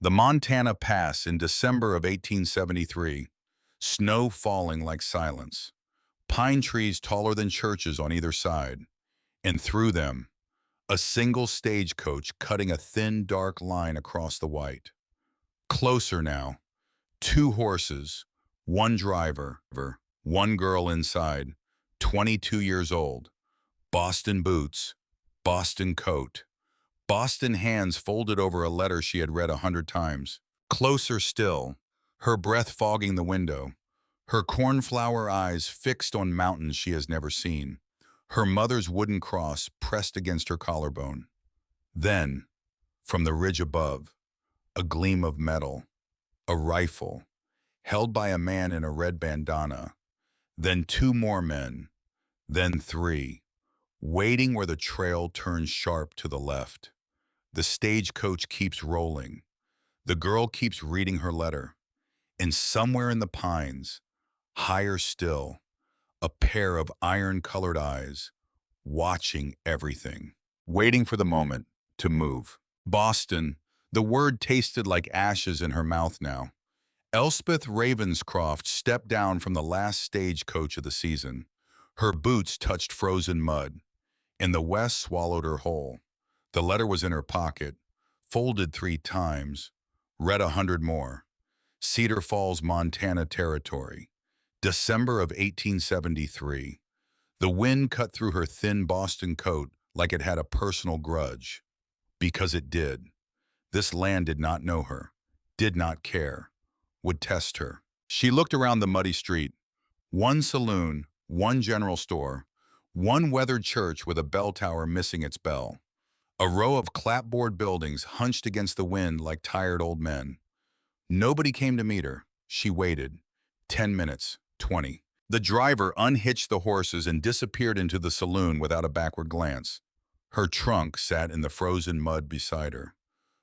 The Montana Pass in December of 1873. Snow falling like silence. Pine trees taller than churches on either side. And through them, a single stagecoach cutting a thin, dark line across the white. Closer now. Two horses, one driver, one girl inside, 22 years old. Boston boots, Boston coat, Boston hands folded over a letter she had read 100 times. Closer still, her breath fogging the window, her cornflower eyes fixed on mountains she has never seen, her mother's wooden cross pressed against her collarbone. Then, from the ridge above, a gleam of metal, a rifle, held by a man in a red bandana, then two more men, then three, waiting where the trail turns sharp to the left. The stagecoach keeps rolling. The girl keeps reading her letter. And somewhere in the pines, higher still, a pair of iron-colored eyes, watching everything, waiting for the moment to move. Boston, the word tasted like ashes in her mouth now. Elspeth Ravenscroft stepped down from the last stagecoach of the season. Her boots touched frozen mud, and the west swallowed her whole. The letter was in her pocket, folded 3 times, read 100 more. Cedar Falls, Montana Territory, December of 1873. The wind cut through her thin Boston coat like it had a personal grudge. Because it did. This land did not know her, did not care, would test her. She looked around the muddy street. One saloon, one general store, one weathered church with a bell tower missing its bell. A row of clapboard buildings hunched against the wind like tired old men. Nobody came to meet her. She waited. 10 minutes, 20. The driver unhitched the horses and disappeared into the saloon without a backward glance. Her trunk sat in the frozen mud beside her.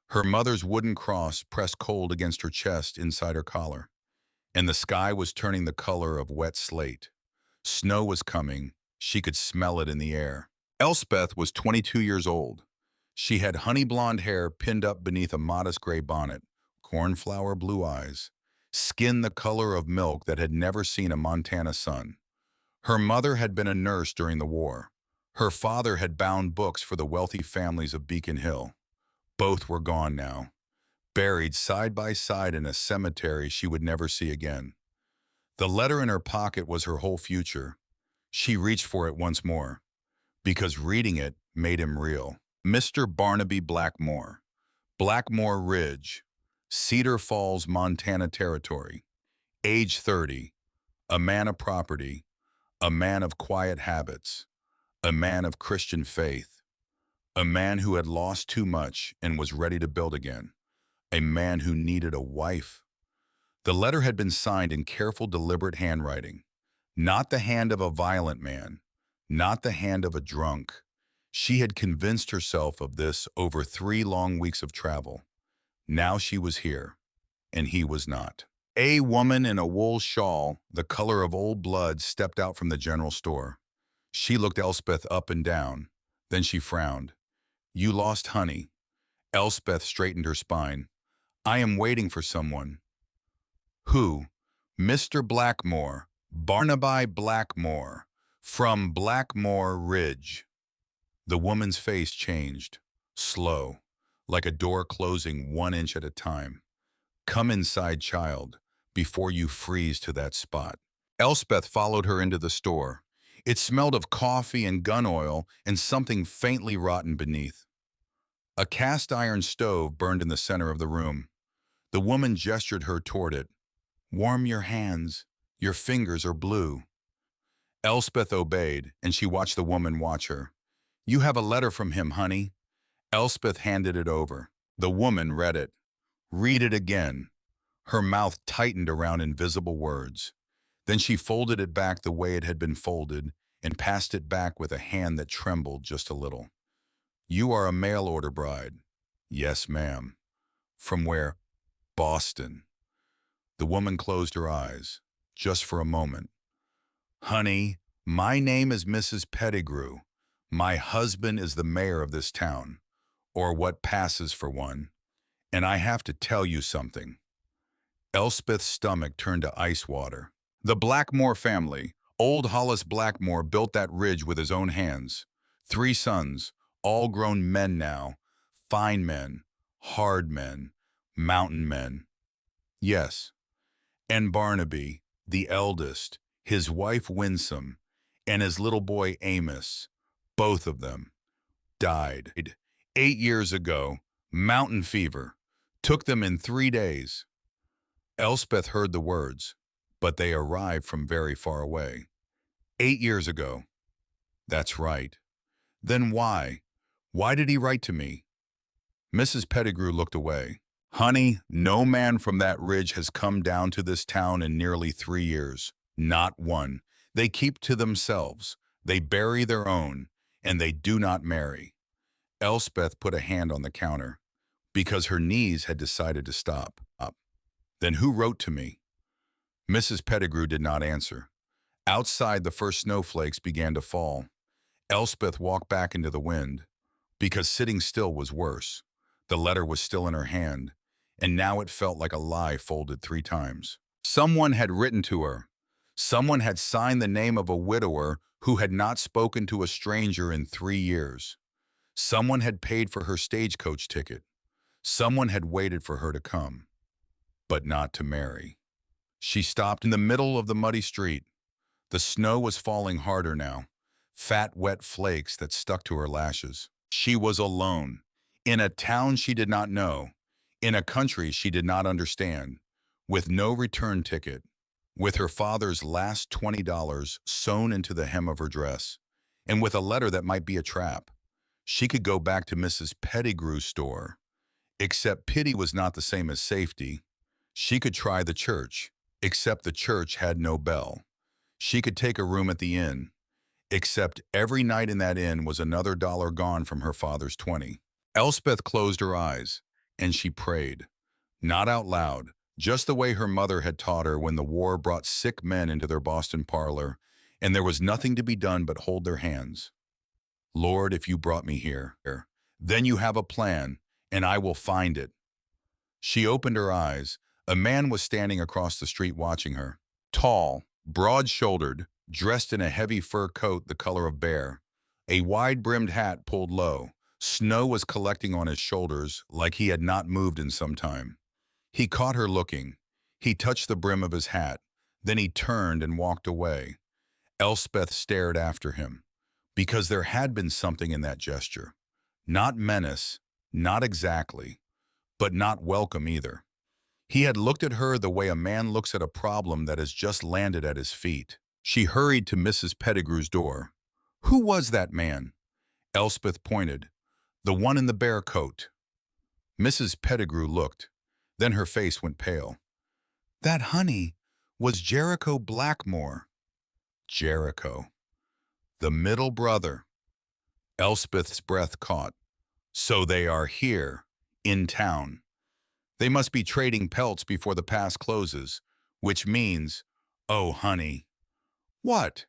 Her mother's wooden cross pressed cold against her chest inside her collar. And the sky was turning the color of wet slate. Snow was coming. She could smell it in the air. Elspeth was 22 years old. She had honey blonde hair pinned up beneath a modest gray bonnet, cornflower blue eyes, skin the color of milk that had never seen a Montana sun. Her mother had been a nurse during the war. Her father had bound books for the wealthy families of Beacon Hill. Both were gone now, buried side by side in a cemetery she would never see again. The letter in her pocket was her whole future. She reached for it once more, because reading it made him real. Mr. Barnaby Blackmore, Blackmore Ridge, Cedar Falls, Montana Territory, age 30, a man of property, a man of quiet habits, a man of Christian faith, a man who had lost too much and was ready to build again, a man who needed a wife. The letter had been signed in careful, deliberate handwriting, not the hand of a violent man, not the hand of a drunk. She had convinced herself of this over 3 long weeks of travel. Now she was here, and he was not. A woman in a wool shawl, the color of old blood, stepped out from the general store. She looked Elspeth up and down. Then she frowned. "You lost honey." Elspeth straightened her spine. "I am waiting for someone." "Who?" "Mr. Blackmore, Barnaby Blackmore, from Blackmore Ridge." The woman's face changed, slow, like a door closing 1 inch at a time. "Come inside, child, before you freeze to that spot." Elspeth followed her into the store. It smelled of coffee and gun oil and something faintly rotten beneath. A cast iron stove burned in the center of the room. The woman gestured her toward it. "Warm your hands. Your fingers are blue." Elspeth obeyed, and she watched the woman watch her. "You have a letter from him, honey." Elspeth handed it over. The woman read it. Read it again. Her mouth tightened around invisible words. Then she folded it back the way it had been folded and passed it back with a hand that trembled just a little. "You are a mail-order bride." "Yes, ma'am." "From where?" "Boston." The woman closed her eyes, just for a moment. "Honey, my name is Mrs. Pettigrew. My husband is the mayor of this town, or what passes for one. And I have to tell you something. Elspeth's stomach turned to ice water. The Blackmore family, old Hollis Blackmore, built that ridge with his own hands. 3 sons, all grown men now, fine men, hard men, mountain men. Yes, and Barnaby, the eldest, his wife Winsome, and his little boy Amos, both of them, died 8 years ago. Mountain fever took them in 3 days. Elspeth heard the words, but they arrived from very far away. 8 years ago. That's right. Then why? Why did he write to me? Mrs. Pettigrew looked away. Honey, no man from that ridge has come down to this town in nearly 3 years. Not one. They keep to themselves. They bury their own, and they do not marry. Elspeth put a hand on the counter, because her knees had decided to stop. Then who wrote to me? Mrs. Pettigrew did not answer. Outside, the first snowflakes began to fall. Elspeth walked back into the wind, because sitting still was worse. The letter was still in her hand, and now it felt like a lie folded 3 times. Someone had written to her. Someone had signed the name of a widower who had not spoken to a stranger in 3 years. Someone had paid for her stagecoach ticket. Someone had waited for her to come, but not to marry. She stopped in the middle of the muddy street. The snow was falling harder now, fat, wet flakes that stuck to her lashes. She was alone, in a town she did not know, in a country she did not understand, with no return ticket, with her father's last $20 sewn into the hem of her dress, and with a letter that might be a trap. She could go back to Mrs. Pettigrew's store, except pity was not the same as safety. She could try the church, except the church had no bell. She could take a room at the inn, except every night in that inn was another dollar gone from her father's 20. Elspeth closed her eyes, and she prayed. Not out loud, just the way her mother had taught her when the war brought sick men into their Boston parlor, and there was nothing to be done but hold their hands. Lord, if you brought me here, then you have a plan, and I will find it. She opened her eyes. A man was standing across the street watching her. Tall, broad-shouldered, dressed in a heavy fur coat the color of bear. A wide-brimmed hat pulled low. Snow was collecting on his shoulders like he had not moved in some time. He caught her looking. He touched the brim of his hat. Then he turned and walked away. Elspeth stared after him, because there had been something in that gesture. Not menace, not exactly, but not welcome either. He had looked at her the way a man looks at a problem that has just landed at his feet. She hurried to Mrs. Pettigrew's door. Who was that man? Elspeth pointed. The one in the bear coat. Mrs. Pettigrew looked. Then her face went pale. That, honey, was Jericho Blackmore. Jericho. The middle brother. Elspeth's breath caught. So they are here, in town. They must be trading pelts before the pass closes, which means, oh, honey. What?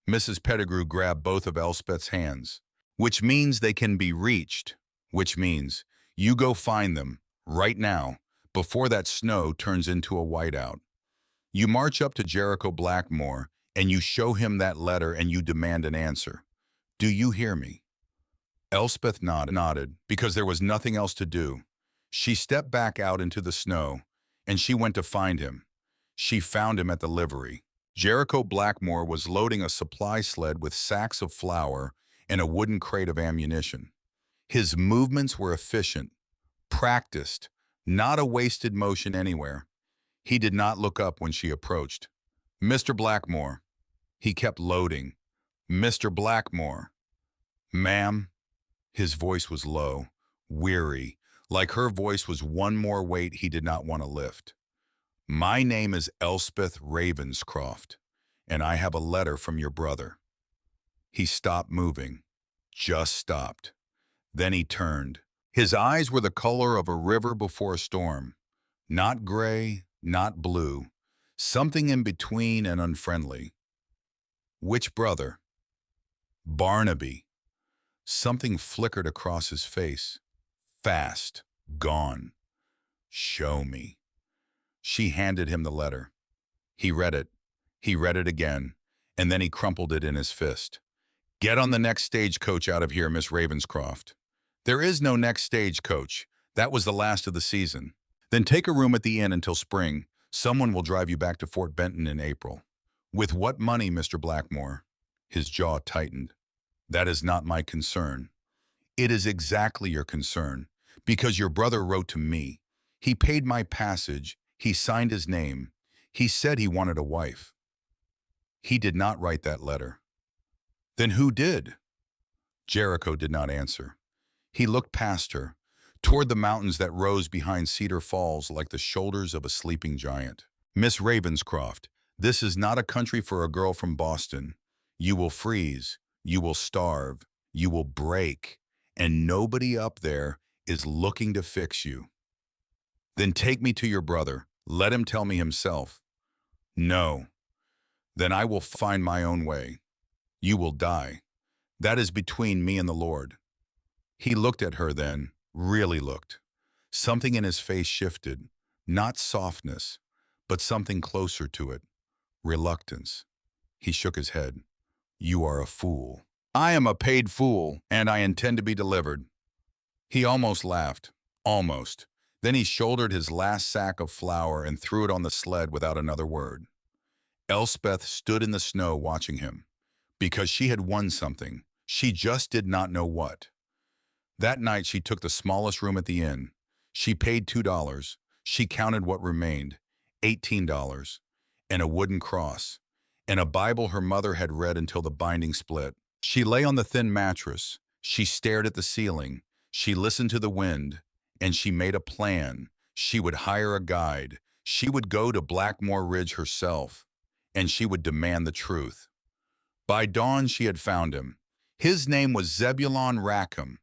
Mrs. Pettigrew grabbed both of Elspeth's hands. Which means they can be reached. Which means you go find them, right now, before that snow turns into a whiteout. You march up to Jericho Blackmore, and you show him that letter and you demand an answer. Do you hear me? Elspeth nodded, because there was nothing else to do. She stepped back out into the snow, and she went to find him. She found him at the livery. Jericho Blackmore was loading a supply sled with sacks of flour and a wooden crate of ammunition. His movements were efficient, practiced, not a wasted motion anywhere. He did not look up when she approached. Mr. Blackmore. He kept loading. Mr. Blackmore. Ma'am. His voice was low, weary, like her voice was one more weight he did not want to lift. My name is Elspeth Ravenscroft, and I have a letter from your brother. He stopped moving, just stopped. Then he turned. His eyes were the color of a river before a storm. Not gray, not blue, something in between and unfriendly. Which brother? Barnaby. Something flickered across his face. Fast. Gone. Show me. She handed him the letter. He read it. He read it again, and then he crumpled it in his fist. Get on the next stagecoach out of here, Miss Ravenscroft. There is no next stagecoach. That was the last of the season. Then take a room at the inn until spring. Someone will drive you back to Fort Benton in April. With what money, Mr. Blackmore? His jaw tightened. That is not my concern. It is exactly your concern, because your brother wrote to me. He paid my passage. He signed his name. He said he wanted a wife. He did not write that letter. Then who did? Jericho did not answer. He looked past her, toward the mountains that rose behind Cedar Falls like the shoulders of a sleeping giant. Miss Ravenscroft, this is not a country for a girl from Boston. You will freeze, you will starve, you will break, and nobody up there is looking to fix you. Then take me to your brother. Let him tell me himself. No. Then I will find my own way. You will die. That is between me and the Lord. He looked at her then, really looked. Something in his face shifted, not softness, but something closer to it, reluctance. He shook his head. You are a fool. I am a paid fool, and I intend to be delivered. He almost laughed, almost. Then he shouldered his last sack of flour and threw it on the sled without another word. Elspeth stood in the snow watching him, because she had won something. She just did not know what. That night she took the smallest room at the inn. She paid $2. She counted what remained, $18, and a wooden cross, and a Bible her mother had read until the binding split. She lay on the thin mattress. She stared at the ceiling. She listened to the wind, and she made a plan. She would hire a guide. She would go to Blackmore Ridge herself, and she would demand the truth. By dawn she had found him. His name was Zebulon Rackham,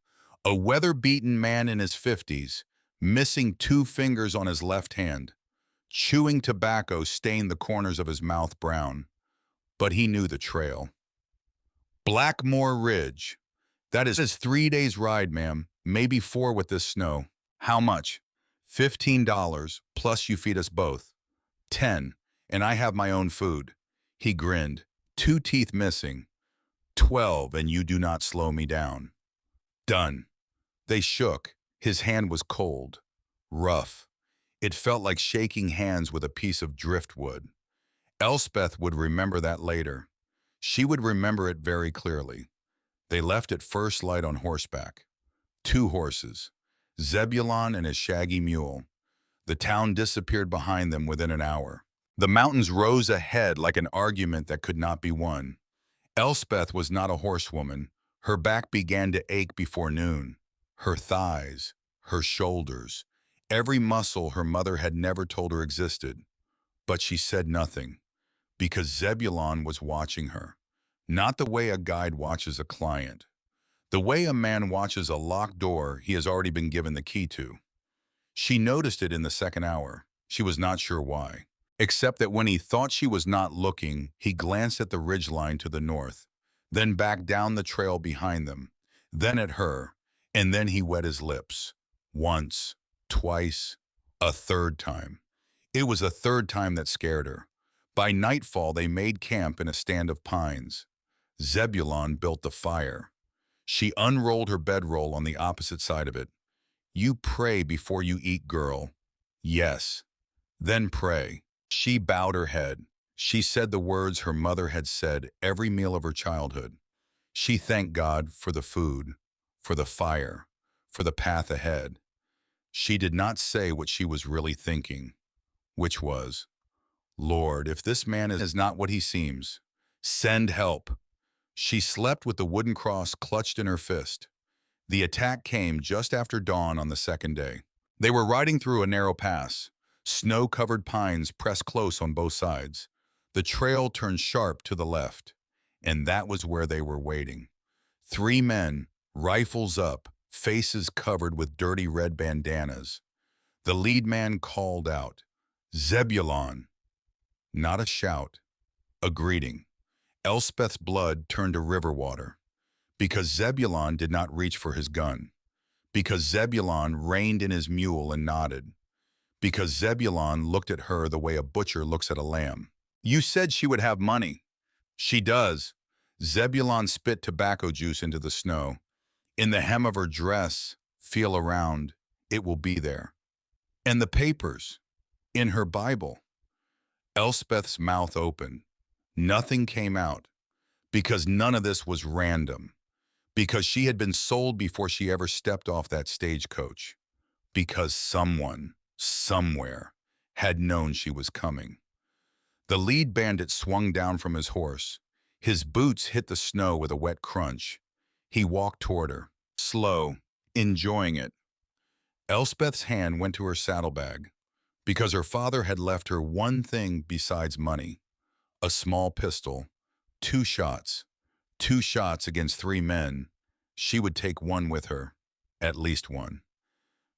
a weather-beaten man in his 50s, missing 2 fingers on his left hand. Chewing tobacco stained the corners of his mouth brown. But he knew the trail. Blackmore Ridge. That is 3 days' ride, ma'am. Maybe 4 with this snow. How much? $15, plus you feed us both. 10, and I have my own food. He grinned, 2 teeth missing. 12, and you do not slow me down. Done. They shook. His hand was cold, rough. It felt like shaking hands with a piece of driftwood. Elspeth would remember that later. She would remember it very clearly. They left at first light on horseback. 2 horses, Zebulon and his shaggy mule. The town disappeared behind them within an hour. The mountains rose ahead like an argument that could not be won. Elspeth was not a horsewoman. Her back began to ache before noon. Her thighs, her shoulders, every muscle her mother had never told her existed. But she said nothing, because Zebulon was watching her. Not the way a guide watches a client. The way a man watches a locked door he has already been given the key to. She noticed it in the second hour. She was not sure why. Except that when he thought she was not looking, he glanced at the ridgeline to the north, then back down the trail behind them, then at her, and then he wet his lips. Once, twice, a third time. It was a third time that scared her. By nightfall, they made camp in a stand of pines. Zebulon built the fire. She unrolled her bedroll on the opposite side of it. You pray before you eat, girl. Yes. Then pray. She bowed her head. She said the words her mother had said every meal of her childhood. She thanked God for the food, for the fire, for the path ahead. She did not say what she was really thinking, which was, Lord, if this man is not what he seems, send help. She slept with the wooden cross clutched in her fist. The attack came just after dawn on the second day. They were riding through a narrow pass. Snow-covered pines pressed close on both sides. The trail turned sharp to the left, and that was where they were waiting. 3 men, rifles up, faces covered with dirty red bandanas. The lead man called out, Zebulon. Not a shout, a greeting. Elspeth's blood turned to river water, because Zebulon did not reach for his gun, because Zebulon reined in his mule and nodded. because Zebulon looked at her the way a butcher looks at a lamb. You said she would have money. She does. Zebulon spit tobacco juice into the snow. In the hem of her dress, feel around, it will be there. And the papers, in her Bible. Elspeth's mouth opened. Nothing came out, because none of this was random, because she had been sold before she ever stepped off that stagecoach, because someone, somewhere, had known she was coming. The lead bandit swung down from his horse. His boots hit the snow with a wet crunch. He walked toward her, slow, enjoying it. Elspeth's hand went to her saddlebag, because her father had left her one thing besides money, a small pistol, two shots, 2 shots against 3 men. She would take one with her, at least one.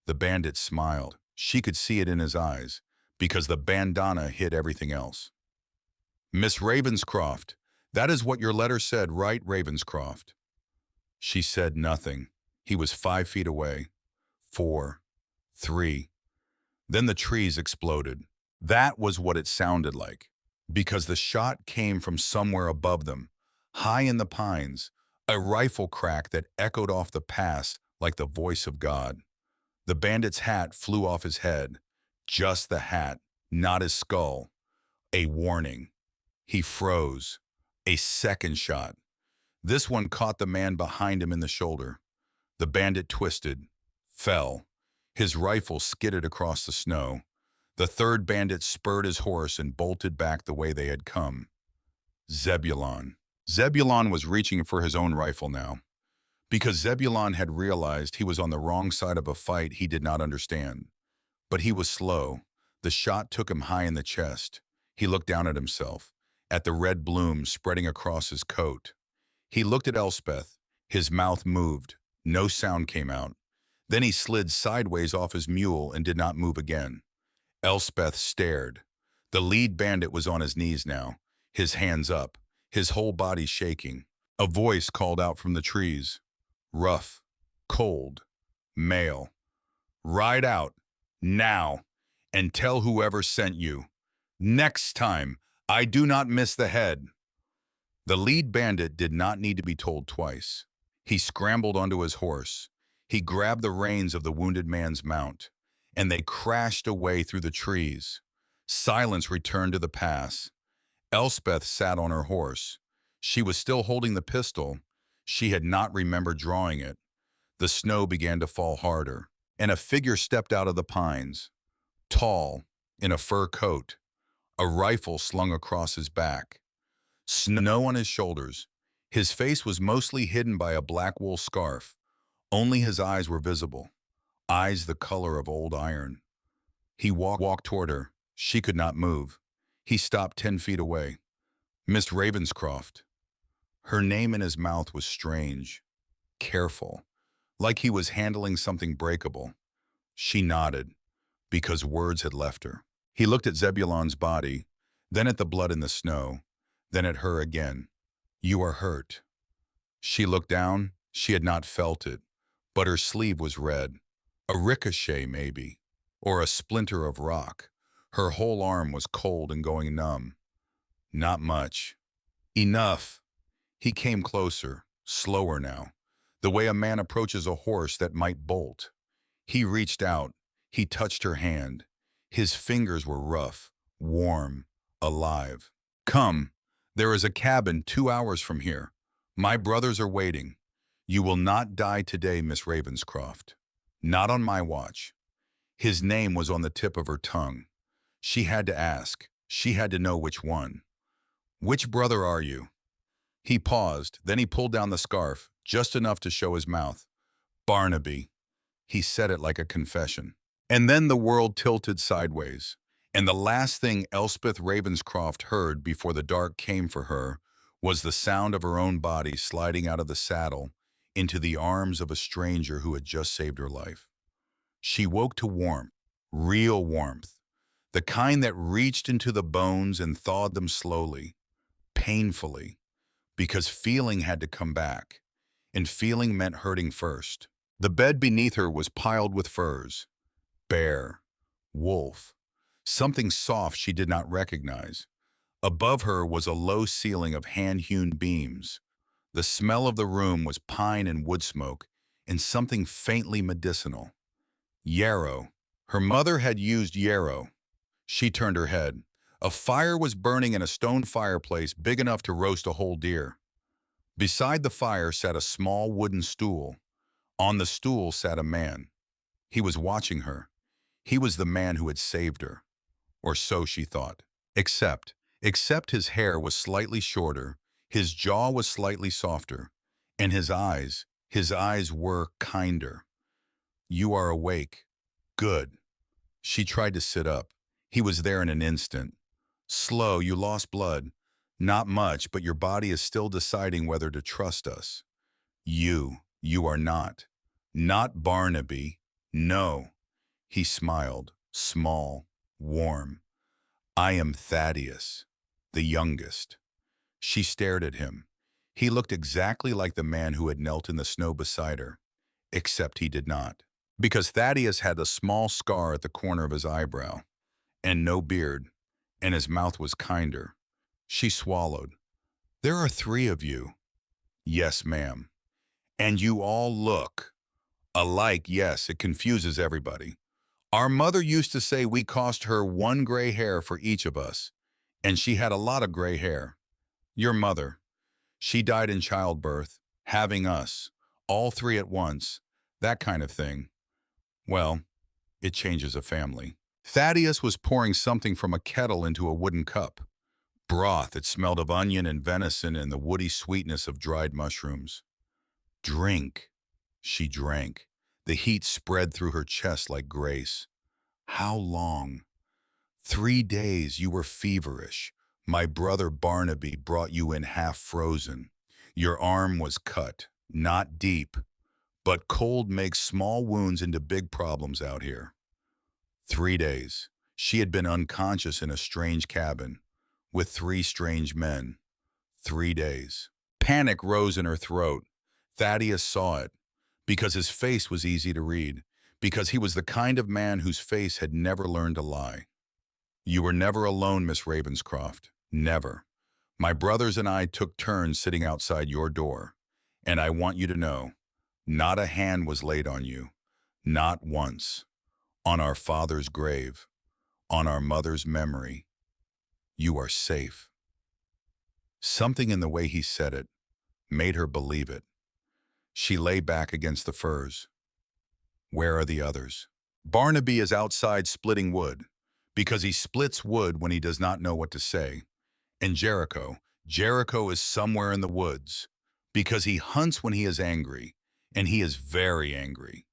The bandit smiled. She could see it in his eyes, because the bandana hid everything else. Miss Ravenscroft, that is what your letter said, right, Ravenscroft? She said nothing. He was 5 feet away. 4, 3. Then the trees exploded. That was what it sounded like, because the shot came from somewhere above them, high in the pines, a rifle crack that echoed off the pass like the voice of God. The bandit's hat flew off his head, just the hat, not his skull. A warning. He froze. A second shot. This one caught the man behind him in the shoulder. The bandit twisted, fell. His rifle skidded across the snow. The third bandit spurred his horse and bolted back the way they had come. Zebulon. Zebulon was reaching for his own rifle now, because Zebulon had realized he was on the wrong side of a fight he did not understand. But he was slow. The shot took him high in the chest. He looked down at himself, at the red bloom spreading across his coat. He looked at Elspeth. His mouth moved. No sound came out. Then he slid sideways off his mule and did not move again. Elspeth stared. The lead bandit was on his knees now, his hands up, his whole body shaking. A voice called out from the trees. Rough, cold, male. Ride out, now, and tell whoever sent you. Next time, I do not miss the head. The lead bandit did not need to be told twice. He scrambled onto his horse. He grabbed the reins of the wounded man's mount, and they crashed away through the trees. Silence returned to the pass. Elspeth sat on her horse. She was still holding the pistol. She had not remembered drawing it. The snow began to fall harder, and a figure stepped out of the pines. Tall, in a fur coat, a rifle slung across his back. Snow on his shoulders. His face was mostly hidden by a black wool scarf. Only his eyes were visible, eyes the color of old iron. He walked toward her. She could not move. He stopped 10 feet away. Miss Ravenscroft. Her name in his mouth was strange, careful, like he was handling something breakable. She nodded, because words had left her. He looked at Zebulon's body, then at the blood in the snow, then at her again. You are hurt. She looked down. She had not felt it, but her sleeve was red. A ricochet, maybe, or a splinter of rock. Her whole arm was cold and going numb. Not much. Enough. He came closer, slower now, the way a man approaches a horse that might bolt. He reached out. He touched her hand. His fingers were rough, warm, alive. Come, there is a cabin 2 hours from here. My brothers are waiting. You will not die today, Miss Ravenscroft. Not on my watch. His name was on the tip of her tongue. She had to ask. She had to know which one. Which brother are you? He paused, then he pulled down the scarf, just enough to show his mouth. Barnaby. He said it like a confession. And then the world tilted sideways, and the last thing Elspeth Ravenscroft heard before the dark came for her was the sound of her own body sliding out of the saddle into the arms of a stranger who had just saved her life. She woke to warmth, real warmth, the kind that reached into the bones and thawed them slowly, painfully, because feeling had to come back, and feeling meant hurting first. The bed beneath her was piled with furs, bare, Wolf. Something soft she did not recognize. Above her was a low ceiling of hand-hewn beams. The smell of the room was pine and wood smoke, and something faintly medicinal. Yarrow. Her mother had used yarrow. She turned her head. A fire was burning in a stone fireplace big enough to roast a whole deer. Beside the fire sat a small wooden stool. On the stool sat a man. He was watching her. He was the man who had saved her. Or so she thought. Except his hair was slightly shorter, his jaw was slightly softer, and his eyes were kinder. You are awake. Good. She tried to sit up. He was there in an instant. Slow, you lost blood. Not much, but your body is still deciding whether to trust us. You are not. Not Barnaby. No. He smiled, small, warm. I am Thaddeus, the youngest. She stared at him. He looked exactly like the man who had knelt in the snow beside her, except he did not. Because Thaddeus had a small scar at the corner of his eyebrow, and no beard, and his mouth was kinder. She swallowed. There are 3 of you. Yes, ma'am. And you all look alike. Yes, it confuses everybody. Our mother used to say we cost her 1 gray hair for each of us, and she had a lot of gray hair. Your mother. She died in childbirth, having us, all 3 at once, that kind of thing. Well, it changes a family. Thaddeus was pouring something from a kettle into a wooden cup. Broth that smelled of onion and venison and the woody sweetness of dried mushrooms. Drink. She drank. The heat spread through her chest like grace. How long? 3 days you were feverish. My brother Barnaby brought you in half frozen. Your arm was cut, not deep, but cold makes small wounds into big problems out here. 3 days. She had been unconscious in a strange cabin, with 3 strange men. 3 days. Panic rose in her throat. Thaddeus saw it, because his face was easy to read, because he was the kind of man whose face had never learned to lie. You were never alone, Miss Ravenscroft. Never. My brothers and I took turns sitting outside your door, and I want you to know, not a hand was laid on you. Not once. On our father's grave, on our mother's memory, you are safe. Something in the way he said it made her believe it. She lay back against the furs. Where are the others? Barnaby is outside splitting wood, because he splits wood when he does not know what to say. And Jericho is somewhere in the woods, because he hunts when he is angry, and he is very angry.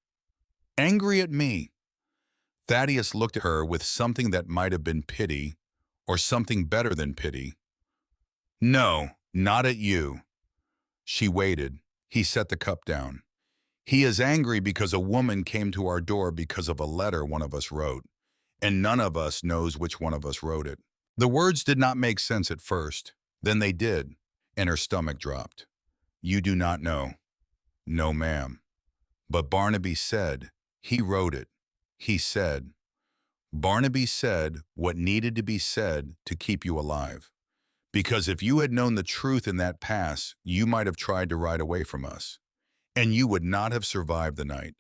Angry at me. Thaddeus looked at her with something that might have been pity, or something better than pity. No, not at you. She waited. He set the cup down. He is angry because a woman came to our door because of a letter one of us wrote, and none of us knows which one of us wrote it. The words did not make sense at first. Then they did, and her stomach dropped. You do not know. No, ma'am. But Barnaby said, he wrote it. He said, Barnaby said what needed to be said to keep you alive. Because if you had known the truth in that pass, you might have tried to ride away from us, and you would not have survived the night.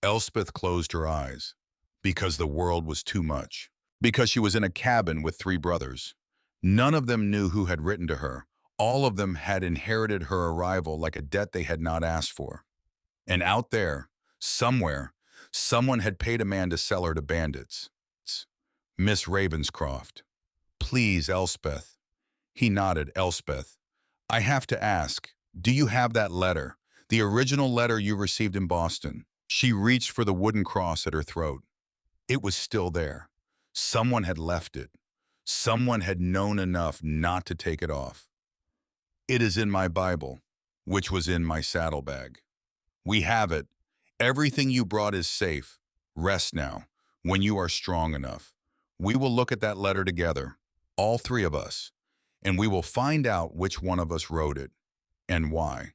Elspeth closed her eyes, because the world was too much, because she was in a cabin with 3 brothers. None of them knew who had written to her. All of them had inherited her arrival like a debt they had not asked for. And out there, somewhere, someone had paid a man to sell her to bandits. Miss Ravenscroft. Please, Elspeth. He nodded. Elspeth, I have to ask, do you have that letter? The original letter you received in Boston. She reached for the wooden cross at her throat. It was still there. Someone had left it. Someone had known enough not to take it off. It is in my Bible, which was in my saddlebag. We have it. Everything you brought is safe. Rest now, when you are strong enough. We will look at that letter together, all 3 of us, and we will find out which one of us wrote it, and why.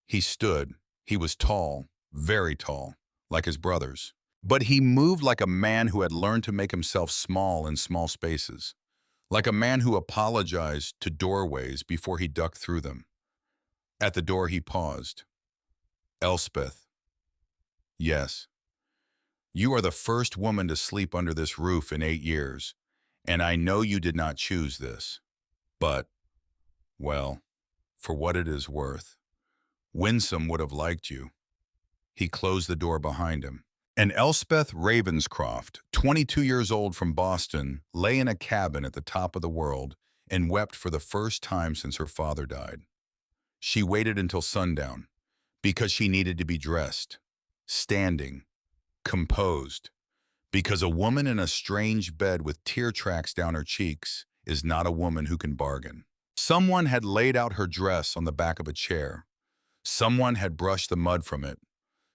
He stood. He was tall, very tall, like his brothers. But he moved like a man who had learned to make himself small in small spaces, like a man who apologized to doorways before he ducked through them. At the door he paused. Elspeth, yes, you are the first woman to sleep under this roof in 8 years, and I know you did not choose this. But, well, for what it is worth, Winsome would have liked you. He closed the door behind him. And Elspeth Ravenscroft, 22 years old from Boston, lay in a cabin at the top of the world and wept for the first time since her father died. She waited until sundown because she needed to be dressed, standing, composed, because a woman in a strange bed with tear tracks down her cheeks is not a woman who can bargain. Someone had laid out her dress on the back of a chair. Someone had brushed the mud from it.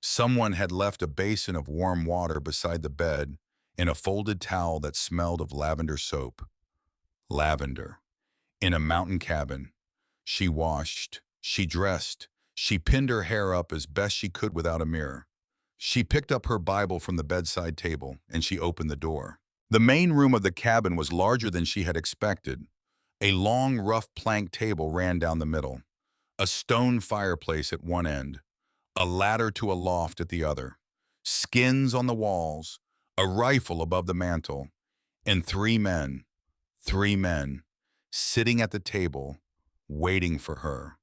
Someone had left a basin of warm water beside the bed and a folded towel that smelled of lavender soap. Lavender. In a mountain cabin. She washed. She dressed. She pinned her hair up as best she could without a mirror. She picked up her Bible from the bedside table and she opened the door. The main room of the cabin was larger than she had expected. A long, rough plank table ran down the middle. A stone fireplace at one end. A ladder to a loft at the other, skins on the walls, a rifle above the mantel, and three men, sitting at the table, waiting for her.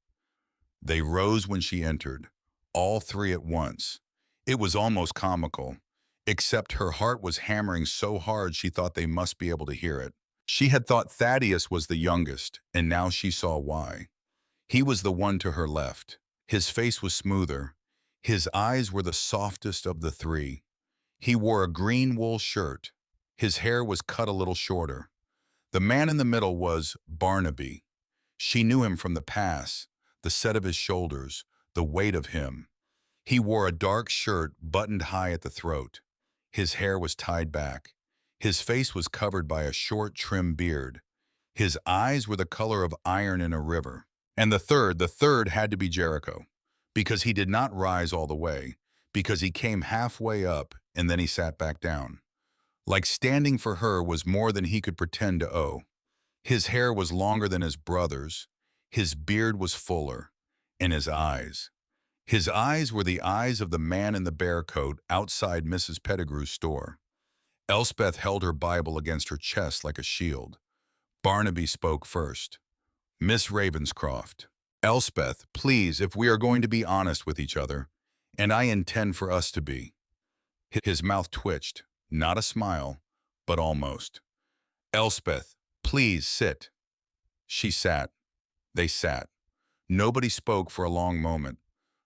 They rose when she entered, all three at once. It was almost comical, except her heart was hammering so hard she thought they must be able to hear it. She had thought Thaddeus was the youngest, and now she saw why. He was the one to her left. His face was smoother. His eyes were the softest of the three. He wore a green wool shirt. His hair was cut a little shorter. The man in the middle was Barnaby. She knew him from the past, the set of his shoulders, the weight of him. He wore a dark shirt buttoned high at the throat. His hair was tied back. His face was covered by a short, trim beard. His eyes were the color of iron in a river. And the third had to be Jericho, because he did not rise all the way, because he came halfway up and then he sat back down. Like standing for her was more than he could pretend to owe. His hair was longer than his brother's, his beard was fuller, and his eyes. His eyes were the eyes of the man in the bear coat outside Mrs. Pettigrew's store. Elspeth held her Bible against her chest like a shield. Barnaby spoke first. Miss Ravenscroft. Elspeth, please, if we are going to be honest with each other, and I intend for us to be. His mouth twitched, not a smile, but almost. Elspeth, please sit. She sat. They sat. Nobody spoke for a long moment.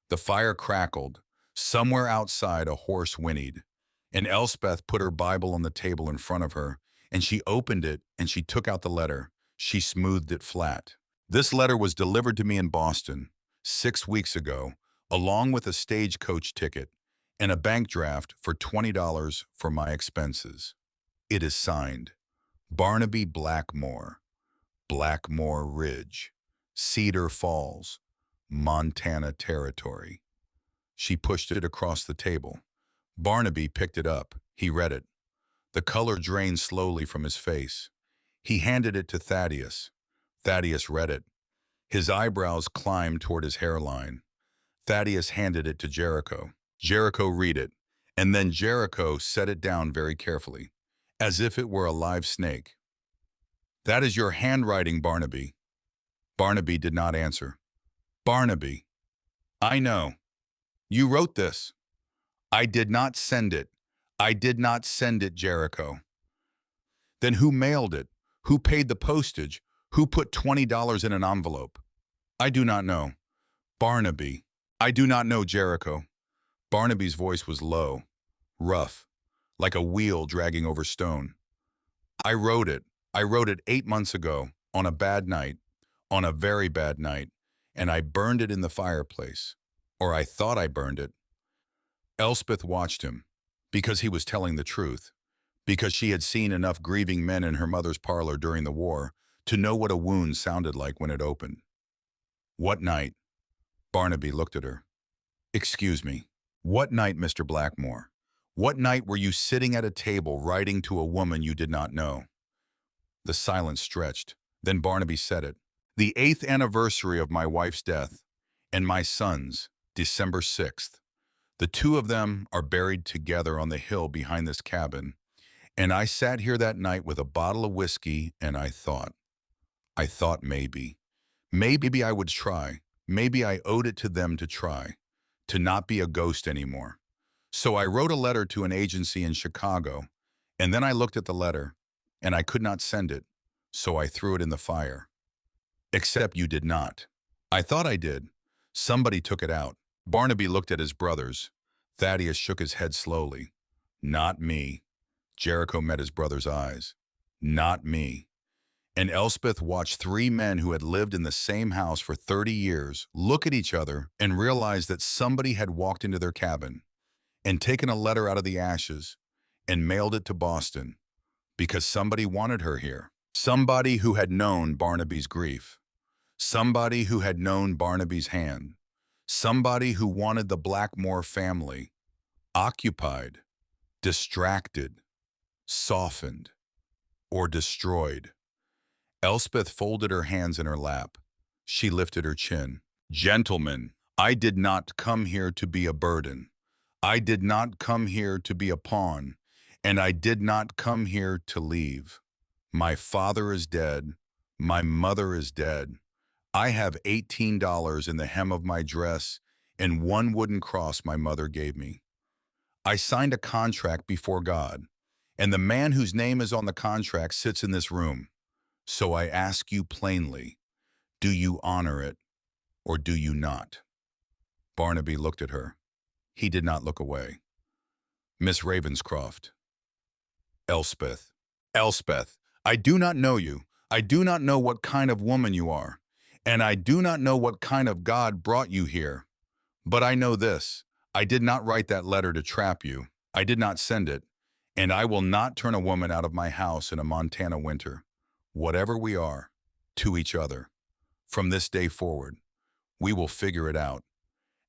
The fire crackled. Somewhere outside a horse whinnied. And Elspeth put her Bible on the table in front of her, and she opened it and she took out the letter. She smoothed it flat. This letter was delivered to me in Boston 6 weeks ago, along with a stagecoach ticket and a bank draft for $20 for my expenses. It is signed, Barnaby Blackmore, Blackmore Ridge, Cedar Falls, Montana Territory. She pushed it across the table. Barnaby picked it up. He read it. The color drained slowly from his face. He handed it to Thaddeus. Thaddeus read it. His eyebrows climbed toward his hairline. Thaddeus handed it to Jericho. Jericho read it, and then Jericho set it down very carefully, as if it were a live snake. That is your handwriting, Barnaby. Barnaby did not answer. Barnaby. I know. You wrote this. I did not send it. I did not send it, Jericho. Then who mailed it? Who paid the postage? Who put $20 in an envelope? I do not know. Barnaby. I do not know, Jericho. Barnaby's voice was low, rough, like a wheel dragging over stone. I wrote it. I wrote it 8 months ago, on a bad night, on a very bad night, and I burned it in the fireplace. Or I thought I burned it. Elspeth watched him, because he was telling the truth, because she had seen enough grieving men in her mother's parlor during the war to know what a wound sounded like when it opened. What night? Barnaby looked at her. Excuse me. What night, Mr. Blackmore? What night were you sitting at a table writing to a woman you did not know? The silence stretched. Then Barnaby said it. The 8th anniversary of my wife's death and my son's, December 6th. The two of them are buried together on the hill behind this cabin. And I sat here that night with a bottle of whiskey and I thought maybe I would try. Maybe I owed it to them to try, to not be a ghost anymore. So I wrote a letter to an agency in Chicago, and then I looked at the letter, and I could not send it, so I threw it in the fire. Except you did not. I thought I did. Somebody took it out. Barnaby looked at his brothers. Thaddeus shook his head slowly. Not me. Jericho met his brother's eyes. Not me. And Elspeth watched three men who had lived in the same house for 30 years look at each other and realize that somebody had walked into their cabin and taken a letter out of the ashes and mailed it to Boston because somebody wanted her here. Somebody who had known Barnaby's grief. Somebody who had known Barnaby's hand. Somebody who wanted the Blackmore family occupied, distracted, softened, or destroyed. Elspeth folded her hands in her lap. She lifted her chin. Gentlemen, I did not come here to be a burden. I did not come here to be a pawn, and I did not come here to leave. My father is dead. My mother is dead. I have $18 in the hem of my dress and one wooden cross my mother gave me. I signed a contract before God, and the man whose name is on the contract sits in this room. So I ask you plainly, do you honor it or do you not? Barnaby looked at her. He did not look away. Miss Ravenscroft. Elspeth. Elspeth, I do not know you. I do not know what kind of woman you are, and I do not know what kind of God brought you here. But I know this. I did not write that letter to trap you. I did not send it, and I will not turn a woman out of my house in a Montana winter. Whatever we are, to each other. From this day forward, we will figure it out,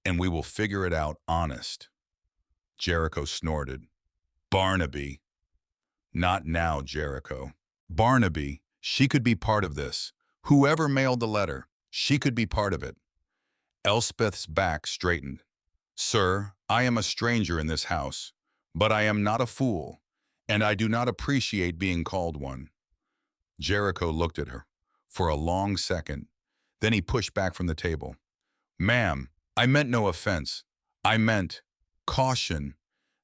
and we will figure it out honest. Jericho snorted. Barnaby. Not now, Jericho. Barnaby, she could be part of this. Whoever mailed the letter, she could be part of it. Elspeth's back straightened. Sir, I am a stranger in this house, but I am not a fool, and I do not appreciate being called one. Jericho looked at her for a long second. Then he pushed back from the table. Ma'am, I meant no offense. I meant caution.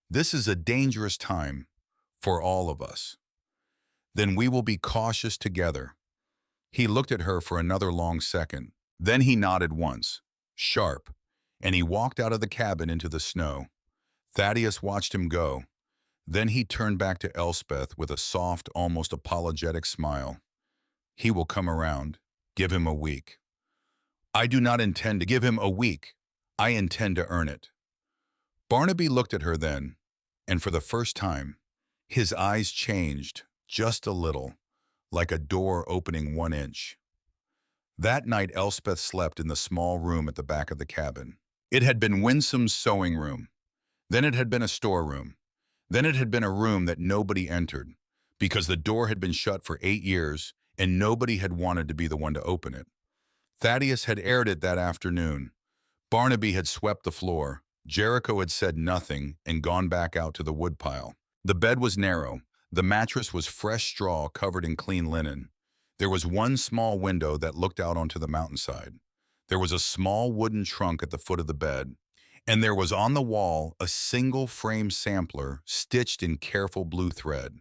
This is a dangerous time for all of us. Then we will be cautious together. He looked at her for another long second. Then he nodded once, sharp, and he walked out of the cabin into the snow. Thaddeus watched him go. Then he turned back to Elspeth with a soft, almost apologetic smile. He will come around. Give him a week. I do not intend to give him a week. I intend to earn it. Barnaby looked at her then, and for the first time, his eyes changed just a little, like a door opening 1 inch. That night Elspeth slept in the small room at the back of the cabin. It had been Winsome's sewing room. Then it had been a storeroom. Then it had been a room that nobody entered, because the door had been shut for 8 years and nobody had wanted to be the one to open it. Thaddeus had aired it that afternoon. Barnaby had swept the floor. Jericho had said nothing and gone back out to the woodpile. The bed was narrow. The mattress was fresh straw covered in clean linen. There was one small window that looked out onto the mountainside. There was a small wooden trunk at the foot of the bed. And there was on the wall a single frame sampler stitched in careful blue thread.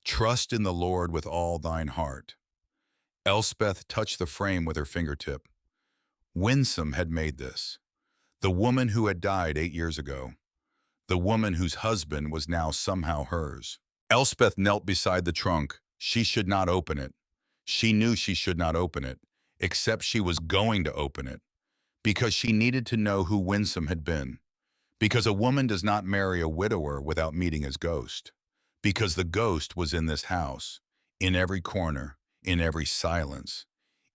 Trust in the Lord with all thine heart. Elspeth touched the frame with her fingertip. Winsome had made this. The woman who had died 8 years ago. The woman whose husband was now somehow hers. Elspeth knelt beside the trunk. She should not open it. She knew she should not open it, except she was going to open it. Because she needed to know who Winsome had been. Because a woman does not marry a widower without meeting his ghost. Because the ghost was in this house, in every corner, in every silence,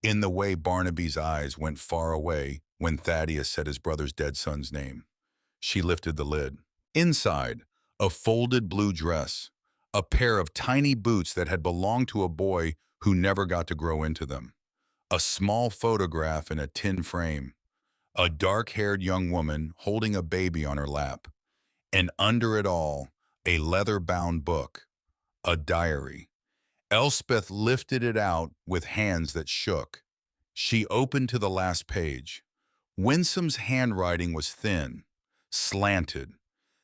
in the way Barnaby's eyes went far away when Thaddeus said his brother's dead son's name. She lifted the lid. Inside, a folded blue dress, a pair of tiny boots that had belonged to a boy who never got to grow into them, a small photograph in a tin frame, a dark-haired young woman holding a baby on her lap, and under it all, a leather-bound book, a diary. Elspeth lifted it out with hands that shook. She opened to the last page. Winsome's handwriting was thin, slanted,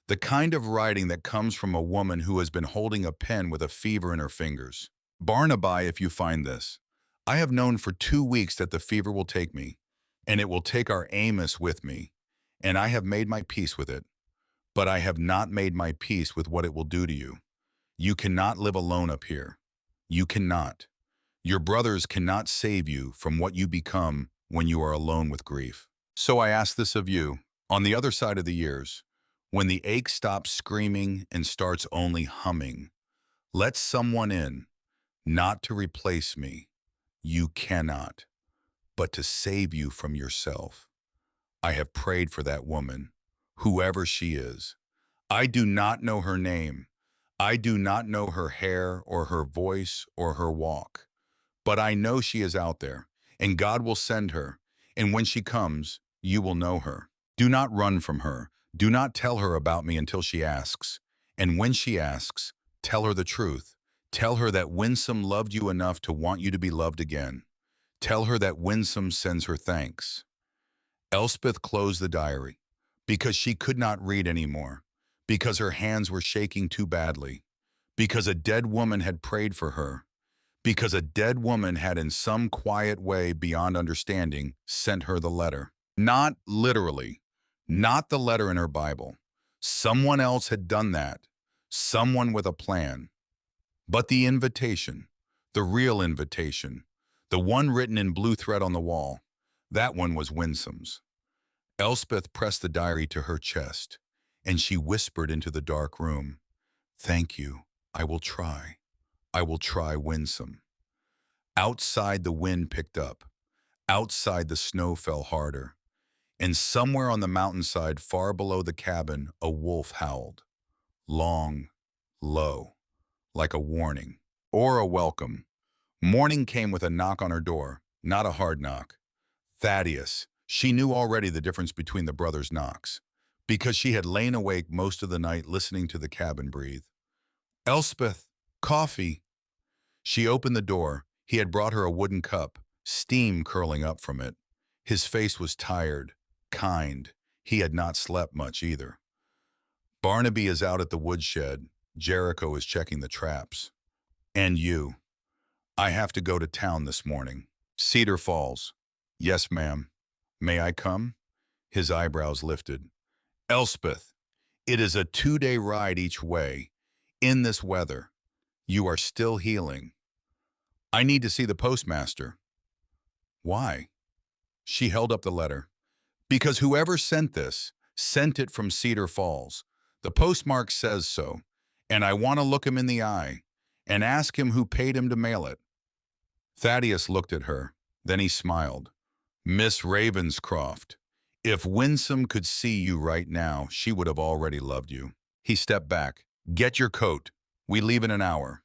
the kind of writing that comes from a woman who has been holding a pen with a fever in her fingers. Barnaby, if you find this, I have known for 2 weeks that the fever will take me, and it will take our Amos with me, and I have made my peace with it, but I have not made my peace with what it will do to you. You cannot live alone up here. You cannot. Your brothers cannot save you from what you become when you are alone with grief. So I ask this of you, on the other side of the years, when the ache stops screaming and starts only humming, let someone in, not to replace me. You cannot, but to save you from yourself. I have prayed for that woman, whoever she is. I do not know her name. I do not know her hair or her voice or her walk. But I know she is out there, and God will send her, and when she comes, you will know her. Do not run from her. Do not tell her about me until she asks. And when she asks, tell her the truth. Tell her that Winsome loved you enough to want you to be loved again. Tell her that Winsome sends her thanks. Elspeth closed the diary, because she could not read anymore, because her hands were shaking too badly, because a dead woman had prayed for her, because a dead woman had in some quiet way beyond understanding sent her the letter. Not literally, not the letter in her Bible. Someone else had done that, someone with a plan. But the invitation, the real invitation, the one written in blue thread on the wall, that one was Winsome's. Elspeth pressed the diary to her chest, and she whispered into the dark room, "Thank you, I will try. I will try, Winsome." Outside the wind picked up. Outside the snow fell harder. And somewhere on the mountainside far below the cabin, a wolf howled. Long, low, like a warning or a welcome. Morning came with a knock on her door, not a hard knock. Thaddeus. She knew already the difference between the brothers' knocks, because she had lain awake most of the night listening to the cabin breathe. "Elspeth, coffee." She opened the door. He had brought her a wooden cup, steam curling up from it. His face was tired, kind. He had not slept much either. "Barnaby is out at the woodshed. Jericho is checking the traps. And you. I have to go to town this morning. Cedar Falls." "Yes, ma'am." "May I come?" His eyebrows lifted. "Elspeth, it is a 2-day ride each way. In this weather. You are still healing." "I need to see the postmaster." "Why?" She held up the letter. "Because whoever sent this, sent it from Cedar Falls. The postmark says so, and I want to look him in the eye and ask him who paid him to mail it." Thaddeus looked at her. Then he smiled. "Miss Ravenscroft, if Winsome could see you right now, she would have already loved you." He stepped back. "Get your coat. We leave in an hour."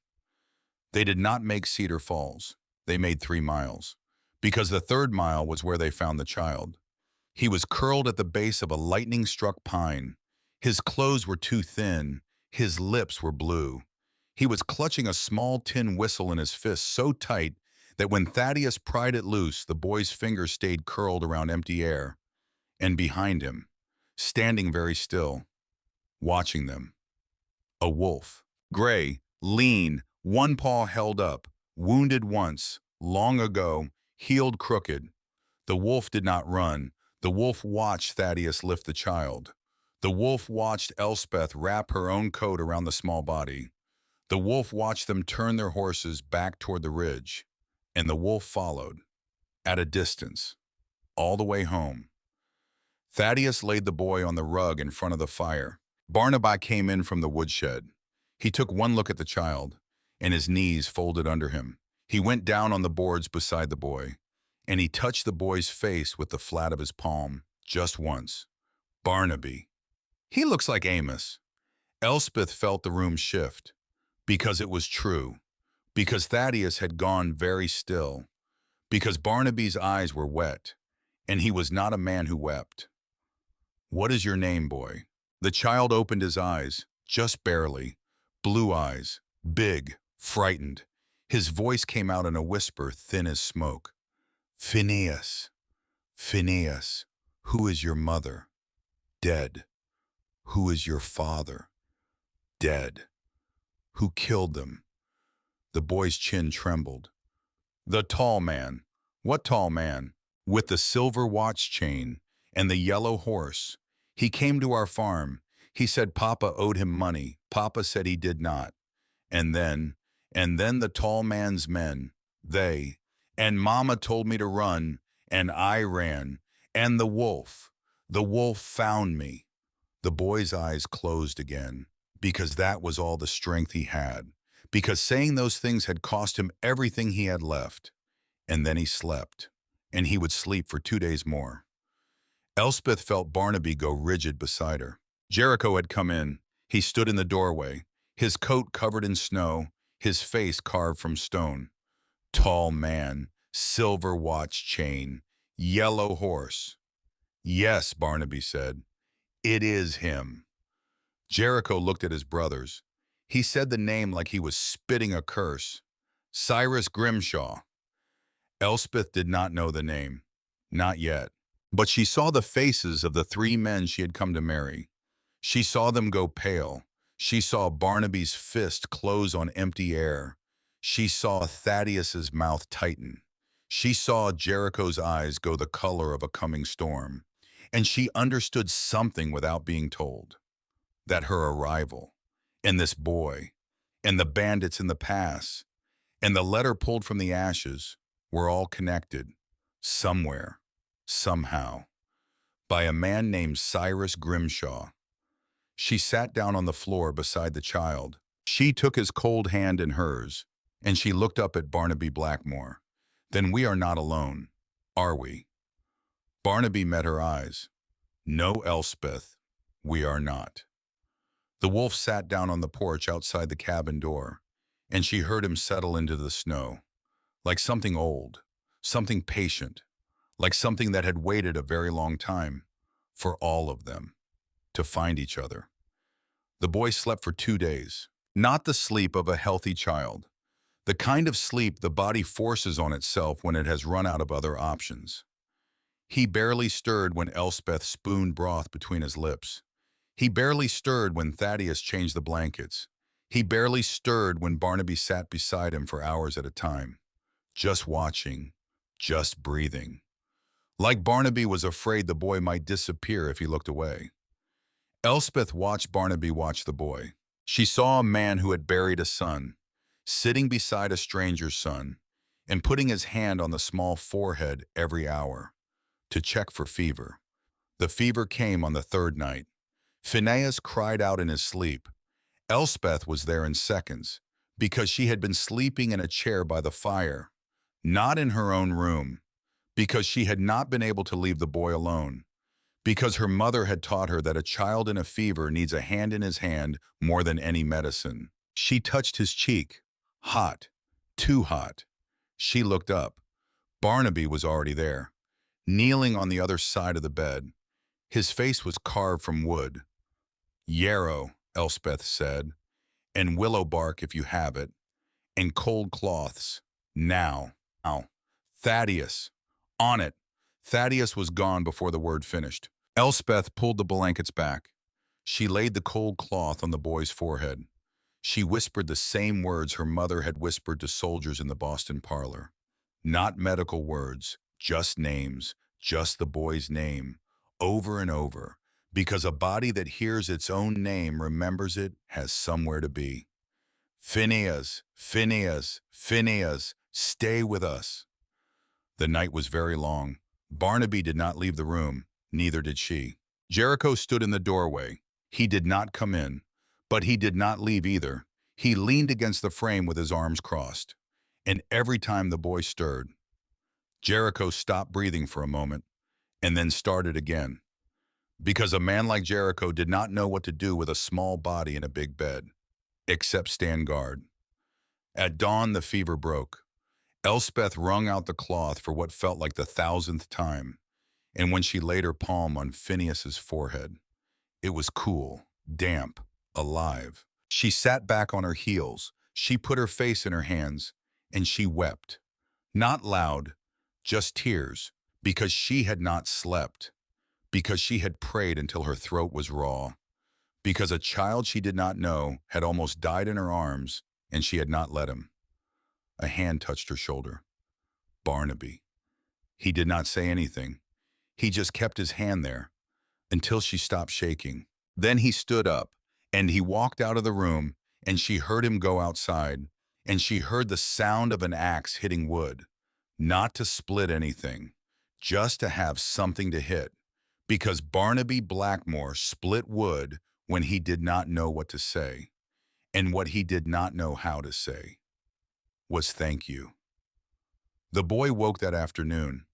They did not make Cedar Falls. They made 3 miles, because the 3rd mile was where they found the child. He was curled at the base of a lightning-struck pine. His clothes were too thin. His lips were blue. He was clutching a small tin whistle in his fist so tight that when Thaddeus pried it loose, the boy's fingers stayed curled around empty air. And behind him, standing very still, watching them, a wolf. Gray, lean, one paw held up, wounded once, long ago, healed crooked. The wolf did not run. The wolf watched Thaddeus lift the child. The wolf watched Elspeth wrap her own coat around the small body. The wolf watched them turn their horses back toward the ridge. And the wolf followed, at a distance, all the way home. Thaddeus laid the boy on the rug in front of the fire. Barnaby came in from the woodshed. He took one look at the child, and his knees folded under him. He went down on the boards beside the boy, and he touched the boy's face with the flat of his palm, just once. "Barnaby. He looks like Amos." Elspeth felt the room shift, because it was true, because Thaddeus had gone very still, because Barnaby's eyes were wet, and he was not a man who wept. "What is your name, boy?" The child opened his eyes, just barely, blue eyes, big, frightened. His voice came out in a whisper thin as smoke. "Phineas, Phineas, who is your mother?" "Dead." "Who is your father?" "Dead." "Who killed them?" The boy's chin trembled. "The tall man." "What tall man?" "With the silver watch chain and the yellow horse. He came to our farm. He said Papa owed him money. Papa said he did not. And then, and then the tall man's men, they, and Mama told me to run, and I ran, and the wolf found me." The boy's eyes closed again, because that was all the strength he had, because saying those things had cost him everything he had left. And then he slept, and he would sleep for 2 days more. Elspeth felt Barnaby go rigid beside her. Jericho had come in. He stood in the doorway, his coat covered in snow, his face carved from stone. Tall man, silver watch chain, yellow horse. "Yes," Barnaby said, "it is him." Jericho looked at his brothers. He said the name like he was spitting a curse. "Cyrus Grimshaw." Elspeth did not know the name. Not yet. But she saw the faces of the 3 men she had come to marry. She saw them go pale. She saw Barnaby's fist close on empty air. She saw Thaddeus's mouth tighten. She saw Jericho's eyes go the color of a coming storm. And she understood something without being told. That her arrival, and this boy, and the bandits in the pass, and the letter pulled from the ashes were all connected, somewhere, somehow, by a man named Cyrus Grimshaw. She sat down on the floor beside the child. She took his cold hand in hers, and she looked up at Barnaby Blackmore. "Then we are not alone, are we?" Barnaby met her eyes. "No, Elspeth, we are not." The wolf sat down on the porch outside the cabin door, and she heard him settle into the snow, like something old, something patient, like something that had waited a very long time for all of them to find each other. The boy slept for 2 days, not the sleep of a healthy child, the kind of sleep the body forces on itself when it has run out of other options. He barely stirred when Elspeth spooned broth between his lips. He barely stirred when Thaddeus changed the blankets. He barely stirred when Barnaby sat beside him for hours at a time, just watching, just breathing. Like Barnaby was afraid the boy might disappear if he looked away. Elspeth watched Barnaby watch the boy. She saw a man who had buried a son, sitting beside a stranger's son, and putting his hand on the small forehead every hour, to check for fever. The fever came on the 3rd night. Phineas cried out in his sleep. Elspeth was there in seconds, because she had been sleeping in a chair by the fire, not in her own room, because she had not been able to leave the boy alone, because her mother had taught her that a child in a fever needs a hand in his hand more than any medicine. She touched his cheek. Hot. Too hot. She looked up. Barnaby was already there, kneeling on the other side of the bed. His face was carved from wood. "Yarrow," Elspeth said, "and willow bark if you have it, and cold cloths. Now. Now. Thaddeus. On it." Thaddeus was gone before the word finished. Elspeth pulled the blankets back. She laid the cold cloth on the boy's forehead. She whispered the same words her mother had whispered to soldiers in the Boston parlor. Not medical words, just names, just the boy's name, over and over, because a body that hears its own name remembers it has somewhere to be. "Phineas, Phineas, Phineas, stay with us." The night was very long. Barnaby did not leave the room, neither did she. Jericho stood in the doorway. He did not come in, but he did not leave either. He leaned against the frame with his arms crossed, and every time the boy stirred, Jericho stopped breathing for a moment and then started again. Because a man like Jericho did not know what to do with a small body in a big bed, except stand guard. At dawn, the fever broke. Elspeth wrung out the cloth for what felt like the thousandth time, and when she laid her palm on Phineas's forehead, it was cool, damp, alive. She sat back on her heels. She put her face in her hands, and she wept. Not loud, just tears, because she had not slept, because she had prayed until her throat was raw, because a child she did not know had almost died in her arms, and she had not let him. A hand touched her shoulder. Barnaby. He did not say anything. He just kept his hand there until she stopped shaking. Then he stood up, and he walked out of the room, and she heard him go outside, and she heard the sound of an axe hitting wood, not to split anything, just to have something to hit, because Barnaby Blackmore split wood when he did not know what to say, and what he did not know how to say was thank you. The boy woke that afternoon.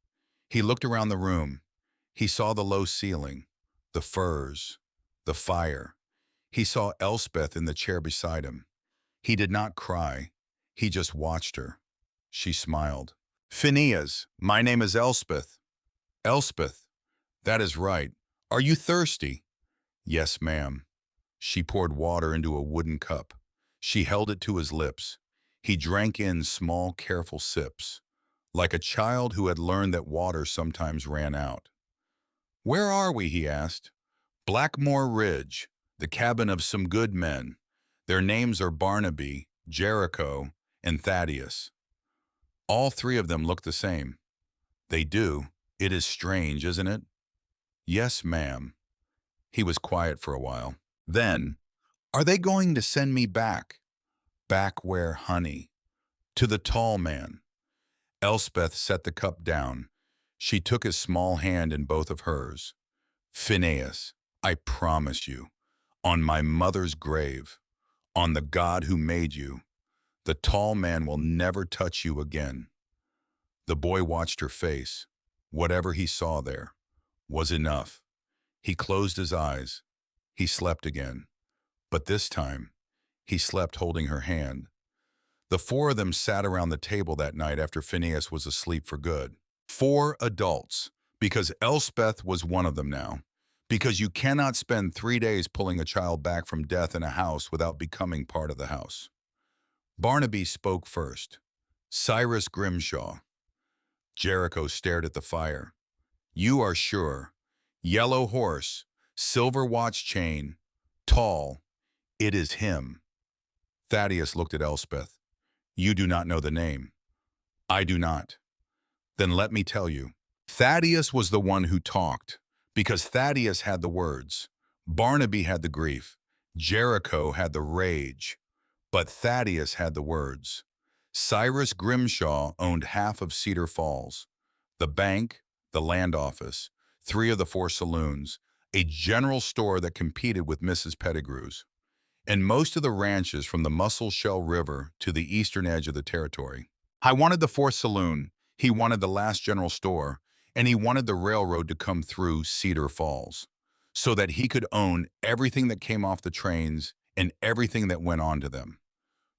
He looked around the room. He saw the low ceiling, the furs, the fire. He saw Elspeth in the chair beside him. He did not cry. He just watched her. She smiled. Phineas, my name is Elspeth. Elspeth, that is right. Are you thirsty? Yes, ma'am. She poured water into a wooden cup. She held it to his lips. He drank in small, careful sips, like a child who had learned that water sometimes ran out. Where are we? He asked. Blackmore Ridge, the cabin of some good men. Their names are Barnaby, Jericho, and Thaddeus. All three of them look the same. They do. It is strange, isn't it? Yes, ma'am. He was quiet for a while. Then, are they going to send me back? Back where, honey? To the tall man. Elspeth set the cup down. She took his small hand in both of hers. Phineas, I promise you, on my mother's grave, on the God who made you, the tall man will never touch you again. The boy watched her face. Whatever he saw there was enough. He closed his eyes. He slept again. But this time, he slept holding her hand. The four of them sat around the table that night after Phineas was asleep for good. 4 adults, because Elspeth was one of them now. Because you cannot spend 3 days pulling a child back from death in a house without becoming part of the house. Barnaby spoke first. Cyrus Grimshaw. Jericho stared at the fire. You are sure. Yellow horse, silver watch chain, tall. It is him. Thaddeus looked at Elspeth. You do not know the name. I do not. Then let me tell you. Thaddeus was the one who talked, because Thaddeus had the words. Barnaby had the grief. Jericho had the rage. But Thaddeus had the words. Cyrus Grimshaw owned half of Cedar Falls, the bank, the land office, 3 of the 4 saloons, a general store that competed with Mrs. Pettigrew's, and most of the ranches from the Muscle Shell River to the eastern edge of the territory. I wanted the 4th saloon, he wanted the last general store, and he wanted the railroad to come through Cedar Falls, so that he could own everything that came off the trains and everything that went onto them.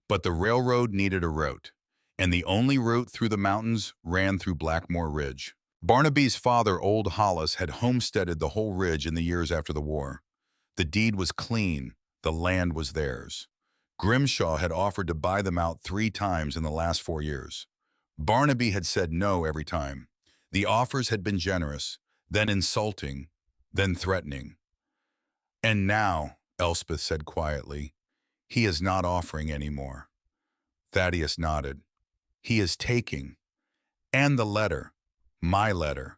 But the railroad needed a route, and the only route through the mountains ran through Blackmore Ridge. Barnaby's father, Old Hollis, had homesteaded the whole ridge in the years after the war. The deed was clean, the land was theirs. Grimshaw had offered to buy them out 3 times in the last 4 years. Barnaby had said no every time. The offers had been generous, then insulting, then threatening. And now, Elspeth said quietly, he is not offering any more. Thaddeus nodded. He is taking. And the letter. My letter.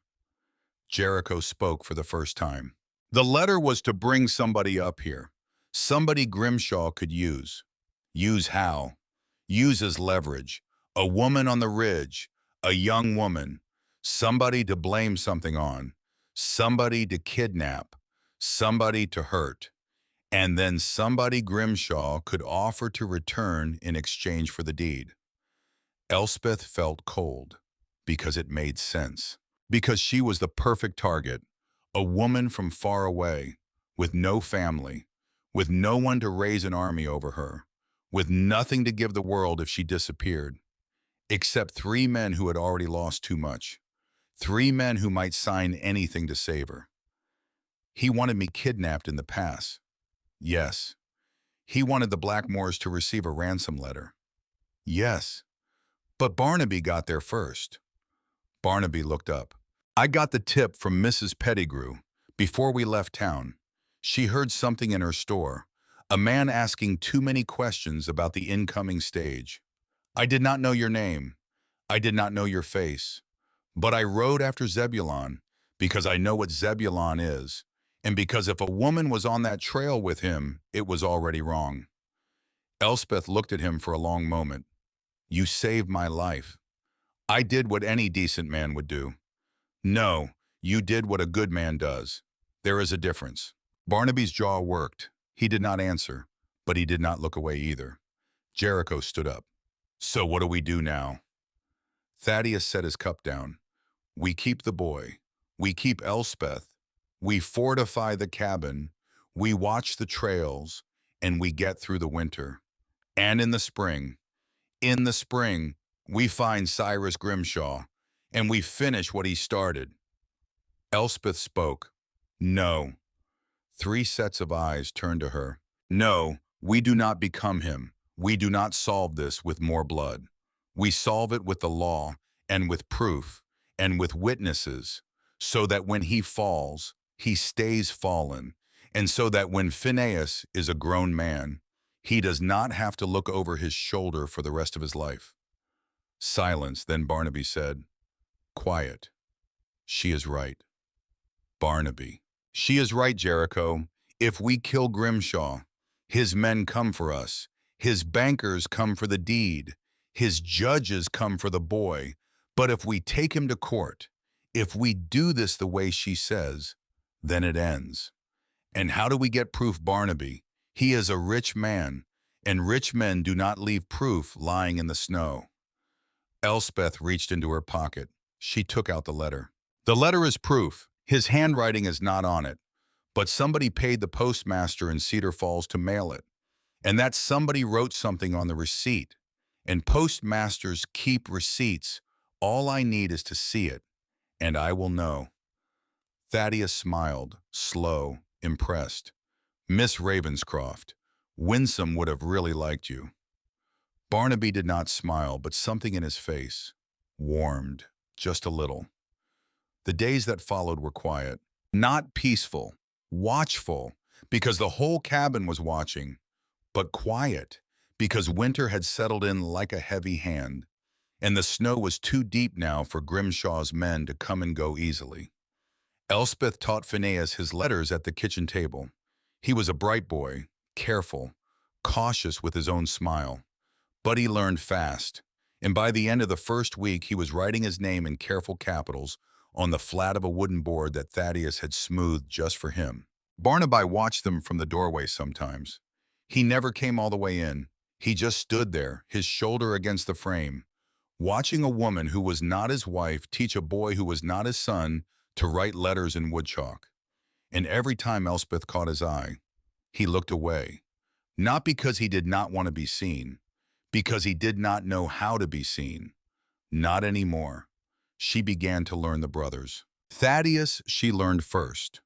Jericho spoke for the first time. The letter was to bring somebody up here. Somebody Grimshaw could use. Use how? Use as leverage. A woman on the ridge. A young woman. Somebody to blame something on. Somebody to kidnap. Somebody to hurt. And then somebody Grimshaw could offer to return in exchange for the deed. Elspeth felt cold, because it made sense. Because she was the perfect target. A woman from far away, with no family, with no one to raise an army over her, with nothing to give the world if she disappeared, except three men who had already lost too much, three men who might sign anything to save her. He wanted me kidnapped in the pass. Yes. He wanted the Blackmores to receive a ransom letter. Yes. But Barnaby got there first. Barnaby looked up. I got the tip from Mrs. Pettigrew before we left town. She heard something in her store, a man asking too many questions about the incoming stage. I did not know your name. I did not know your face. But I rode after Zebulon because I know what Zebulon is, and because if a woman was on that trail with him, it was already wrong. Elspeth looked at him for a long moment. You saved my life. I did what any decent man would do. No, you did what a good man does. There is a difference. Barnaby's jaw worked. He did not answer, but he did not look away either. Jericho stood up. So what do we do now? Thaddeus set his cup down. We keep the boy. We keep Elspeth. We fortify the cabin. We watch the trails, and we get through the winter. And in the spring, we find Cyrus Grimshaw, and we finish what he started. Elspeth spoke. No. Three sets of eyes turned to her. No, we do not become him. We do not solve this with more blood. We solve it with the law and with proof and with witnesses, so that when he falls, he stays fallen, and so that when Phineas is a grown man, he does not have to look over his shoulder for the rest of his life. Silence, then Barnaby said, Quiet. She is right. Barnaby. She is right, Jericho. If we kill Grimshaw, his men come for us. His bankers come for the deed. His judges come for the boy. But if we take him to court, if we do this the way she says, then it ends. And how do we get proof, Barnaby? He is a rich man, and rich men do not leave proof lying in the snow. Elspeth reached into her pocket. She took out the letter. The letter is proof. His handwriting is not on it, but somebody paid the postmaster in Cedar Falls to mail it. And that somebody wrote something on the receipt. And postmasters keep receipts. All I need is to see it, and I will know. Thaddeus smiled, slow, impressed. Miss Ravenscroft, Winsome would have really liked you. Barnaby did not smile, but something in his face warmed, just a little. The days that followed were quiet, not peaceful, watchful, because the whole cabin was watching, but quiet, because winter had settled in like a heavy hand, and the snow was too deep now for Grimshaw's men to come and go easily. Elspeth taught Phineas his letters at the kitchen table. He was a bright boy, careful, cautious with his own smile. But he learned fast, and by the end of the first week he was writing his name in careful capitals on the flat of a wooden board that Thaddeus had smoothed just for him. Barnaby watched them from the doorway sometimes. He never came all the way in. He just stood there, his shoulder against the frame, watching a woman who was not his wife teach a boy who was not his son to write letters in woodchalk. And every time Elspeth caught his eye, he looked away, not because he did not want to be seen, because he did not know how to be seen. Not anymore. She began to learn the brothers. Thaddeus she learned first,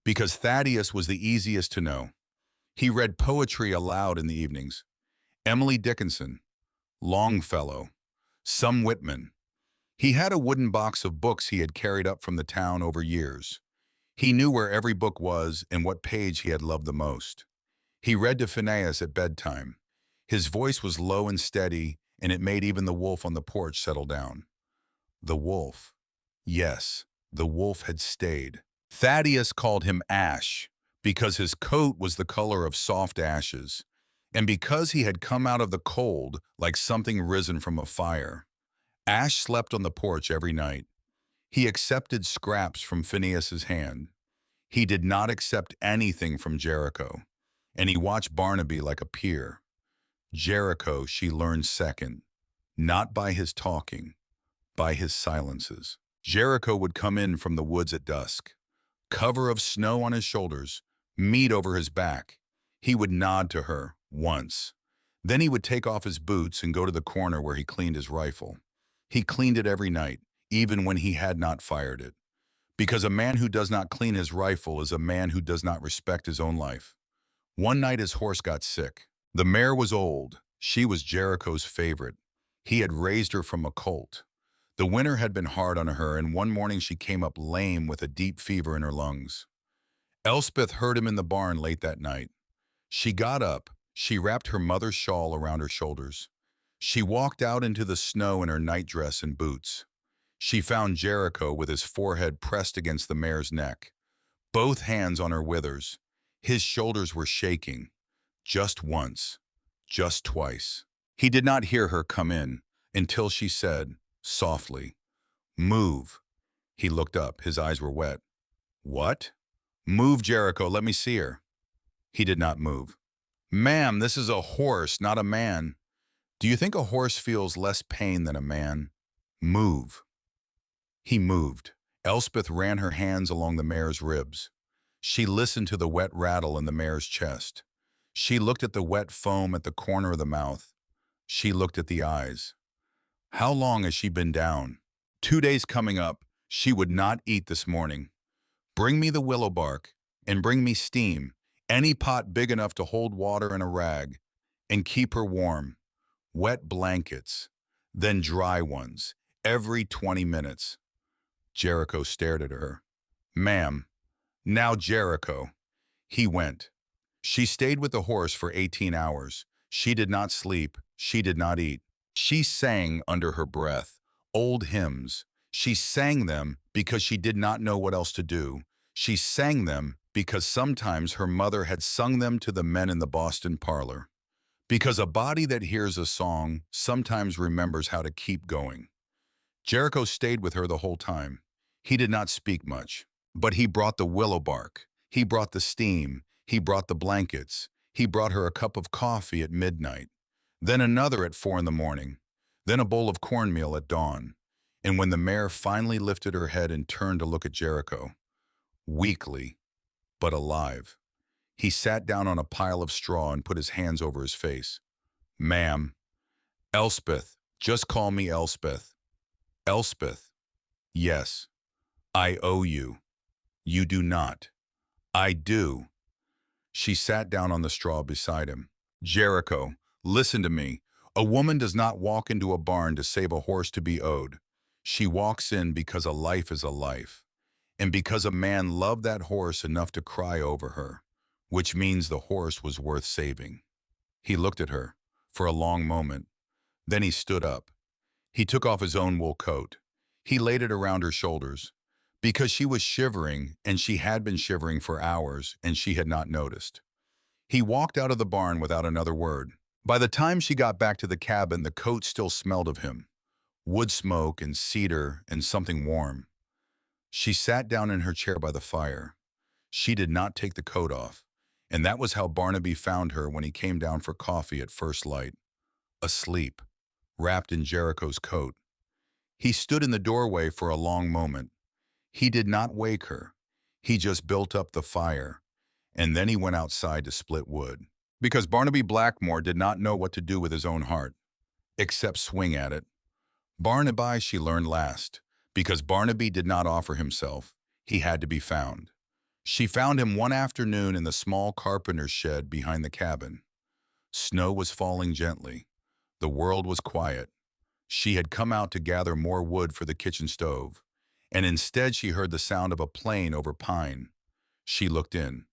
because Thaddeus was the easiest to know. He read poetry aloud in the evenings. Emily Dickinson, Longfellow, some Whitman. He had a wooden box of books he had carried up from the town over years. He knew where every book was and what page he had loved the most. He read to Phineas at bedtime. His voice was low and steady, and it made even the wolf on the porch settle down. The wolf. Yes, the wolf had stayed. Thaddeus called him Ash because his coat was the color of soft ashes, and because he had come out of the cold like something risen from a fire. Ash slept on the porch every night. He accepted scraps from Phineas's hand. He did not accept anything from Jericho, and he watched Barnaby like a peer. Jericho she learned second, not by his talking, by his silences. Jericho would come in from the woods at dusk, cover of snow on his shoulders, meat over his back. He would nod to her once. Then he would take off his boots and go to the corner where he cleaned his rifle. He cleaned it every night, even when he had not fired it. Because a man who does not clean his rifle is a man who does not respect his own life. One night his horse got sick. The mare was old. She was Jericho's favorite. He had raised her from a colt. The winter had been hard on her, and one morning she came up lame with a deep fever in her lungs. Elspeth heard him in the barn late that night. She got up. She wrapped her mother's shawl around her shoulders. She walked out into the snow in her nightdress and boots. She found Jericho with his forehead pressed against the mare's neck, both hands on her withers. His shoulders were shaking. Just once. Just twice. He did not hear her come in until she said, softly, "Move." He looked up. His eyes were wet. "What?" "Move, Jericho. Let me see her." He did not move. "Ma'am, this is a horse, not a man. Do you think a horse feels less pain than a man? Move." He moved. Elspeth ran her hands along the mare's ribs. She listened to the wet rattle in the mare's chest. She looked at the wet foam at the corner of the mouth. She looked at the eyes. How long has she been down? 2 days coming up. She would not eat this morning. Bring me the willow bark, and bring me steam, any pot big enough to hold water and a rag, and keep her warm. Wet blankets, then dry ones, every 20 minutes. Jericho stared at her. "Ma'am." "Now, Jericho." He went. She stayed with the horse for 18 hours. She did not sleep. She did not eat. She sang under her breath, old hymns. She sang them because she did not know what else to do. She sang them because sometimes her mother had sung them to the men in the Boston parlor. Because a body that hears a song sometimes remembers how to keep going. Jericho stayed with her the whole time. He did not speak much, but he brought the willow bark. He brought the steam. He brought the blankets. He brought her a cup of coffee at midnight, then another at 4 in the morning, then a bowl of cornmeal at dawn. And when the mare finally lifted her head and turned to look at Jericho, weakly but alive, he sat down on a pile of straw and put his hands over his face. "Ma'am." "Elspeth. Just call me Elspeth." "Elspeth." "Yes. I owe you." "You do not." "I do." She sat down on the straw beside him. "Jericho, listen to me. A woman does not walk into a barn to save a horse to be owed. She walks in because a life is a life, and because a man loved that horse enough to cry over her, which means the horse was worth saving." He looked at her for a long moment. Then he stood up. He took off his own wool coat. He laid it around her shoulders, because she was shivering, and she had been shivering for hours, and she had not noticed. He walked out of the barn without another word. By the time she got back to the cabin, the coat still smelled of him. Wood smoke and cedar and something warm. She sat down in her chair by the fire. She did not take the coat off, and that was how Barnaby found her when he came down for coffee at first light, asleep, wrapped in Jericho's coat. He stood in the doorway for a long moment. He did not wake her. He just built up the fire, and then he went outside to split wood. Because Barnaby Blackmore did not know what to do with his own heart, except swing at it. Barnaby, she learned last, because Barnaby did not offer himself. He had to be found. She found him one afternoon in the small carpenter's shed behind the cabin. Snow was falling gently. The world was quiet. She had come out to gather more wood for the kitchen stove, and instead she heard the sound of a plane over pine. She looked in.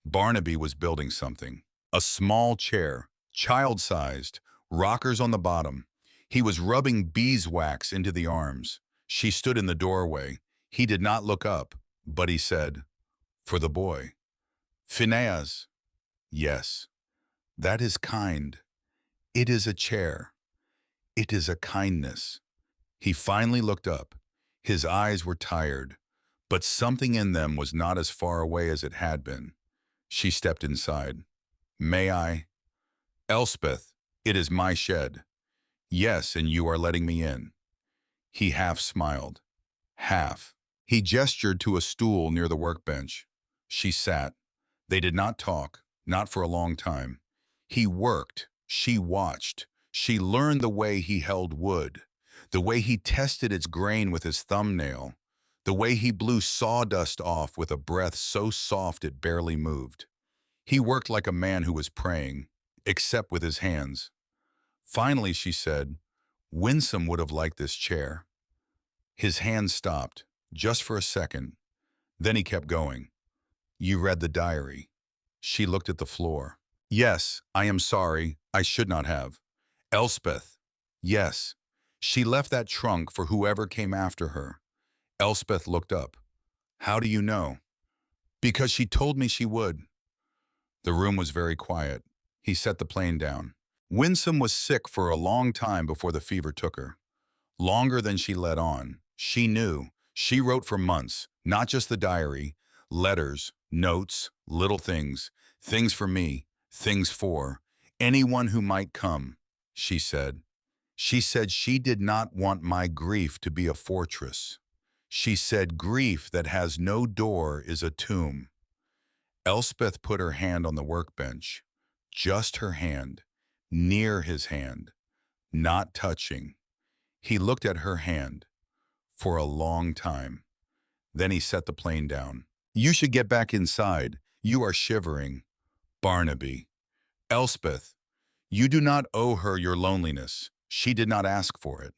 Barnaby was building something. A small chair, child-sized, rockers on the bottom. He was rubbing beeswax into the arms. She stood in the doorway. He did not look up, but he said, "For the boy." "Phineas." "Yes." "That is kind. It is a chair. It is a kindness." He finally looked up. His eyes were tired, but something in them was not as far away as it had been. She stepped inside. "May I?" "Elspeth, it is my shed." "Yes, and you are letting me in." He half smiled. Half. He gestured to a stool near the workbench. She sat. They did not talk, not for a long time. He worked. She watched. She learned the way he held wood, the way he tested its grain with his thumbnail, the way he blew sawdust off with a breath so soft it barely moved. He worked like a man who was praying, except with his hands. Finally, she said, Winsome would have liked this chair. His hand stopped, just for a second. Then he kept going. You read the diary. She looked at the floor. Yes, I am sorry. I should not have. Elspeth. Yes. She left that trunk for whoever came after her. Elspeth looked up. How do you know? Because she told me she would. The room was very quiet. He set the plane down. Winsome was sick for a long time before the fever took her. Longer than she let on. She knew. She wrote for months, not just the diary, letters, notes, little things, things for me, things for anyone who might come, she said. She said she did not want my grief to be a fortress. She said grief that has no door is a tomb. Elspeth put her hand on the workbench, just her hand, near his hand, not touching. He looked at her hand for a long time. Then he set the plane down. You should get back inside. You are shivering. Barnaby. Elspeth, you do not owe her your loneliness. She did not ask for it.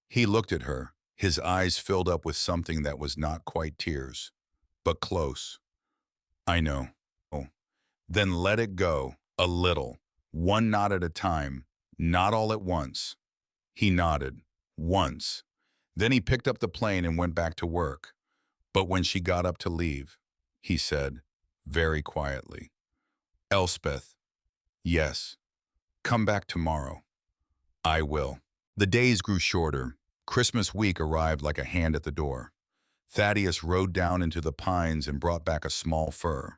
He looked at her, his eyes filled up with something that was not quite tears, but close. I know. Oh. Then let it go, a little, one knot at a time, not all at once. He nodded, once. Then he picked up the plane and went back to work. But when she got up to leave, he said, very quietly, Elspeth, yes, come back tomorrow. I will. The days grew shorter. Christmas week arrived like a hand at the door. Thaddeus rode down into the pines and brought back a small fur.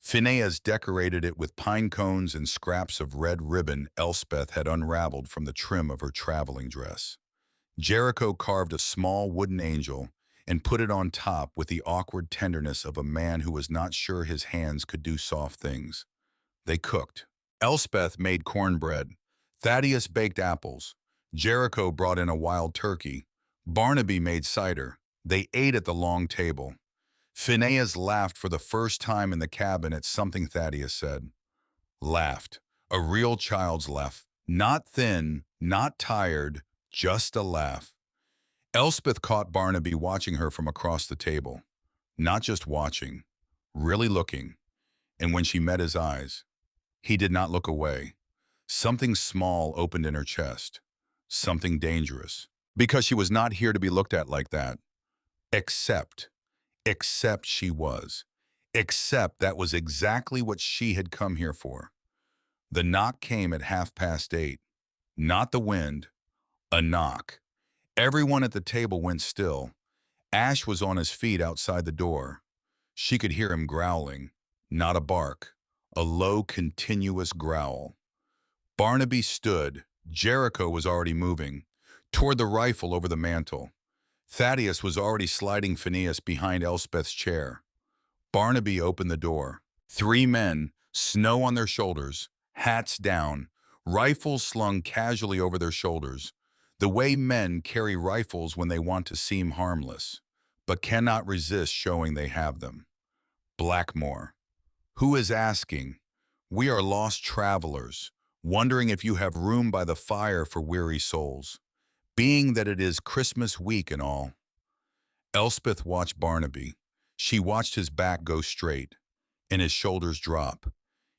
Phineas decorated it with pine cones and scraps of red ribbon Elspeth had unraveled from the trim of her traveling dress. Jericho carved a small wooden angel and put it on top with the awkward tenderness of a man who was not sure his hands could do soft things. They cooked. Elspeth made cornbread. Thaddeus baked apples. Jericho brought in a wild turkey. Barnaby made cider. They ate at the long table. Phineas laughed for the first time in the cabin at something Thaddeus said. Laughed. A real child's laugh. Not thin, not tired, just a laugh. Elspeth caught Barnaby watching her from across the table. Not just watching, really looking. And when she met his eyes, he did not look away. Something small opened in her chest. Something dangerous. Because she was not here to be looked at like that. Except she was. Except that was exactly what she had come here for. The knock came at 8:30. Not the wind, a knock. Everyone at the table went still. Ash was on his feet outside the door. She could hear him growling, not a bark, a low, continuous growl. Barnaby stood. Jericho was already moving, toward the rifle over the mantel. Thaddeus was already sliding Phineas behind Elspeth's chair. Barnaby opened the door. 3 men, snow on their shoulders, hats down, rifles slung casually over their shoulders, the way men carry rifles when they want to seem harmless, but cannot resist showing they have them. Blackmore. Who is asking? We are lost travelers, wondering if you have room by the fire for weary souls, being that it is Christmas week and all. Elspeth watched Barnaby. She watched his back go straight, and his shoulders drop,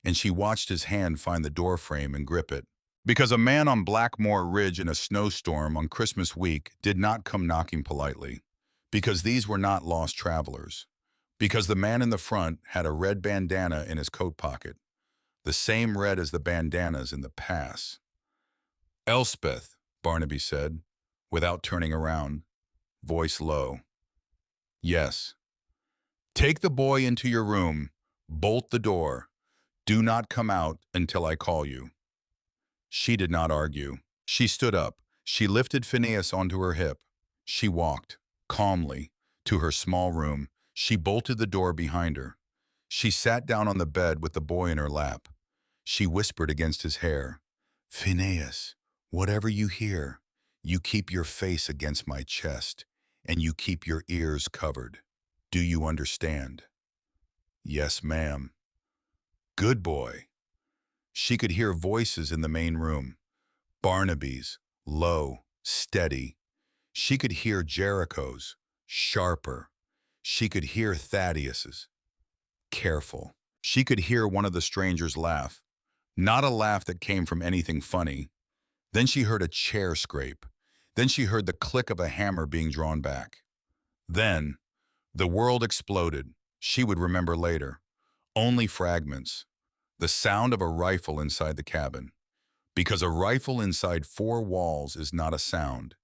and she watched his hand find the doorframe and grip it. Because a man on Blackmore Ridge in a snowstorm on Christmas week did not come knocking politely. Because these were not lost travelers. Because the man in the front had a red bandana in his coat pocket, the same red as the bandanas in the pass. Elspeth, Barnaby said, without turning around, voice low. Yes. Take the boy into your room, bolt the door. Do not come out until I call you. She did not argue. She stood up. She lifted Phineas onto her hip. She walked, calmly, to her small room. She bolted the door behind her. She sat down on the bed with the boy in her lap. She whispered against his hair, "Phineas, whatever you hear, you keep your face against my chest, and you keep your ears covered. Do you understand?" "Yes, ma'am." "Good boy." She could hear voices in the main room. Barnaby's, low, steady. She could hear Jericho's, sharper. She could hear Thaddeus's, careful. She could hear one of the strangers laugh, not a laugh that came from anything funny. Then she heard a chair scrape. Then she heard the click of a hammer being drawn back. Then, the world exploded. She would remember later. Only fragments. The sound of a rifle inside the cabin. Because a rifle inside four walls is not a sound.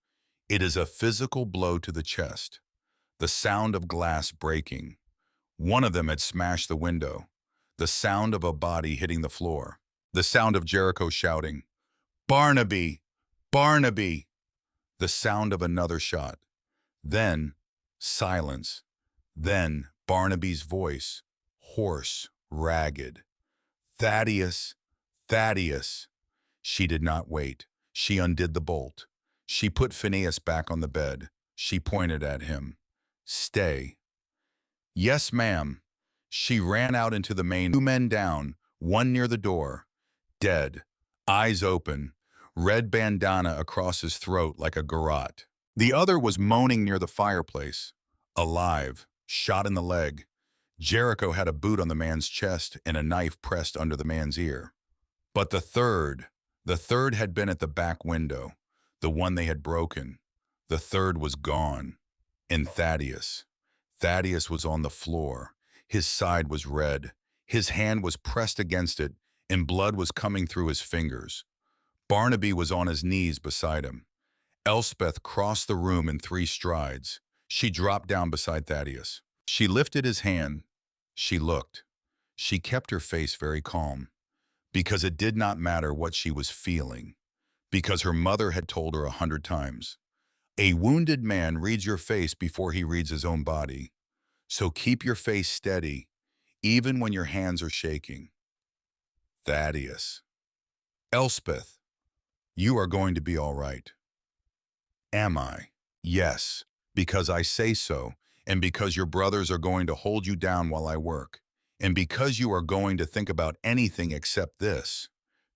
It is a physical blow to the chest. The sound of glass breaking. One of them had smashed the window. The sound of a body hitting the floor. The sound of Jericho shouting, "Barnaby! Barnaby!" The sound of another shot. Then, silence. Then, Barnaby's voice, hoarse, ragged. "Thaddeus! Thaddeus!" She did not wait. She undid the bolt. She put Phineas back on the bed. She pointed at him. "Stay." "Yes, ma'am." She ran out into the main, two men down, one near the door, dead, eyes open, red bandana across his throat like a garrote. The other was moaning near the fireplace, alive, shot in the leg. Jericho had a boot on the man's chest and a knife pressed under the man's ear. But the third had been at the back window, the one they had broken. The third was gone. And Thaddeus was on the floor. His side was red. His hand was pressed against it, and blood was coming through his fingers. Barnaby was on his knees beside him. Elspeth crossed the room in 3 strides. She dropped down beside Thaddeus. She lifted his hand. She looked. She kept her face very calm, because it did not matter what she was feeling, because her mother had told her 100 times. A wounded man reads your face before he reads his own body. So keep your face steady, even when your hands are shaking. Thaddeus. Elspeth, you are going to be all right. Am I? Yes, because I say so, and because your brothers are going to hold you down while I work, and because you are going to think about anything except this.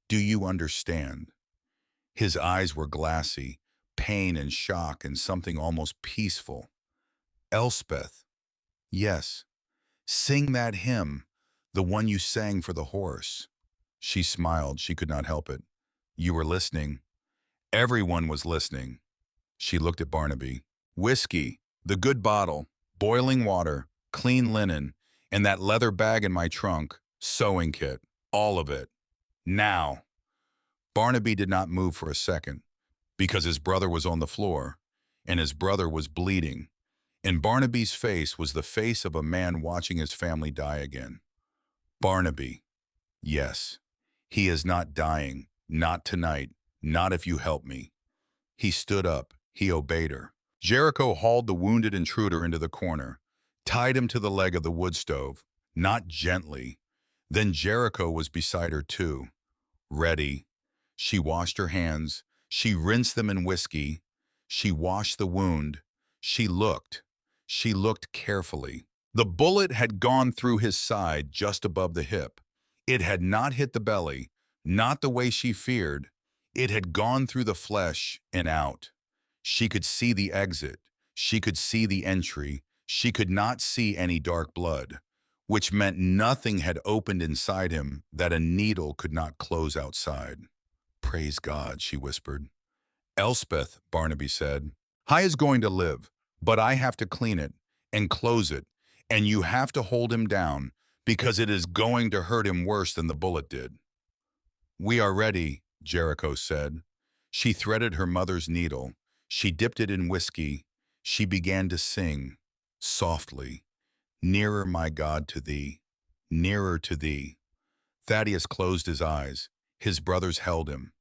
Do you understand? His eyes were glassy, pain and shock and something almost peaceful. Elspeth. Yes. Sing that hymn, the one you sang for the horse. She smiled. She could not help it. You were listening. Everyone was listening. She looked at Barnaby. Whiskey, the good bottle, boiling water, clean linen, and that leather bag in my trunk, sewing kit, all of it. Now. Barnaby did not move for a second, because his brother was on the floor, and his brother was bleeding. And Barnaby's face was the face of a man watching his family die again. Barnaby. Yes. He is not dying. Not tonight. Not if you help me. He stood up. He obeyed her. Jericho hauled the wounded intruder into the corner, tied him to the leg of the wood stove, not gently. Then Jericho was beside her too. Ready. She washed her hands. She rinsed them in whiskey. She washed the wound. She looked. She looked carefully. The bullet had gone through his side just above the hip. It had not hit the belly, not the way she feared. It had gone through the flesh and out. She could see the exit. She could see the entry. She could not see any dark blood, which meant nothing had opened inside him that a needle could not close outside. Praise God, she whispered. Elspeth, Barnaby said, Hi is going to live, but I have to clean it and close it, and you have to hold him down because it is going to hurt him worse than the bullet did. We are ready, Jericho said. She threaded her mother's needle. She dipped it in whiskey. She began to sing, softly, Nearer, my God, to thee, nearer to thee. Thaddeus closed his eyes. His brothers held him.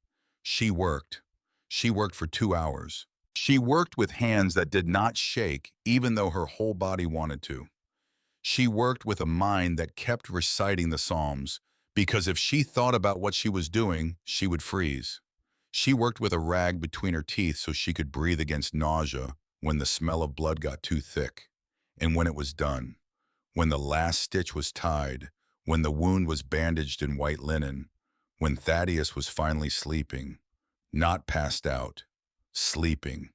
She worked. She worked for 2 hours. She worked with hands that did not shake, even though her whole body wanted to. She worked with a mind that kept reciting the Psalms, because if she thought about what she was doing, she would freeze. She worked with a rag between her teeth so she could breathe against nausea when the smell of blood got too thick. And when it was done, when the last stitch was tied, when the wound was bandaged in white linen, when Thaddeus was finally sleeping, not passed out, sleeping,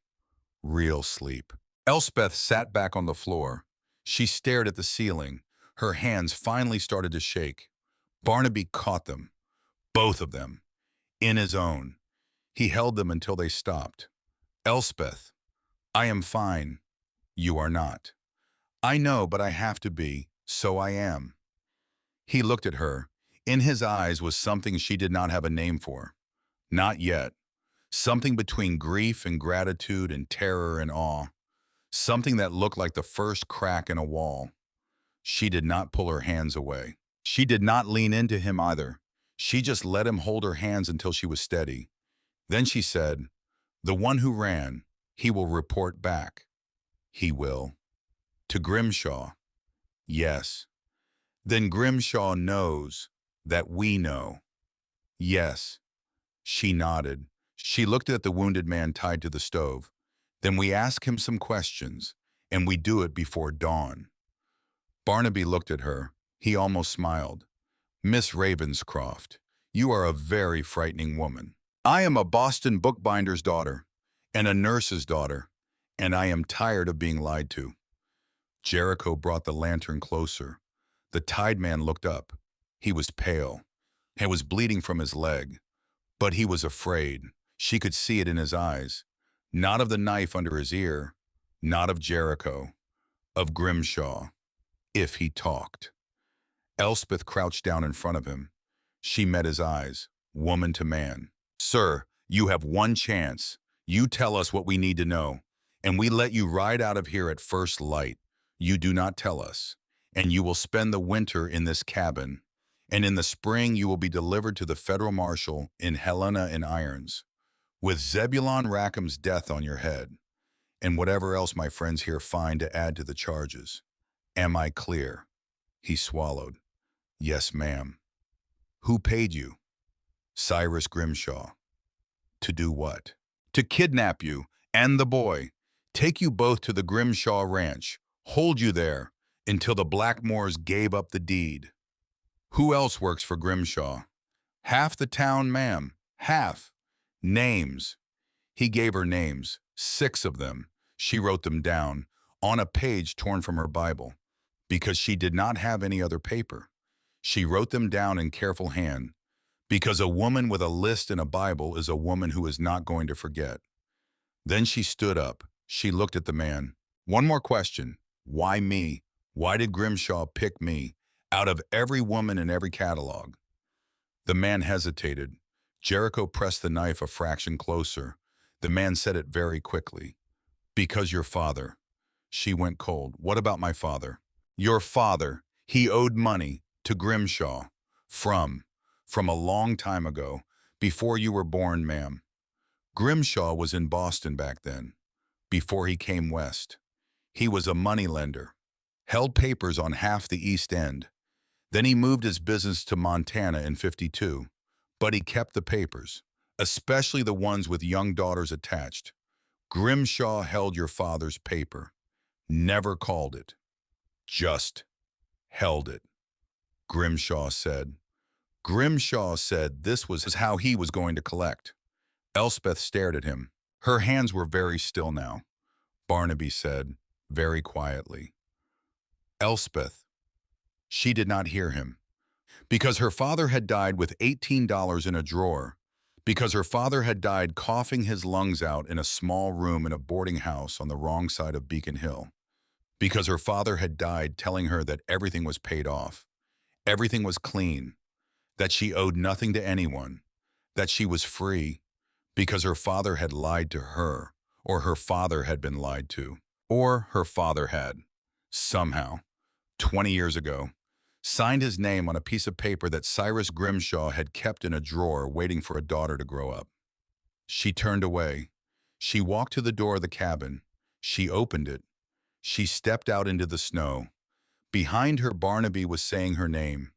real sleep. Elspeth sat back on the floor. She stared at the ceiling. Her hands finally started to shake. Barnaby caught them, both of them, in his own. He held them until they stopped. Elspeth, I am fine. You are not. I know, but I have to be, so I am. He looked at her. In his eyes was something she did not have a name for. Not yet. Something between grief and gratitude and terror and awe. Something that looked like the first crack in a wall. She did not pull her hands away. She did not lean into him either. She just let him hold her hands until she was steady. Then she said, "The one who ran, he will report back." He will. To Grimshaw. Yes. Then Grimshaw knows that we know. Yes. She nodded. She looked at the wounded man tied to the stove. Then we ask him some questions, and we do it before dawn. Barnaby looked at her. He almost smiled. Miss Ravenscroft, you are a very frightening woman. I am a Boston bookbinder's daughter, and a nurse's daughter, and I am tired of being lied to. Jericho brought the lantern closer. The tied man looked up. He was pale, and was bleeding from his leg. But he was afraid. She could see it in his eyes. Not of the knife under his ear, not of Jericho, of Grimshaw, if he talked. Elspeth crouched down in front of him. She met his eyes, woman to man. Sir, you have one chance. You tell us what we need to know, and we let you ride out of here at first light. You do not tell us, and you will spend the winter in this cabin, and in the spring you will be delivered to the federal marshal in Helena in irons, with Zebulon Rackham's death on your head, and whatever else my friends here find to add to the charges. Am I clear? He swallowed. Yes, ma'am. Who paid you? Cyrus Grimshaw. To do what? To kidnap you and the boy, take you both to the Grimshaw ranch, hold you there until the Blackmores gave up the deed. Who else works for Grimshaw? Half the town, ma'am. Half. Names. He gave her names, 6 of them. She wrote them down on a page torn from her Bible, because she did not have any other paper. She wrote them down in careful hand, because a woman with a list in a Bible is a woman who is not going to forget. Then she stood up. She looked at the man. One more question. Why me? Why did Grimshaw pick me out of every woman in every catalog? The man hesitated. Jericho pressed the knife a fraction closer. The man said it very quickly. Because your father. She went cold. What about my father? Your father. He owed money to Grimshaw. From a long time ago, before you were born, ma'am. Grimshaw was in Boston back then, before he came west. He was a moneylender, held papers on half the East End. Then he moved his business to Montana in '52, but he kept the papers, especially the ones with young daughters attached. Grimshaw held your father's paper, never called it, just held it. Grimshaw said. Grimshaw said this was how he was going to collect. Elspeth stared at him. Her hands were very still now. Barnaby said, very quietly. Elspeth. She did not hear him. Because her father had died with $18 in a drawer. Because her father had died coughing his lungs out in a small room in a boarding house on the wrong side of Beacon Hill. Because her father had died telling her that everything was paid off. Everything was clean. That she owed nothing to anyone. That she was free. Because her father had lied to her. Or her father had been lied to. Or her father had, somehow, 20 years ago, signed his name on a piece of paper that Cyrus Grimshaw had kept in a drawer waiting for a daughter to grow up. She turned away. She walked to the door of the cabin. She opened it. She stepped out into the snow. Behind her, Barnaby was saying her name.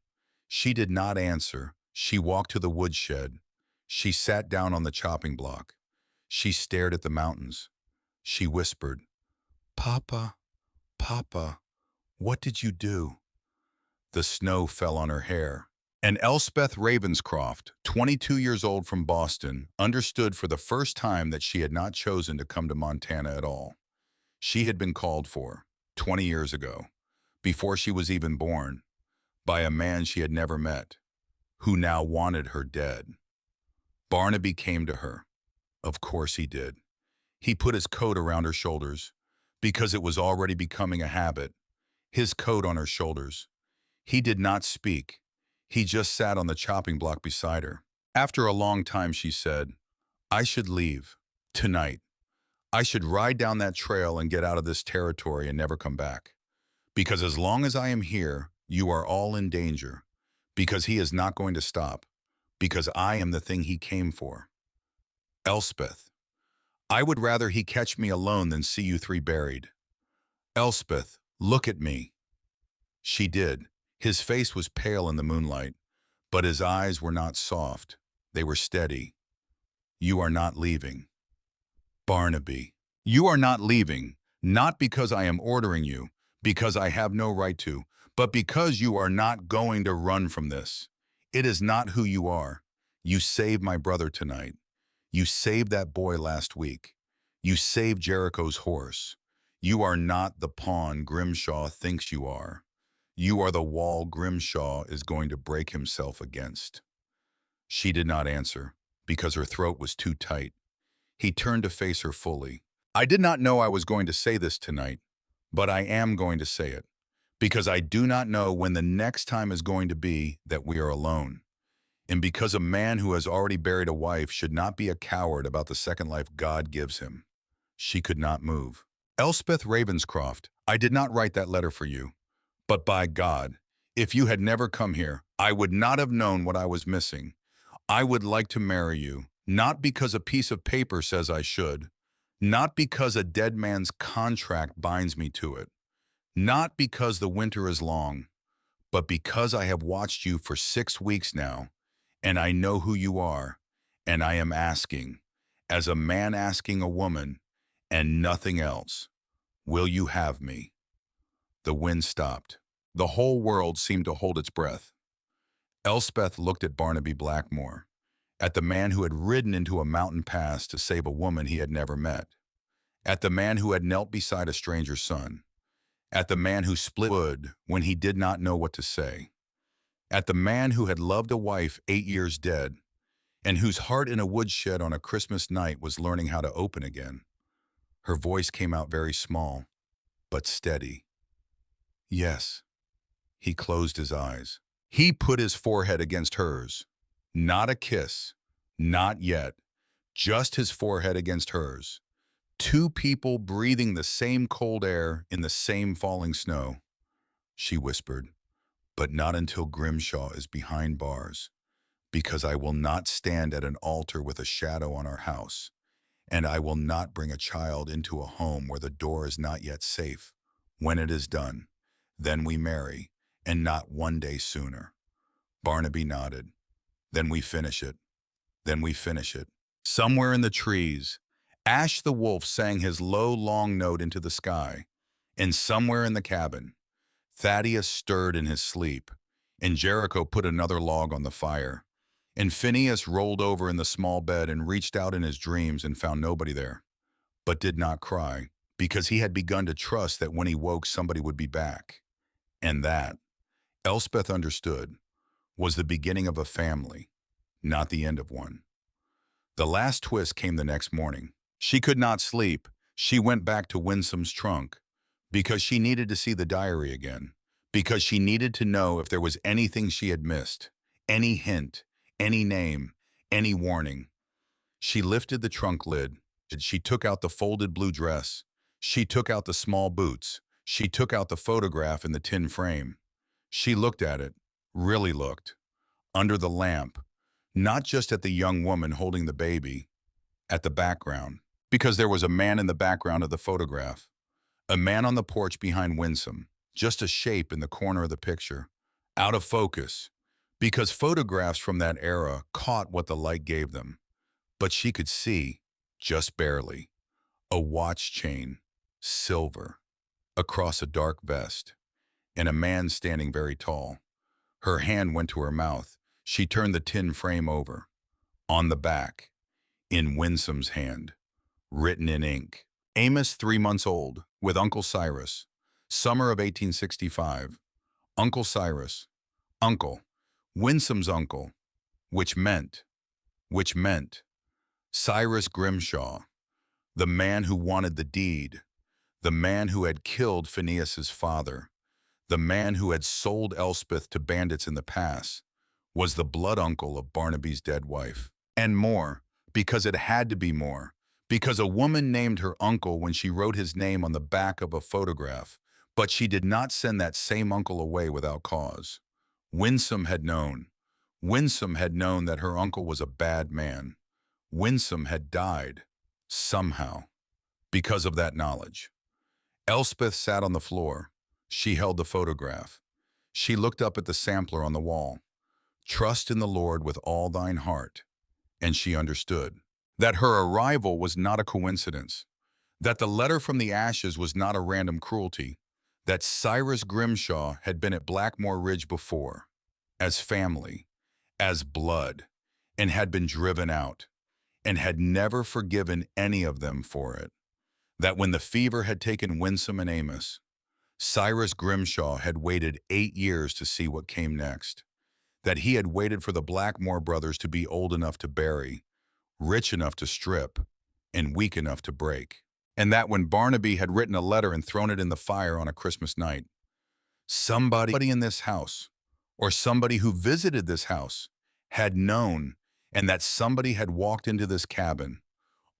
She did not answer. She walked to the woodshed. She sat down on the chopping block. She stared at the mountains. She whispered, "Papa, Papa, what did you do?" The snow fell on her hair. And Elspeth Ravenscroft, 22 years old from Boston, understood for the first time that she had not chosen to come to Montana at all. She had been called for, 20 years ago, before she was even born, by a man she had never met, who now wanted her dead. Barnaby came to her. Of course he did. He put his coat around her shoulders, because it was already becoming a habit, his coat on her shoulders. He did not speak. He just sat on the chopping block beside her. After a long time, she said, "I should leave. Tonight. I should ride down that trail and get out of this territory and never come back. Because as long as I am here, you are all in danger. Because he is not going to stop. Because I am the thing he came for. Elspeth, I would rather he catch me alone than see you three buried. Elspeth, look at me." She did. His face was pale in the moonlight, but his eyes were not soft. They were steady. "You are not leaving. Barnaby, you are not leaving, not because I am ordering you, because I have no right to, but because you are not going to run from this. It is not who you are. You saved my brother tonight. You saved that boy last week. You saved Jericho's horse. You are not the pawn Grimshaw thinks you are. You are the wall Grimshaw is going to break himself against." She did not answer, because her throat was too tight. He turned to face her fully. "I did not know I was going to say this tonight, but I am going to say it, because I do not know when the next time is going to be that we are alone. And because a man who has already buried a wife should not be a coward about the second life God gives him." She could not move. "Elspeth Ravenscroft, I did not write that letter for you. But by God, if you had never come here, I would not have known what I was missing. I would like to marry you, not because a piece of paper says I should, not because a dead man's contract binds me to it, not because the winter is long, but because I have watched you for 6 weeks now, and I know who you are, and I am asking, as a man asking a woman, and nothing else, will you have me?" The wind stopped. The whole world seemed to hold its breath. Elspeth looked at Barnaby Blackmore, at the man who had ridden into a mountain pass to save a woman he had never met, at the man who had knelt beside a stranger's son, at the man who split wood when he did not know what to say, at the man who had loved a wife 8 years dead, and whose heart in a woodshed on a Christmas night was learning how to open again. Her voice came out very small, but steady. "Yes." He closed his eyes. He put his forehead against hers. Not a kiss. Not yet. Just his forehead against hers. Two people breathing the same cold air in the same falling snow. She whispered, "But not until Grimshaw is behind bars, because I will not stand at an altar with a shadow on our house, and I will not bring a child into a home where the door is not yet safe. When it is done, then we marry, and not one day sooner." Barnaby nodded. "Then we finish it. Then we finish it." Somewhere in the trees, Ash the wolf sang his low, long note into the sky. And somewhere in the cabin, Thaddeus stirred in his sleep, and Jericho put another log on the fire. And Phineas rolled over in the small bed and reached out in his dreams and found nobody there, but did not cry, because he had begun to trust that when he woke somebody would be back. And that, Elspeth understood, was the beginning of a family, not the end of one. The last twist came the next morning. She could not sleep. She went back to Winsome's trunk, because she needed to see the diary again, because she needed to know if there was anything she had missed, any hint, any name, any warning. She lifted the trunk lid. She took out the folded blue dress. She took out the small boots. She took out the photograph in the tin frame. She looked at it, really looked, under the lamp, not just at the young woman holding the baby, at the background. Because there was a man in the background of the photograph, a man on the porch behind Winsome, just a shape in the corner of the picture, out of focus, because photographs from that era caught what the light gave them. But she could see, just barely, a watch chain, silver, across a dark vest, and a man standing very tall. Her hand went to her mouth. She turned the tin frame over. On the back, in Winsome's hand, written in ink, Amos 3 months old, with Uncle Cyrus. Summer of 1865. Uncle Cyrus. Uncle. Winsome's uncle. Which meant, Cyrus Grimshaw, the man who wanted the deed, the man who had killed Phineas's father, the man who had sold Elspeth to bandits in the pass, was the blood uncle of Barnaby's dead wife. And more, because it had to be more, because a woman named her uncle when she wrote his name on the back of a photograph, but she did not send that same uncle away without cause. Winsome had known. Winsome had known that her uncle was a bad man. Winsome had died, somehow, because of that knowledge. Elspeth sat on the floor. She held the photograph. She looked up at the sampler on the wall. Trust in the Lord with all thine heart. And she understood that her arrival was not a coincidence, that the letter from the ashes was not a random cruelty, that Cyrus Grimshaw had been at Blackmore Ridge before, as family, as blood, and had been driven out, and had never forgiven any of them for it. That when the fever had taken Winsome and Amos, Cyrus Grimshaw had waited 8 years to see what came next. That he had waited for the Blackmore brothers to be old enough to bury, rich enough to strip, and weak enough to break. And that when Barnaby had written a letter and thrown it in the fire on a Christmas night, somebody in this house, or somebody who visited this house, had known, and that somebody had walked into this cabin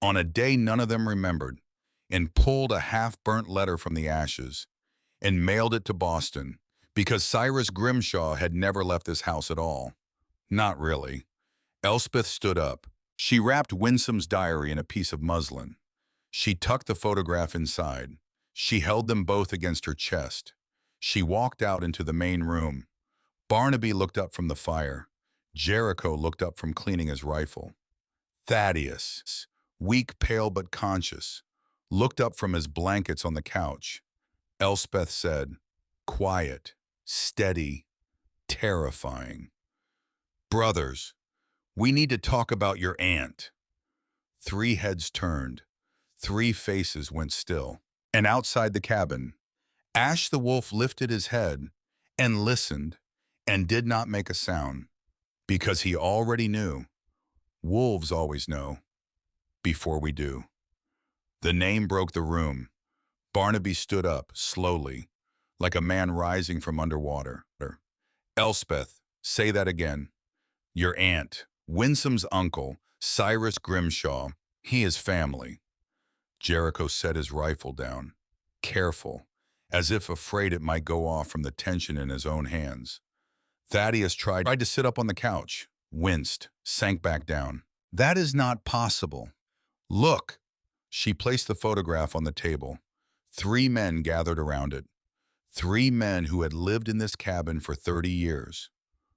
on a day none of them remembered and pulled a half-burnt letter from the ashes and mailed it to Boston, because Cyrus Grimshaw had never left this house at all. Not really. Elspeth stood up. She wrapped Winsome's diary in a piece of muslin. She tucked the photograph inside. She held them both against her chest. She walked out into the main room. Barnaby looked up from the fire. Jericho looked up from cleaning his rifle. Thaddeus, weak, pale but conscious, looked up from his blankets on the couch. Elspeth said, quiet, steady, terrifying, "Brothers, we need to talk about your aunt." 3 heads turned. 3 faces went still. And outside the cabin, Ash the wolf lifted his head and listened and did not make a sound, because he already knew. Wolves always know before we do. The name broke the room. Barnaby stood up, slowly, like a man rising from underwater. "Elspeth, say that again." "Your aunt, Winsome's uncle, Cyrus Grimshaw, he is family." Jericho set his rifle down, careful, as if afraid it might go off from the tension in his own hands. Thaddeus tried to sit up on the couch, winced, sank back down. "That is not possible. Look." She placed the photograph on the table. 3 men gathered around it. 3 men who had lived in this cabin for 30 years,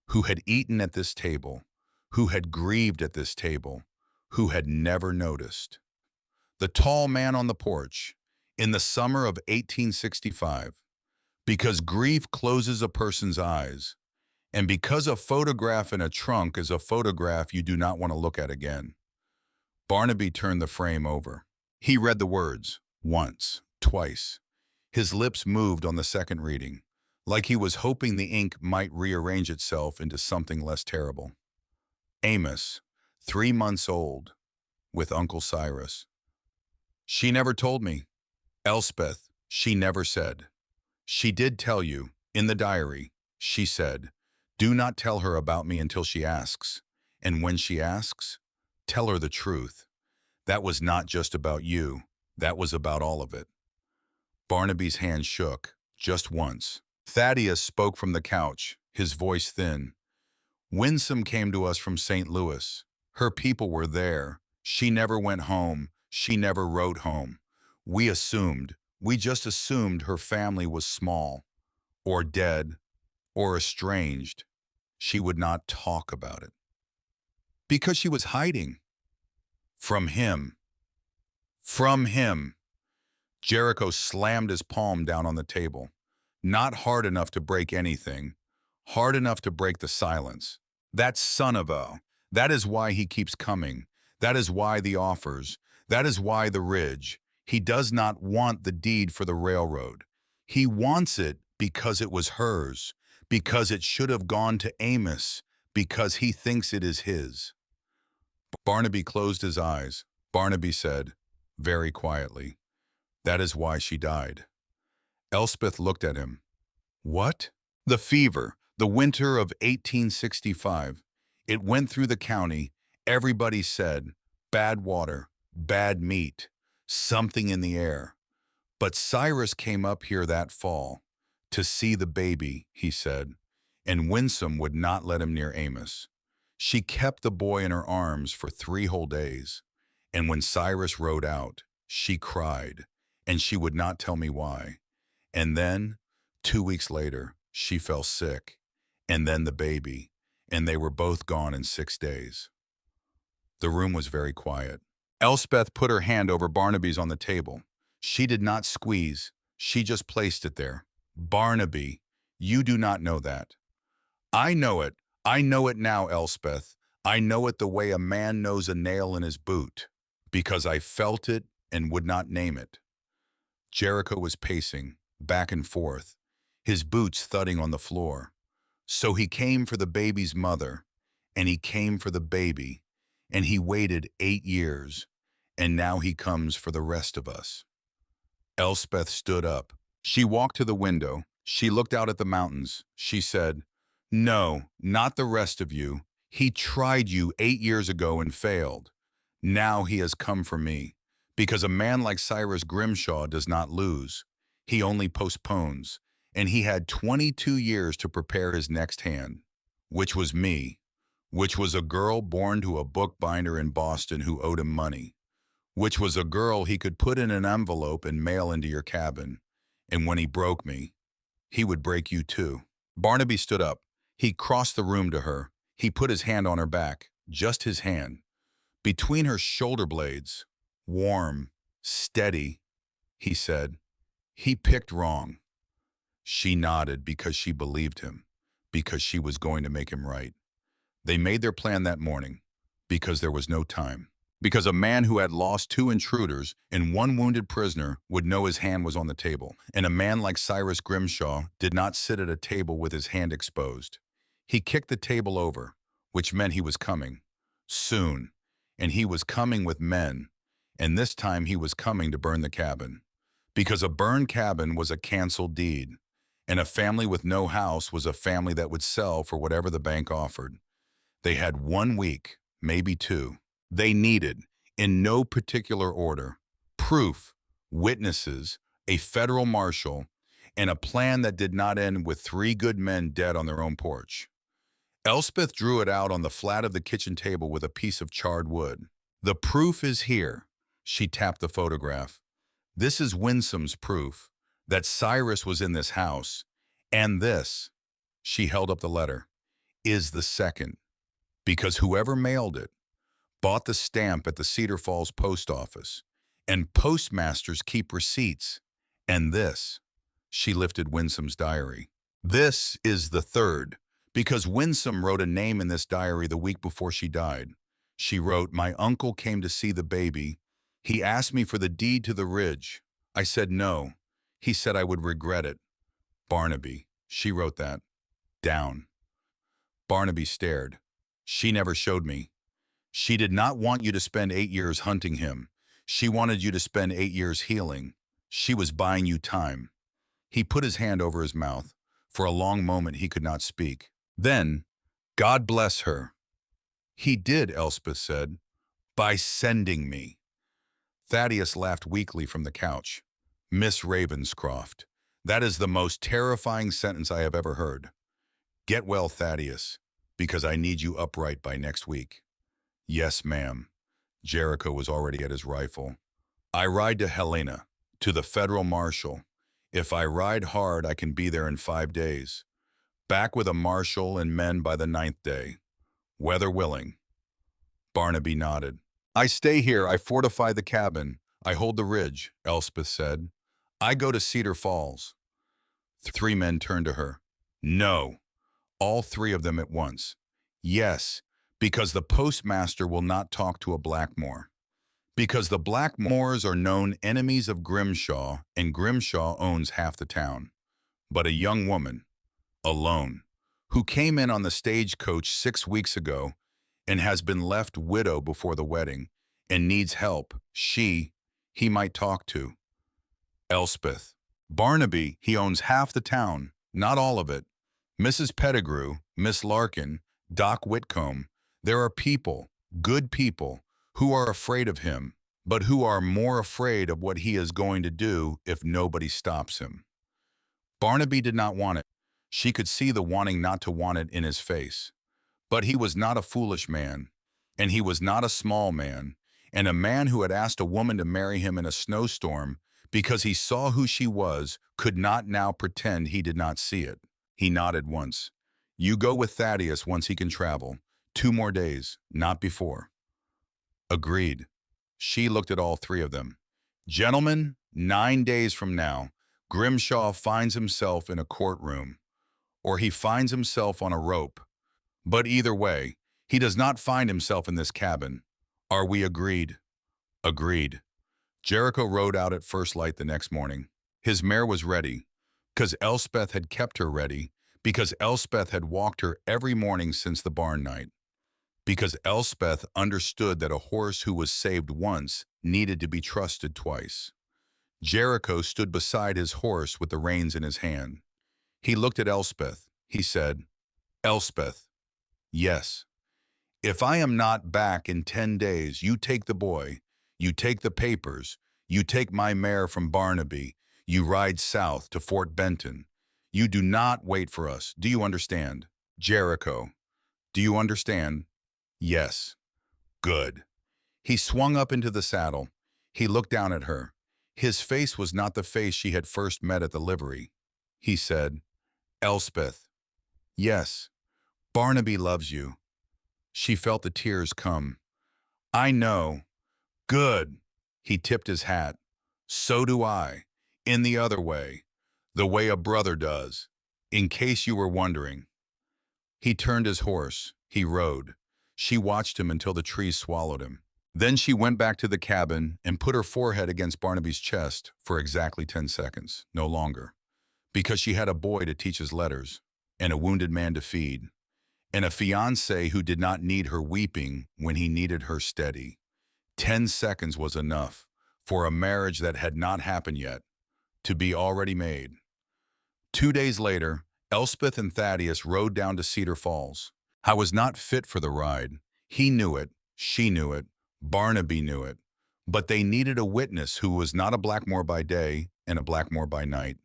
who had eaten at this table, who had grieved at this table, who had never noticed. The tall man on the porch, in the summer of 1865, because grief closes a person's eyes, and because a photograph in a trunk is a photograph you do not want to look at again. Barnaby turned the frame over. He read the words, once, twice. His lips moved on the second reading, like he was hoping the ink might rearrange itself into something less terrible. Amos, 3 months old, with Uncle Cyrus. "She never told me." "Elspeth, she never said." "She did tell you, in the diary," she said. "Do not tell her about me until she asks. And when she asks, tell her the truth. That was not just about you. That was about all of it." Barnaby's hand shook, just once. Thaddeus spoke from the couch, his voice thin. "Winsome came to us from St. Louis. Her people were there. She never went home. She never wrote home. We just assumed her family was small, or dead, or estranged. She would not talk about it. Because she was hiding. From him. From him. Jericho slammed his palm down on the table. Not hard enough to break anything, hard enough to break the silence. That son of a. That is why he keeps coming. That is why the offers. That is why the ridge. He does not want the deed for the railroad. He wants it because it was hers, because it should have gone to Amos, because he thinks it is his. Barnaby closed his eyes. Barnaby said, very quietly, that is why she died. Elspeth looked at him. What? The fever, the winter of 1865. It went through the county. Everybody said, bad water, bad meat, something in the air. But Cyrus came up here that fall to see the baby, he said, and Winsome would not let him near Amos. She kept the boy in her arms for 3 whole days, and when Cyrus rode out, she cried, and she would not tell me why. And then, 2 weeks later, she fell sick, and then the baby, and they were both gone in 6 days. The room was very quiet. Elspeth put her hand over Barnaby's on the table. She did not squeeze, she just placed it there. Barnaby, you do not know that. I know it. I know it now, Elspeth. I know it the way a man knows a nail in his boot, because I felt it and would not name it. Jericho was pacing, back and forth, his boots thudding on the floor. So he came for the baby's mother, and he came for the baby, and he waited 8 years, and now he comes for the rest of us. Elspeth stood up. She walked to the window. She looked out at the mountains. She said, no, not the rest of you. He tried you 8 years ago and failed. Now he has come for me, because a man like Cyrus Grimshaw does not lose. He only postpones, and he had 22 years to prepare his next hand, which was me, which was a girl born to a bookbinder in Boston who owed him money, which was a girl he could put in an envelope and mail into your cabin. And when he broke me, he would break you too. Barnaby stood up. He crossed the room to her. He put his hand on her back, just his hand. Between her shoulder blades, warm, steady, he said, he picked wrong. She nodded because she believed him, because she was going to make him right. They made their plan that morning, because there was no time. Because a man who had lost 2 intruders and 1 wounded prisoner would know his hand was on the table, and a man like Cyrus Grimshaw did not sit at a table with his hand exposed. He kicked the table over, which meant he was coming, soon, and he was coming with men, and this time he was coming to burn the cabin. Because a burned cabin was a canceled deed, and a family with no house was a family that would sell for whatever the bank offered. They had 1 week, maybe 2. They needed, in no particular order, proof, witnesses, a federal marshal, and a plan that did not end with 3 good men dead on their own porch. Elspeth drew it out on the flat of the kitchen table with a piece of charred wood. The proof is here. She tapped the photograph. This is Winsome's proof that Cyrus was in this house, and this, she held up the letter, is the second, because whoever mailed it bought the stamp at the Cedar Falls post office, and postmasters keep receipts. And this, she lifted Winsome's diary. This is the third, because Winsome wrote a name in this diary the week before she died. She wrote, my uncle came to see the baby. He asked me for the deed to the ridge. I said no. He said I would regret it. Barnaby, she wrote that, down. Barnaby stared. She never showed me. She did not want you to spend 8 years hunting him. She wanted you to spend 8 years healing. She was buying you time. He put his hand over his mouth. For a long moment he could not speak. Then, God bless her. He did, Elspeth said, by sending me. Thaddeus laughed weakly from the couch. Miss Ravenscroft, that is the most terrifying sentence I have ever heard. Get well, Thaddeus, because I need you upright by next week. Yes, ma'am. Jericho was already at his rifle. I ride to Helena, to the federal marshal. If I ride hard, I can be there in 5 days. Back with a marshal and men by the ninth day. Weather willing. Barnaby nodded. I stay here. I fortify the cabin. I hold the ridge, Elspeth said. I go to Cedar Falls. Three men turned to her. No. All three of them at once. Yes, because the postmaster will not talk to a Blackmore. Because the Blackmores are known enemies of Grimshaw, and Grimshaw owns half the town. But a young woman, alone, who came in on the stagecoach 6 weeks ago and has been left widow before the wedding and needs help, he might talk to. Elspeth. Barnaby, he owns half the town, not all of it. Mrs. Pettigrew, Miss Larkin, Doc Whitcomb, there are people, good people, who are afraid of him, but who are more afraid of what he is going to do if nobody stops him. Barnaby did not want it. She could see the wanting not to want it in his face. But he was not a foolish man, and he was not a small man, and a man who had asked a woman to marry him in a snowstorm because he saw who she was could not now pretend he did not see it. He nodded once. You go with Thaddeus once he can travel. 2 more days, not before. Agreed. She looked at all three of them. Gentlemen, 9 days from now, Grimshaw finds himself in a courtroom, or he finds himself on a rope. But either way, he does not find himself in this cabin. Are we agreed? Agreed. Jericho rode out at first light the next morning. His mare was ready, because Elspeth had kept her ready, because Elspeth had walked her every morning since the barn night, because Elspeth understood that a horse who was saved once needed to be trusted twice. Jericho stood beside his horse with the reins in his hand. He looked at Elspeth. He said, Elspeth, yes. If I am not back in 10 days, you take the boy, you take the papers, you take my mare from Barnaby, you ride south to Fort Benton. You do not wait for us. Do you understand? Jericho, do you understand? Yes. Good. He swung up into the saddle. He looked down at her. His face was not the face she had first met at the livery. He said, Elspeth, yes, Barnaby loves you. She felt the tears come. I know. Good. He tipped his hat. So do I. In the other way. The way a brother does. In case you were wondering. He turned his horse. He rode. She watched him until the trees swallowed him. Then she went back to the cabin and put her forehead against Barnaby's chest for exactly 10 seconds, no longer. Because she had a boy to teach his letters, and a wounded man to feed, and a fiancé who did not need her weeping when he needed her steady. 10 seconds was enough for a marriage that had not happened yet to be already made. 2 days later, Elspeth and Thaddeus rode down to Cedar Falls. I was not fit for the ride. He knew it, she knew it, Barnaby knew it, but they needed a witness who was not a Blackmore by day and a Blackmore by night.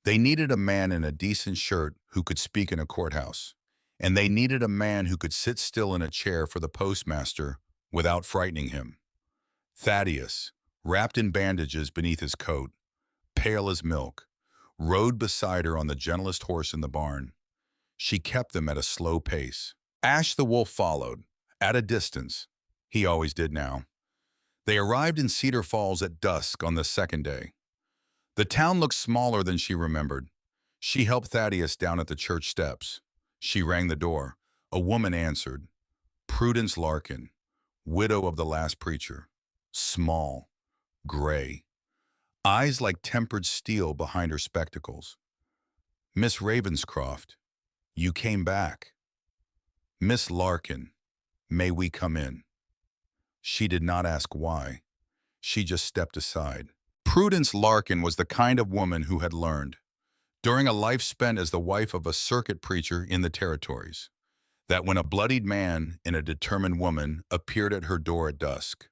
They needed a man in a decent shirt who could speak in a courthouse. And they needed a man who could sit still in a chair for the postmaster without frightening him. Thaddeus, wrapped in bandages beneath his coat, pale as milk, rode beside her on the gentlest horse in the barn. She kept them at a slow pace. Ash the wolf followed, at a distance. He always did now. They arrived in Cedar Falls at dusk on the second day. The town looked smaller than she remembered. She helped Thaddeus down at the church steps. She rang the door. A woman answered. Prudence Larkin, widow of the last preacher. Small, gray, eyes like tempered steel behind her spectacles. Miss Ravenscroft, you came back. Miss Larkin, may we come in? She did not ask why. She just stepped aside. Prudence Larkin was the kind of woman who had learned, during a life spent as the wife of a circuit preacher in the territories, that when a bloodied man and a determined woman appeared at her door at dusk,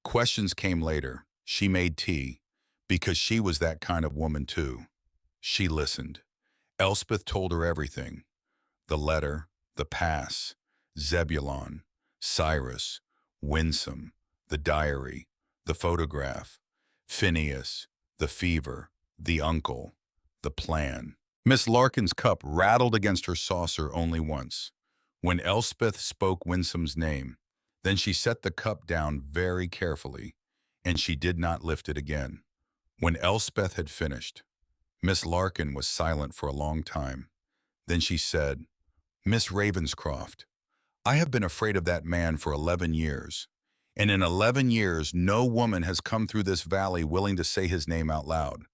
questions came later. She made tea, because she was that kind of woman too. She listened. Elspeth told her everything. The letter, the pass, Zebulon, Cyrus, Winsome, the diary, the photograph. Phineas, the fever, the uncle, the plan. Miss Larkin's cup rattled against her saucer only once, when Elspeth spoke Winsome's name. Then she set the cup down very carefully, and she did not lift it again. When Elspeth had finished, Miss Larkin was silent for a long time. Then she said, "Miss Ravenscroft, I have been afraid of that man for 11 years. And in 11 years, no woman has come through this valley willing to say his name out loud.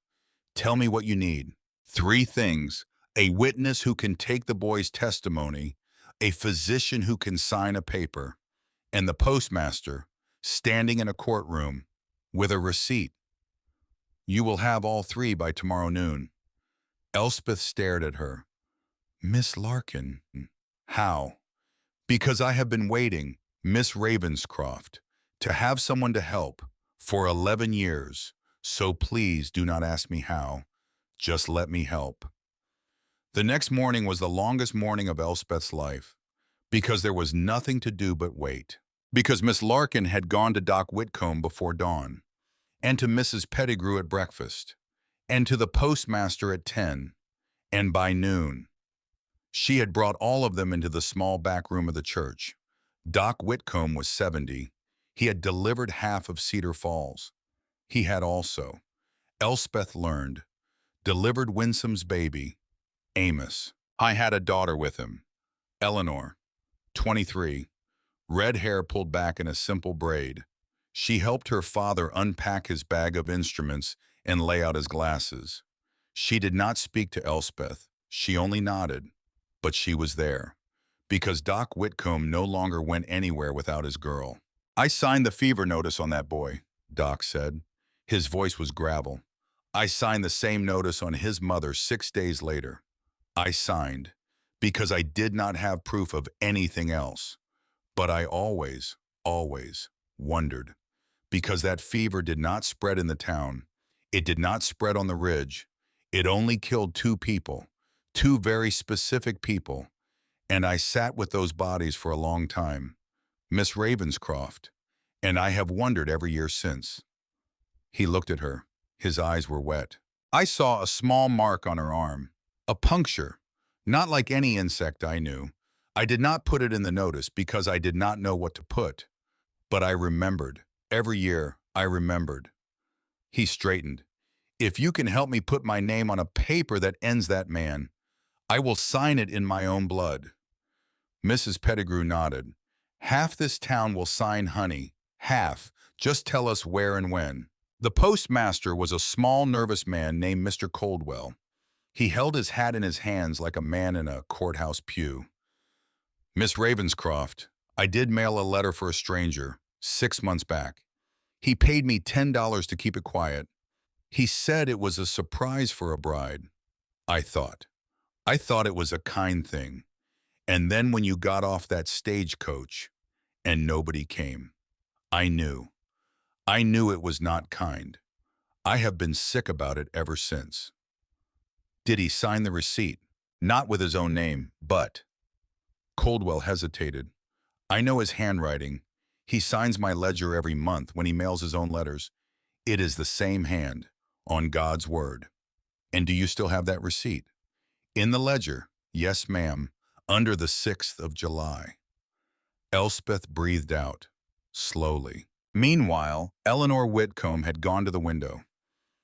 Tell me what you need." Three things: a witness who can take the boy's testimony, a physician who can sign a paper, and the postmaster standing in a courtroom with a receipt. You will have all three by tomorrow noon. Elspeth stared at her. Miss Larkin. How? Because I have been waiting, Miss Ravenscroft, to have someone to help for 11 years. So please do not ask me how. Just let me help. The next morning was the longest morning of Elspeth's life, because there was nothing to do but wait. Because Miss Larkin had gone to Doc Whitcomb before dawn, and to Mrs. Pettigrew at breakfast, and to the postmaster at 10, and by noon, she had brought all of them into the small back room of the church. Doc Whitcomb was 70. He had delivered half of Cedar Falls. He had also, Elspeth learned, delivered Winsome's baby, Amos. I had a daughter with him, Eleanor, 23, red hair pulled back in a simple braid. She helped her father unpack his bag of instruments and lay out his glasses. She did not speak to Elspeth. She only nodded, but she was there, because Doc Whitcomb no longer went anywhere without his girl. I signed the fever notice on that boy, Doc said. His voice was gravel. I signed the same notice on his mother 6 days later. I signed because I did not have proof of anything else. But I always wondered, because that fever did not spread in the town. It did not spread on the ridge. It only killed 2 people, 2 very specific people, and I sat with those bodies for a long time, Miss Ravenscroft, and I have wondered every year since. He looked at her. His eyes were wet. I saw a small mark on her arm, a puncture, not like any insect I knew. I did not put it in the notice because I did not know what to put, but I remembered. Every year, I remembered. He straightened. If you can help me put my name on a paper that ends that man, I will sign it in my own blood. Mrs. Pettigrew nodded. Half this town will sign, honey. Half. Just tell us where and when. The postmaster was a small, nervous man named Mr. Coldwell. He held his hat in his hands like a man in a courthouse pew. Miss Ravenscroft, I did mail a letter for a stranger 6 months back. He paid me $10 to keep it quiet. He said it was a surprise for a bride. I thought it was a kind thing. And then when you got off that stagecoach and nobody came, I knew it was not kind. I have been sick about it ever since. Did he sign the receipt? Not with his own name, but... Coldwell hesitated. I know his handwriting. He signs my ledger every month when he mails his own letters. It is the same hand, on God's word. And do you still have that receipt? In the ledger, yes, ma'am, under the 6th of July. Elspeth breathed out, slowly. Meanwhile, Eleanor Whitcomb had gone to the window,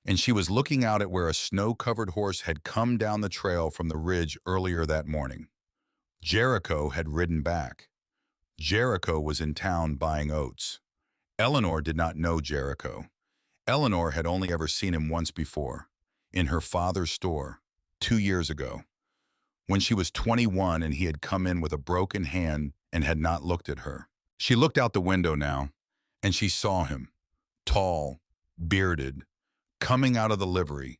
and she was looking out at where a snow-covered horse had come down the trail from the ridge earlier that morning. Jericho had ridden back. Jericho was in town buying oats. Eleanor did not know Jericho. Eleanor had only ever seen him once before, in her father's store, 2 years ago, when she was 21 and he had come in with a broken hand and had not looked at her. She looked out the window now, and she saw him, tall, bearded, coming out of the livery,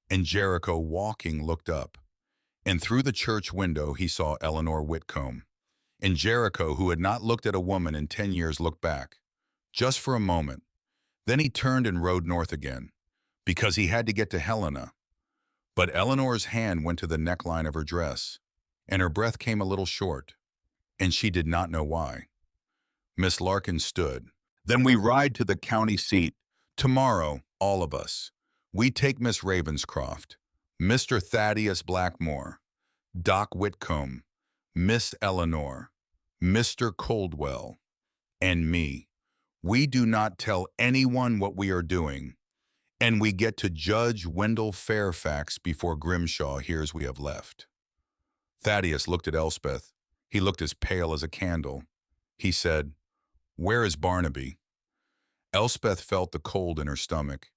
and Jericho walking looked up. And through the church window he saw Eleanor Whitcomb. And Jericho, who had not looked at a woman in 10 years, looked back, just for a moment. Then he turned and rode north again, because he had to get to Helena. But Eleanor's hand went to the neckline of her dress, and her breath came a little short, and she did not know why. Miss Larkin stood. Then we ride to the county seat. Tomorrow, all of us. We take Miss Ravenscroft, Mr. Thaddeus Blackmore, Doc Whitcomb, Miss Eleanor, Mr. Coldwell, and me. We do not tell anyone what we are doing, and we get to Judge Wendell Fairfax before Grimshaw hears we have left. Thaddeus looked at Elspeth. He looked as pale as a candle. He said, "Where is Barnaby?" Elspeth felt the cold in her stomach.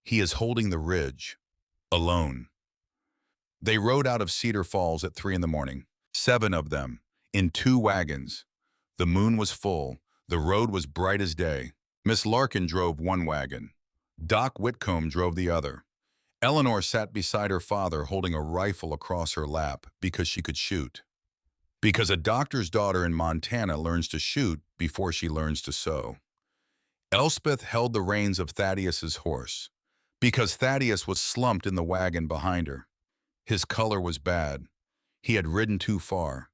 "He is holding the ridge, alone." They rode out of Cedar Falls at 3 in the morning, 7 of them, in 2 wagons. The moon was full. The road was bright as day. Miss Larkin drove one wagon. Doc Whitcomb drove the other. Eleanor sat beside her father holding a rifle across her lap because she could shoot. Because a doctor's daughter in Montana learns to shoot before she learns to sew. Elspeth held the reins of Thaddeus's horse because Thaddeus was slumped in the wagon behind her. His color was bad. He had ridden too far,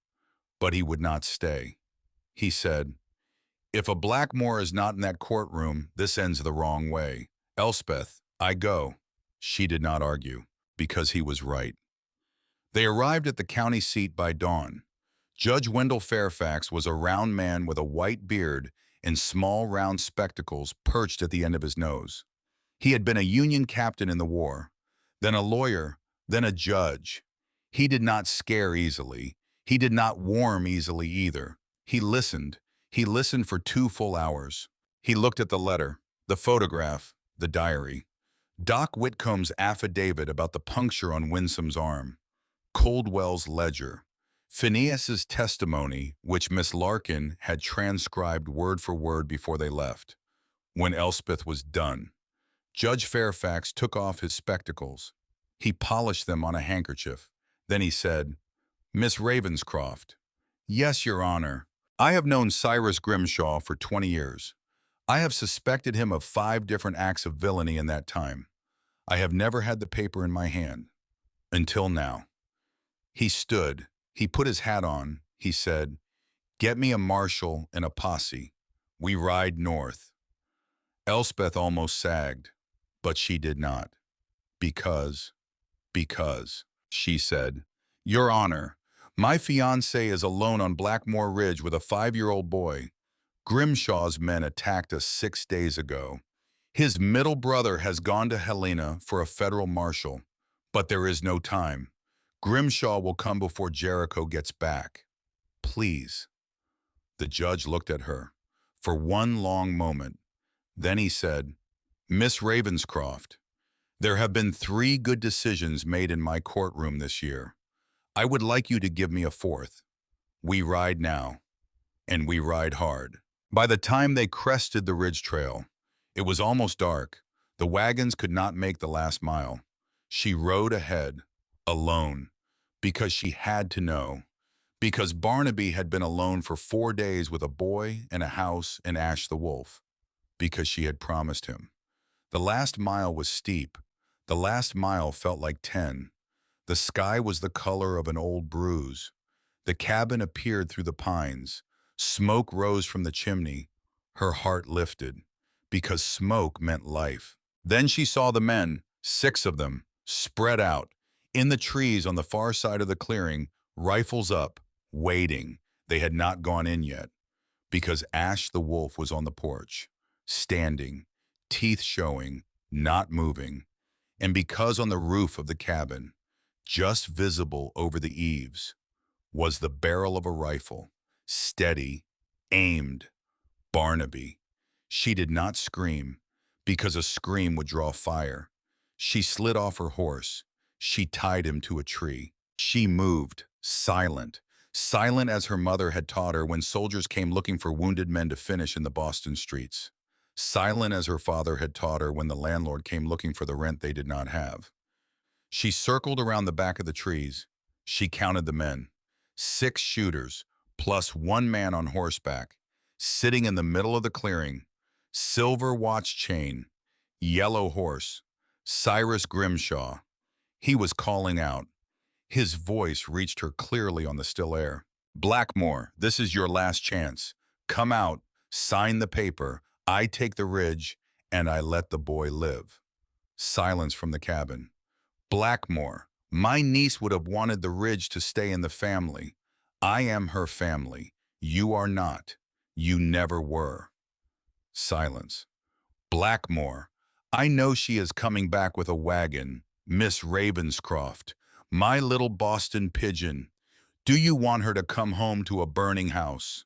but he would not stay. He said, "If a Blackmore is not in that courtroom, this ends the wrong way. Elspeth, I go." She did not argue, because he was right. They arrived at the county seat by dawn. Judge Wendell Fairfax was a round man with a white beard and small round spectacles perched at the end of his nose. He had been a Union captain in the war, then a lawyer, then a judge. He did not scare easily. He did not warm easily either. He listened. He listened for 2 full hours. He looked at the letter, the photograph, the diary. Doc Whitcomb's affidavit about the puncture on Winsome's arm. Coldwell's ledger. Phineas's testimony, which Miss Larkin had transcribed word for word before they left. When Elspeth was done, Judge Fairfax took off his spectacles. He polished them on a handkerchief. Then he said, "Miss Ravenscroft." "Yes, Your Honor. I have known Cyrus Grimshaw for 20 years. I have suspected him of 5 different acts of villainy in that time. I have never had the paper in my hand. Until now." He stood. He put his hat on. He said, "Get me a marshal and a posse. We ride north." Elspeth almost sagged, but she did not. Because, she said, "Your Honor, my fiancé is alone on Blackmore Ridge with a 5-year-old boy. Grimshaw's men attacked us 6 days ago. His middle brother has gone to Helena for a federal marshal, but there is no time. Grimshaw will come before Jericho gets back. Please." The judge looked at her for one long moment. Then he said, "Miss Ravenscroft, there have been 3 good decisions made in my courtroom this year. I would like you to give me a 4th. We ride now, and we ride hard." By the time they crested the ridge trail, it was almost dark. The wagons could not make the last mile. She rode ahead, alone, because she had to know. Because Barnaby had been alone for 4 days with a boy and a house and Ash the wolf. Because she had promised him. The last mile was steep. The last mile felt like 10. The sky was the color of an old bruise. The cabin appeared through the pines. Smoke rose from the chimney. Her heart lifted, because smoke meant life. Then she saw the men, 6 of them, spread out, in the trees on the far side of the clearing, rifles up, waiting. They had not gone in yet, because Ash the wolf was on the porch, standing, teeth showing, not moving, and because on the roof of the cabin, just visible over the eaves, was the barrel of a rifle, steady, aimed. Barnaby. She did not scream, because a scream would draw fire. She slid off her horse. She tied him to a tree. She moved, silent, silent as her mother had taught her when soldiers came looking for wounded men to finish in the Boston streets. Silent as her father had taught her when the landlord came looking for the rent they did not have. She circled around the back of the trees. She counted the men. 6 shooters, plus 1 man on horseback, sitting in the middle of the clearing. Silver watch chain, yellow horse, Cyrus Grimshaw. He was calling out. His voice reached her clearly on the still air. "Blackmore, this is your last chance. Come out, sign the paper. I take the ridge, and I let the boy live." Silence from the cabin. Blackmore, my niece would have wanted the ridge to stay in the family. I am her family. You are not. You never were. Silence. Blackmore, I know she is coming back with a wagon. Miss Ravenscroft, my little Boston pigeon. Do you want her to come home to a burning house?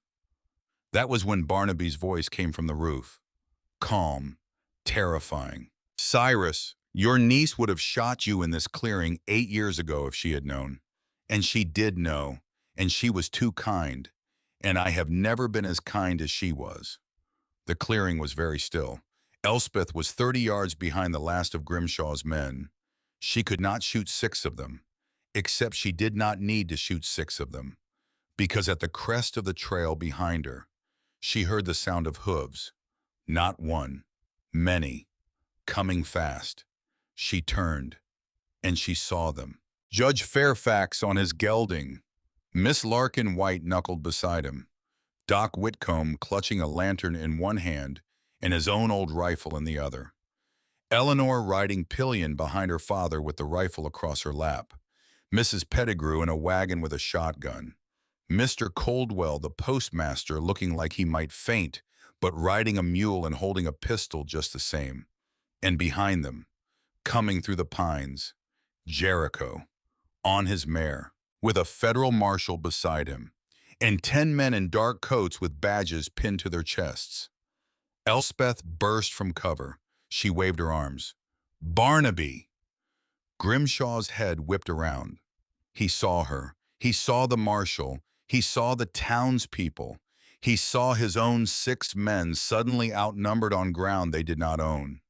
That was when Barnaby's voice came from the roof. Calm, terrifying. Cyrus, your niece would have shot you in this clearing 8 years ago if she had known. And she did know, and she was too kind. And I have never been as kind as she was. The clearing was very still. Elspeth was 30 yards behind the last of Grimshaw's men. She could not shoot 6 of them, except she did not need to shoot 6 of them, because at the crest of the trail behind her, she heard the sound of hooves. Not one, many, coming fast. She turned, and she saw them. Judge Fairfax on his gelding, Miss Larkin white-knuckled beside him, Doc Whitcomb clutching a lantern in one hand and his own old rifle in the other. Eleanor riding pillion behind her father with the rifle across her lap. Mrs. Pettigrew in a wagon with a shotgun. Mr. Coldwell, the postmaster, looking like he might faint, but riding a mule and holding a pistol just the same. And behind them, coming through the pines, Jericho, on his mare, with a federal marshal beside him, and 10 men in dark coats with badges pinned to their chests. Elspeth burst from cover. She waved her arms. Barnaby! Grimshaw's head whipped around. He saw her. He saw the marshal. He saw the townspeople. He saw his own 6 men suddenly outnumbered on ground they did not own.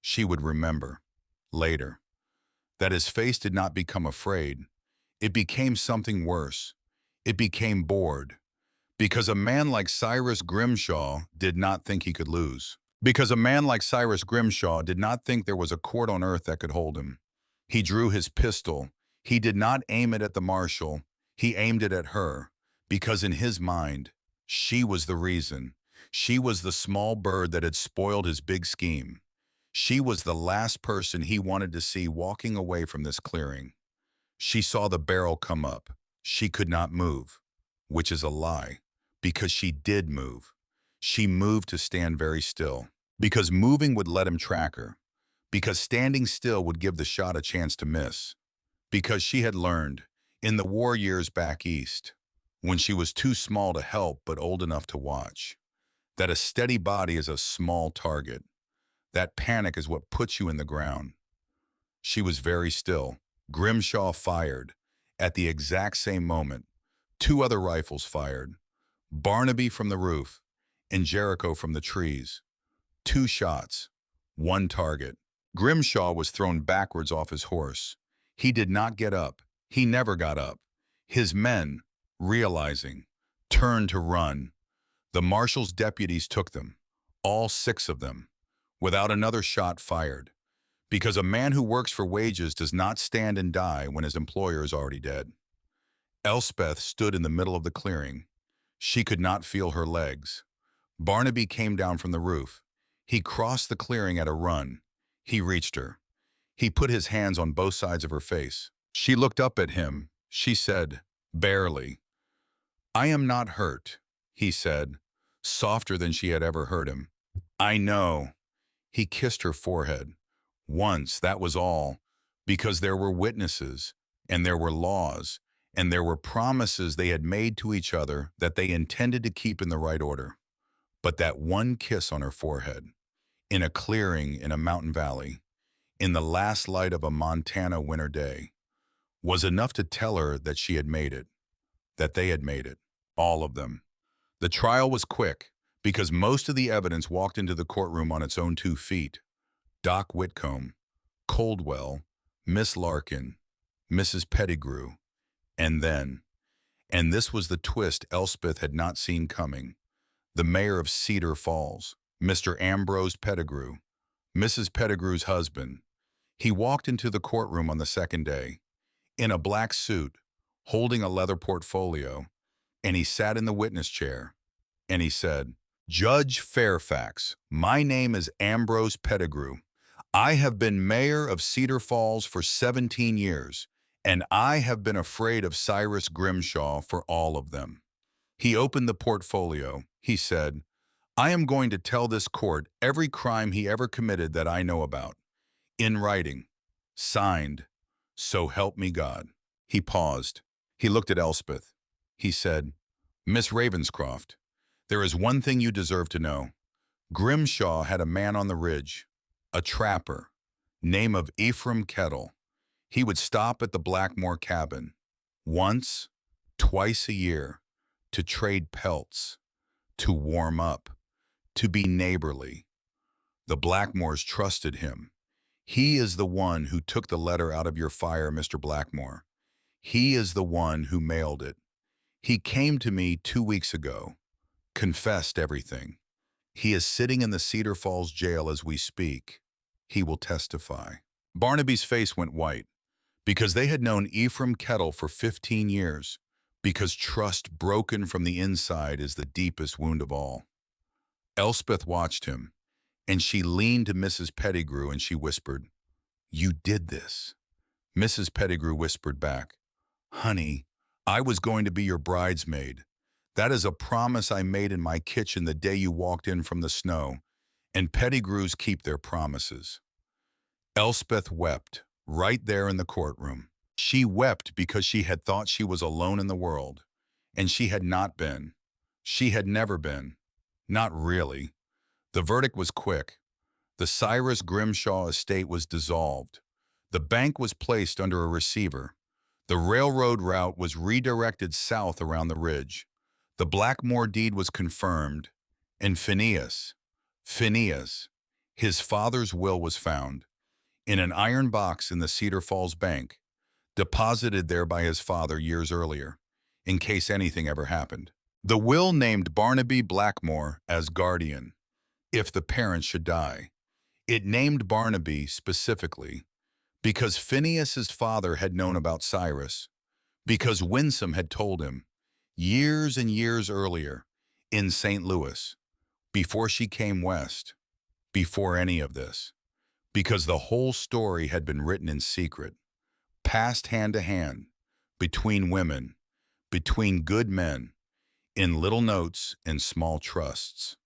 She would remember, later, that his face did not become afraid. It became something worse. It became bored. Because a man like Cyrus Grimshaw did not think he could lose. Because a man like Cyrus Grimshaw did not think there was a court on earth that could hold him. He drew his pistol. He did not aim it at the marshal. He aimed it at her. Because in his mind, she was the reason. She was the small bird that had spoiled his big scheme. She was the last person he wanted to see walking away from this clearing. She saw the barrel come up. She could not move, which is a lie, because she did move. She moved to stand very still, because moving would let him track her, because standing still would give the shot a chance to miss, because she had learned, in the war years back east, when she was too small to help but old enough to watch, that a steady body is a small target. That panic is what puts you in the ground. She was very still. Grimshaw fired. At the exact same moment, 2 other rifles fired. Barnaby from the roof and Jericho from the trees. 2 shots, 1 target. Grimshaw was thrown backwards off his horse. He did not get up. He never got up. His men, realizing, turned to run. The marshal's deputies took them, all 6 of them, without another shot fired. Because a man who works for wages does not stand and die when his employer is already dead. Elspeth stood in the middle of the clearing. She could not feel her legs. Barnaby came down from the roof. He crossed the clearing at a run. He reached her. He put his hands on both sides of her face. She looked up at him. She said, barely, I am not hurt, he said, softer than she had ever heard him. I know. He kissed her forehead. Once, that was all, because there were witnesses, and there were laws, and there were promises they had made to each other that they intended to keep in the right order. But that one kiss on her forehead, in a clearing in a mountain valley, in the last light of a Montana winter day, was enough to tell her that she had made it, that they had made it, all of them. The trial was quick, because most of the evidence walked into the courtroom on its own 2 feet. Doc Whitcomb, Coldwell, Miss Larkin, Mrs. Pettigrew, and this was the twist Elspeth had not seen coming, the mayor of Cedar Falls, Mr. Ambrose Pettigrew, Mrs. Pettigrew's husband. He walked into the courtroom on the second day, in a black suit, holding a leather portfolio, and he sat in the witness chair, and he said, Judge Fairfax, my name is Ambrose Pettigrew. I have been mayor of Cedar Falls for 17 years, and I have been afraid of Cyrus Grimshaw for all of them. He opened the portfolio. He said, I am going to tell this court every crime he ever committed that I know about. In writing. Signed. So help me God. He paused. He looked at Elspeth. He said, Miss Ravenscroft, there is one thing you deserve to know. Grimshaw had a man on the ridge, a trapper, name of Ephraim Kettle. He would stop at the Blackmore cabin once, twice a year to trade pelts, to warm up, to be neighborly. The Blackmores trusted him. He is the one who took the letter out of your fire, Mr. Blackmore. He is the one who mailed it. He came to me 2 weeks ago, confessed everything. He is sitting in the Cedar Falls jail as we speak. He will testify. Barnaby's face went white because they had known Ephraim Kettle for 15 years, because trust broken from the inside is the deepest wound of all. Elspeth watched him, and she leaned to Mrs. Pettigrew and she whispered, You did this. Mrs. Pettigrew whispered back, Honey, I was going to be your bridesmaid. That is a promise I made in my kitchen the day you walked in from the snow, and Pettigrews keep their promises. Elspeth wept, right there in the courtroom. She wept because she had thought she was alone in the world, and she had not been. She had never been. Not really. The verdict was quick. The Cyrus Grimshaw estate was dissolved. The bank was placed under a receiver. The railroad route was redirected south around the ridge. The Blackmore deed was confirmed, and Phineas, his father's will was found, in an iron box in the Cedar Falls Bank, deposited there by his father years earlier, in case anything ever happened. The will named Barnaby Blackmore as guardian, if the parents should die. It named Barnaby specifically because Phineas's father had known about Cyrus, because Winsome had told him, years and years earlier, in St. Louis, before she came west, before any of this, because the whole story had been written in secret, passed hand to hand, between women, between good men, in little notes and small trusts,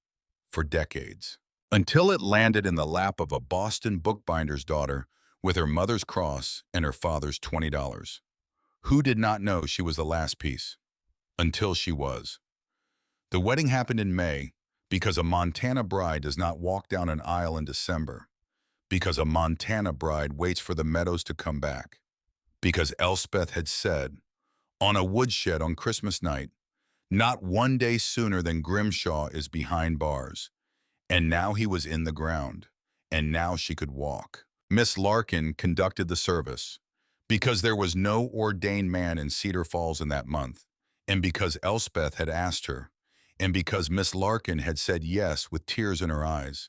for decades, until it landed in the lap of a Boston bookbinder's daughter with her mother's cross and her father's $20. Who did not know she was the last piece? Until she was. The wedding happened in May because a Montana bride does not walk down an aisle in December, because a Montana bride waits for the meadows to come back, because Elspeth had said, on a woodshed on Christmas night, not one day sooner than Grimshaw is behind bars, and now he was in the ground, and now she could walk. Miss Larkin conducted the service, because there was no ordained man in Cedar Falls in that month, and because Elspeth had asked her, and because Miss Larkin had said yes with tears in her eyes.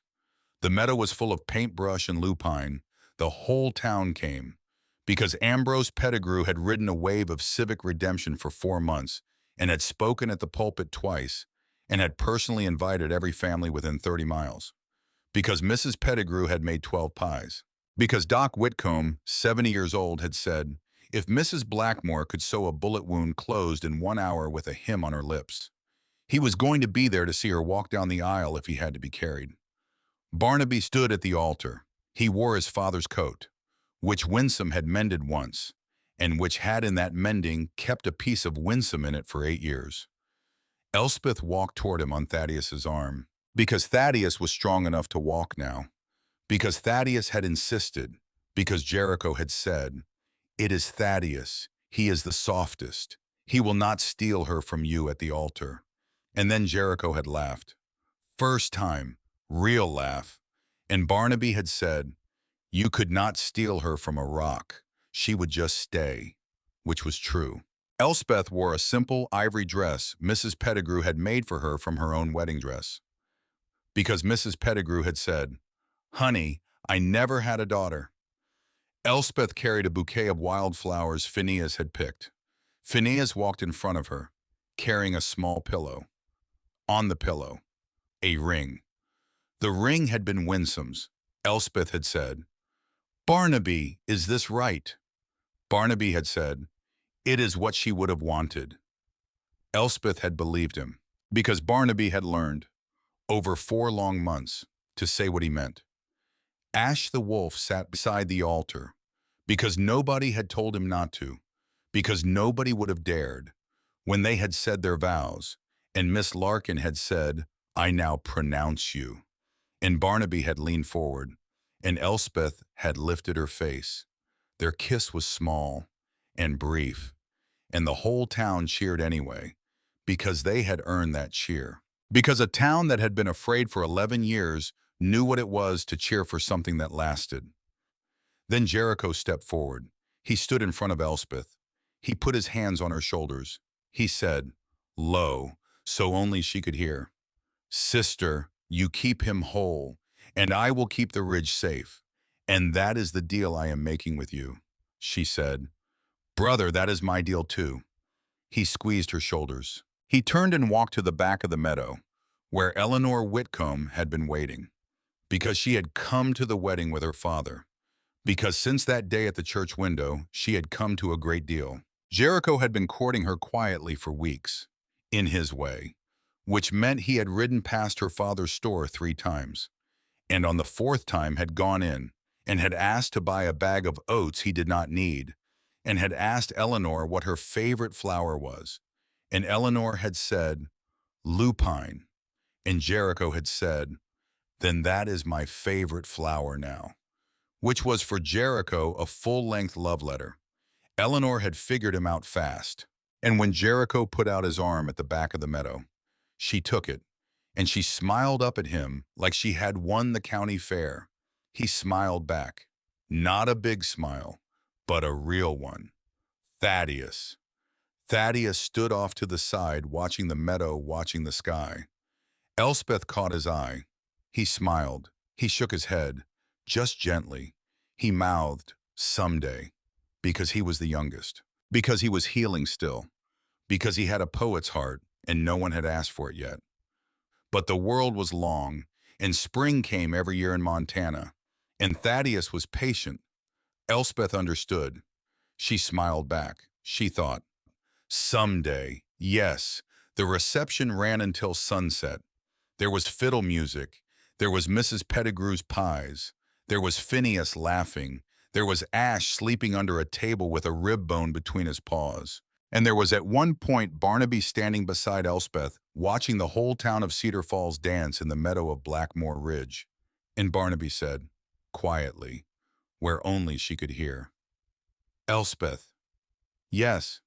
The meadow was full of paintbrush and lupine. The whole town came, because Ambrose Pettigrew had ridden a wave of civic redemption for 4 months and had spoken at the pulpit twice and had personally invited every family within 30 miles, because Mrs. Pettigrew had made 12 pies, because Doc Whitcomb, 70 years old, had said, if Mrs. Blackmore could sew a bullet wound closed in 1 hour with a hymn on her lips, he was going to be there to see her walk down the aisle if he had to be carried. Barnaby stood at the altar. He wore his father's coat, which Winsome had mended once, and which had in that mending kept a piece of Winsome in it for 8 years. Elspeth walked toward him on Thaddeus's arm, because Thaddeus was strong enough to walk now, because Thaddeus had insisted, because Jericho had said, it is Thaddeus, he is the softest, he will not steal her from you at the altar. And then Jericho had laughed. First time, real laugh. And Barnaby had said, you could not steal her from a rock. She would just stay, which was true. Elspeth wore a simple ivory dress Mrs. Pettigrew had made for her from her own wedding dress, because Mrs. Pettigrew had said, honey, I never had a daughter. Elspeth carried a bouquet of wildflowers Phineas had picked. Phineas walked in front of her, carrying a small pillow. On the pillow, a ring. The ring had been Winsome's. Elspeth had said, "Barnaby, is this right?" Barnaby had said, "It is what she would have wanted." Elspeth had believed him, because Barnaby had learned, over 4 long months, to say what he meant. Ash the wolf sat beside the altar, because nobody had told him not to, because nobody would have dared, when they had said their vows, and Miss Larkin had said, "I now pronounce you." And Barnaby had leaned forward, and Elspeth had lifted her face. Their kiss was small and brief, and the whole town cheered anyway, because they had earned that cheer. Because a town that had been afraid for 11 years knew what it was to cheer for something that lasted. Then Jericho stepped forward. He stood in front of Elspeth. He put his hands on her shoulders. He said, low, so only she could hear, "Sister, you keep him whole, and I will keep the ridge safe. And that is the deal I am making with you." She said, "Brother, that is my deal too." He squeezed her shoulders. He turned and walked to the back of the meadow, where Eleanor Whitcomb had been waiting, because she had come to the wedding with her father, because since that day at the church window, she had come to a great deal. Jericho had been courting her quietly for weeks, in his way, which meant he had ridden past her father's store 3 times, and on the 4th time had gone in and had asked to buy a bag of oats he did not need, and had asked Eleanor what her favorite flower was. And Eleanor had said, "Lupine." And Jericho had said, "Then that is my favorite flower now," which was for Jericho a full-length love letter. Eleanor had figured him out fast, and when Jericho put out his arm at the back of the meadow, she took it, and she smiled up at him like she had won the county fair. He smiled back. Not a big smile, but a real one. Thaddeus. Thaddeus stood off to the side, watching the meadow, watching the sky. Elspeth caught his eye. He smiled. He shook his head, just gently. He mouthed, "Someday," because he was the youngest, because he was healing still, because he had a poet's heart and no one had asked for it yet. But the world was long, and spring came every year in Montana, and Thaddeus was patient. Elspeth understood. She smiled back. She thought, someday, yes. The reception ran until sunset. There was fiddle music. There was Mrs. Pettigrew's pies. There was Phineas laughing. There was Ash sleeping under a table with a rib bone between his paws. And there was at one point Barnaby standing beside Elspeth, watching the whole town of Cedar Falls dance in the meadow of Blackmore Ridge. And Barnaby said, quietly, where only she could hear, "Elspeth, yes,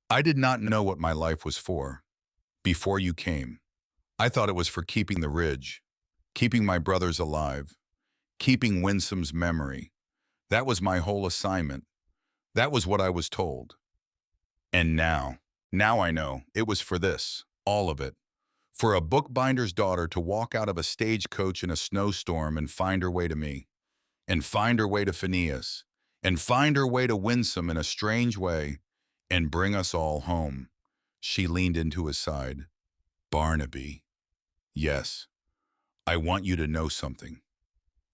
I did not know what my life was for before you came. I thought it was for keeping the ridge, keeping my brothers alive, keeping Winsome's memory. That was my whole assignment. That was what I was told. And now I know it was for this, all of it. For a bookbinder's daughter to walk out of a stagecoach in a snowstorm and find her way to me, and find her way to Phineas, and find her way to Winsome in a strange way, and bring us all home." She leaned into his side. "Barnaby, yes, I want you to know something.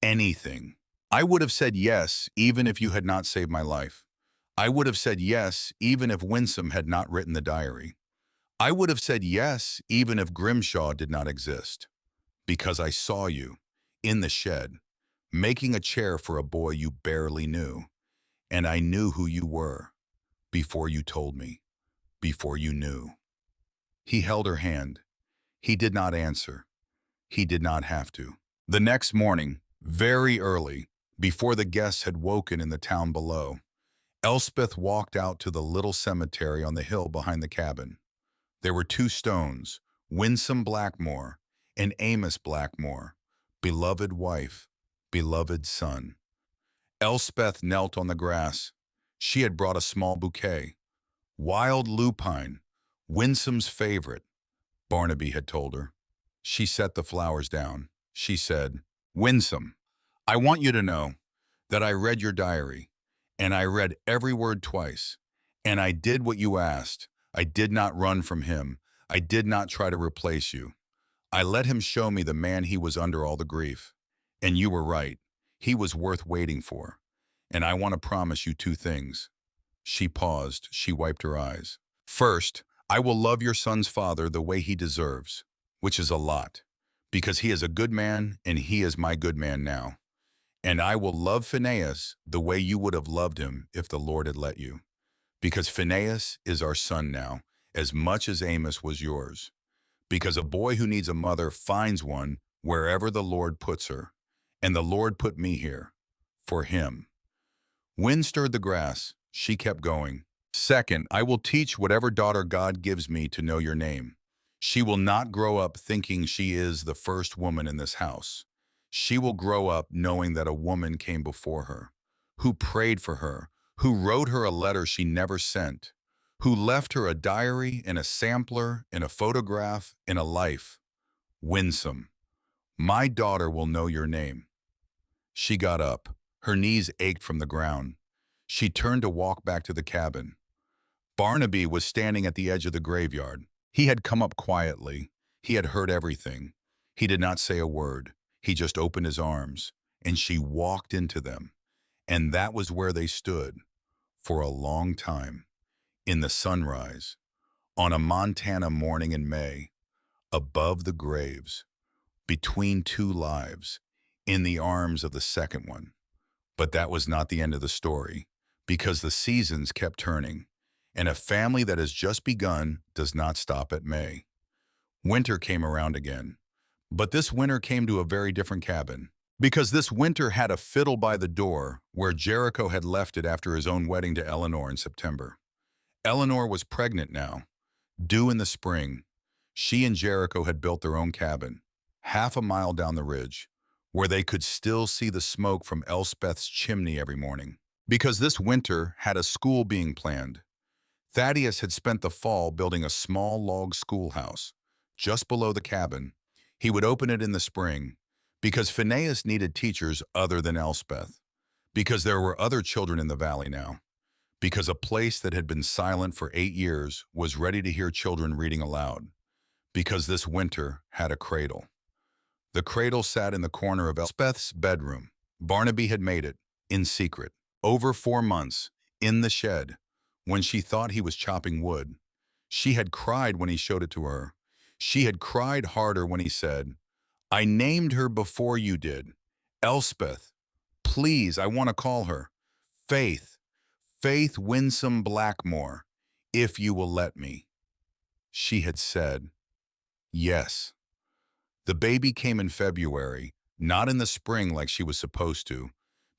Anything. I would have said yes even if you had not saved my life. I would have said yes even if Winsome had not written the diary. I would have said yes even if Grimshaw did not exist. Because I saw you, in the shed, making a chair for a boy you barely knew. And I knew who you were, before you told me, before you knew." He held her hand. He did not answer. He did not have to. The next morning, very early, before the guests had woken in the town below, Elspeth walked out to the little cemetery on the hill behind the cabin. There were 2 stones, Winsome Blackmore and Amos Blackmore, beloved wife, beloved son. Elspeth knelt on the grass. She had brought a small bouquet. Wild lupine, Winsome's favorite, Barnaby had told her. She set the flowers down. She said, "Winsome, I want you to know that I read your diary, and I read every word twice, and I did what you asked. I did not run from him. I did not try to replace you. I let him show me the man he was under all the grief. And you were right. He was worth waiting for. And I want to promise you two things. She paused. She wiped her eyes. First, I will love your son's father the way he deserves, which is a lot, because he is a good man and he is my good man now. And I will love Phineas the way you would have loved him if the Lord had let you, because Phineas is our son now, as much as Amos was yours. Because a boy who needs a mother finds one wherever the Lord puts her. And the Lord put me here for him. Wind stirred the grass. She kept going. Second, I will teach whatever daughter God gives me to know your name. She will not grow up thinking she is the first woman in this house. She will grow up knowing that a woman came before her, who prayed for her, who wrote her a letter she never sent, who left her a diary and a sampler and a photograph and a life. Winsome. My daughter will know your name. She got up. Her knees ached from the ground. She turned to walk back to the cabin. Barnaby was standing at the edge of the graveyard. He had come up quietly. He had heard everything. He did not say a word. He just opened his arms, and she walked into them. And that was where they stood, for a long time, in the sunrise, on a Montana morning in May, above the graves, between two lives, in the arms of the second one. But that was not the end of the story, because the seasons kept turning, and a family that has just begun does not stop at May. Winter came around again, but this winter came to a very different cabin, because this winter had a fiddle by the door where Jericho had left it after his own wedding to Eleanor in September. Eleanor was pregnant now, due in the spring. She and Jericho had built their own cabin, half a mile down the ridge, where they could still see the smoke from Elspeth's chimney every morning. Because this winter had a school being planned. Thaddeus had spent the fall building a small log schoolhouse just below the cabin. He would open it in the spring, because Phineas needed teachers other than Elspeth, because there were other children in the valley now, because a place that had been silent for 8 years was ready to hear children reading aloud, because this winter had a cradle. The cradle sat in the corner of Elspeth's bedroom. Barnaby had made it, in secret, over 4 months, in the shed, when she thought he was chopping wood. She had cried when he showed it to her. She had cried harder when he said, I named her before you did. Elspeth. Please, I want to call her. Faith. Faith Winsome Blackmore, if you will let me. She had said, yes. The baby came in February, not in the spring like she was supposed to,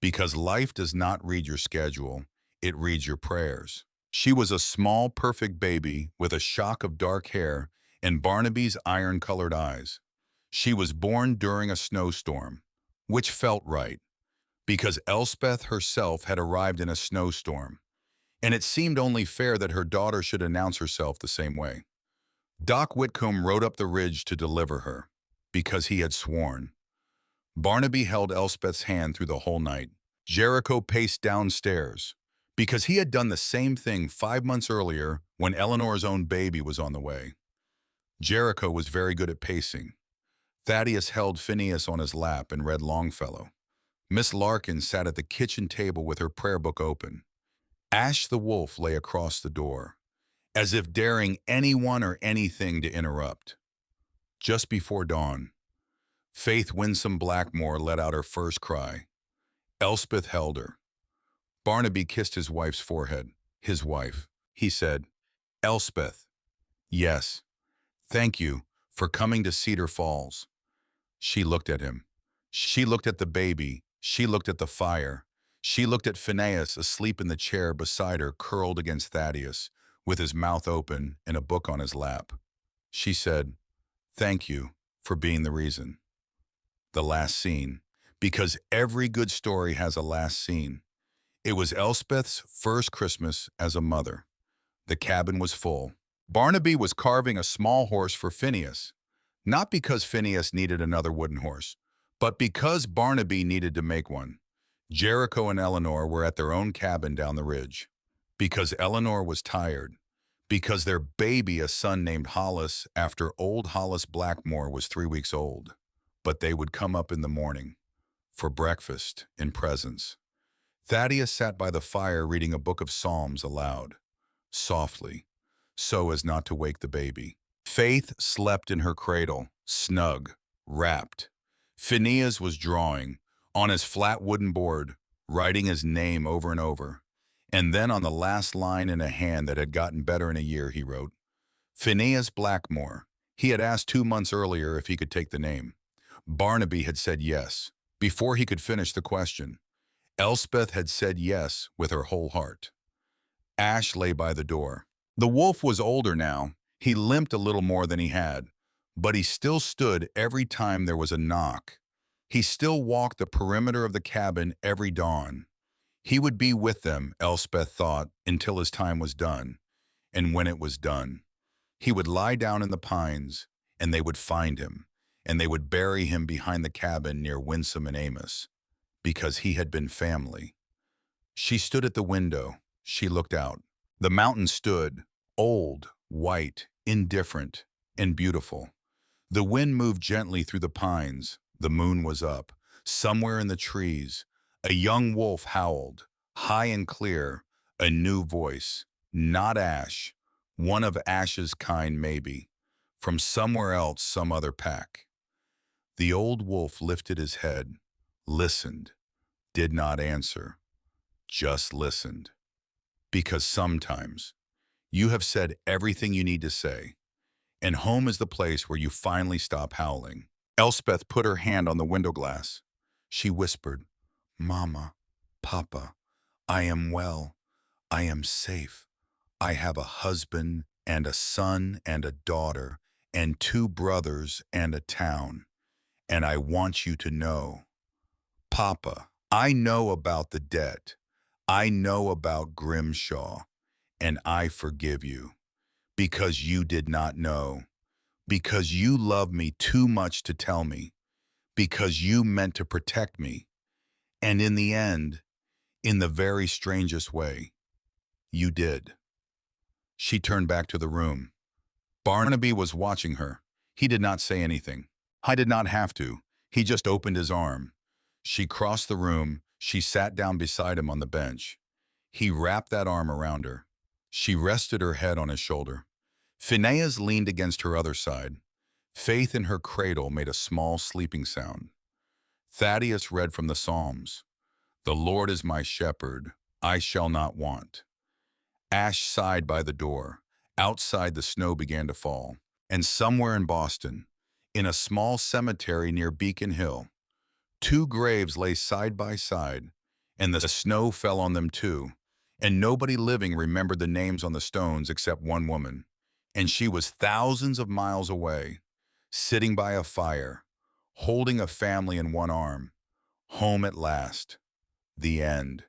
because life does not read your schedule, it reads your prayers. She was a small, perfect baby with a shock of dark hair and Barnaby's iron-colored eyes. She was born during a snowstorm, which felt right, because Elspeth herself had arrived in a snowstorm, and it seemed only fair that her daughter should announce herself the same way. Doc Whitcomb rode up the ridge to deliver her, because he had sworn. Barnaby held Elspeth's hand through the whole night. Jericho paced downstairs, because he had done the same thing 5 months earlier when Eleanor's own baby was on the way. Jericho was very good at pacing. Thaddeus held Phineas on his lap and read Longfellow. Miss Larkin sat at the kitchen table with her prayer book open. Ash the wolf lay across the door, as if daring anyone or anything to interrupt. Just before dawn, Faith Winsome Blackmore let out her first cry. Elspeth held her. Barnaby kissed his wife's forehead. His wife. He said, Elspeth. Yes. Thank you for coming to Cedar Falls. She looked at him. She looked at the baby. She looked at the fire. She looked at Phineas asleep in the chair beside her, curled against Thaddeus, with his mouth open and a book on his lap. She said, thank you for being the reason. The last scene, because every good story has a last scene. It was Elspeth's first Christmas as a mother. The cabin was full. Barnaby was carving a small horse for Phineas, not because Phineas needed another wooden horse, but because Barnaby needed to make one. Jericho and Eleanor were at their own cabin down the ridge, because Eleanor was tired, because their baby, a son named Hollis, after old Hollis Blackmore was 3 weeks old. But they would come up in the morning. for breakfast in presents. Thaddeus sat by the fire reading a book of Psalms aloud, softly, so as not to wake the baby. Faith slept in her cradle, snug, wrapped. Phineas was drawing, on his flat wooden board, writing his name over and over. And then on the last line in a hand that had gotten better in a year, he wrote, Phineas Blackmore. He had asked 2 months earlier if he could take the name. Barnaby had said yes, before he could finish the question. Elspeth had said yes with her whole heart. Ash lay by the door. The wolf was older now. He limped a little more than he had, but he still stood every time there was a knock. He still walked the perimeter of the cabin every dawn. He would be with them, Elspeth thought, until his time was done. And when it was done, he would lie down in the pines, and they would find him, and they would bury him behind the cabin near Winsome and Amos, because he had been family. She stood at the window. She looked out. The mountain stood, old, white, indifferent, and beautiful. The wind moved gently through the pines. The moon was up. Somewhere in the trees, a young wolf howled, high and clear, a new voice. Not Ash, one of Ash's kind maybe. From somewhere else, some other pack. The old wolf lifted his head, listened, did not answer, just listened. Because sometimes you have said everything you need to say, and home is the place where you finally stop howling. Elspeth put her hand on the window glass. She whispered, Mama, Papa, I am well. I am safe. I have a husband and a son and a daughter and 2 brothers and a town. And I want you to know, Papa, I know about the debt. I know about Grimshaw, and I forgive you because you did not know, because you love me too much to tell me, because you meant to protect me. And in the end, in the very strangest way, you did. She turned back to the room. Barnaby was watching her. He did not say anything. I did not have to. He just opened his arm. She crossed the room. She sat down beside him on the bench. He wrapped that arm around her. She rested her head on his shoulder. Phineas leaned against her other side. Faith in her cradle made a small sleeping sound. Thaddeus read from the Psalms. The Lord is my shepherd, I shall not want. Ash sighed by the door. Outside the snow began to fall. And somewhere in Boston, in a small cemetery near Beacon Hill, 2 graves lay side by side, and the snow fell on them too. And nobody living remembered the names on the stones except one woman. And she was thousands of miles away, sitting by a fire, holding a family in one arm. Home at last. The end.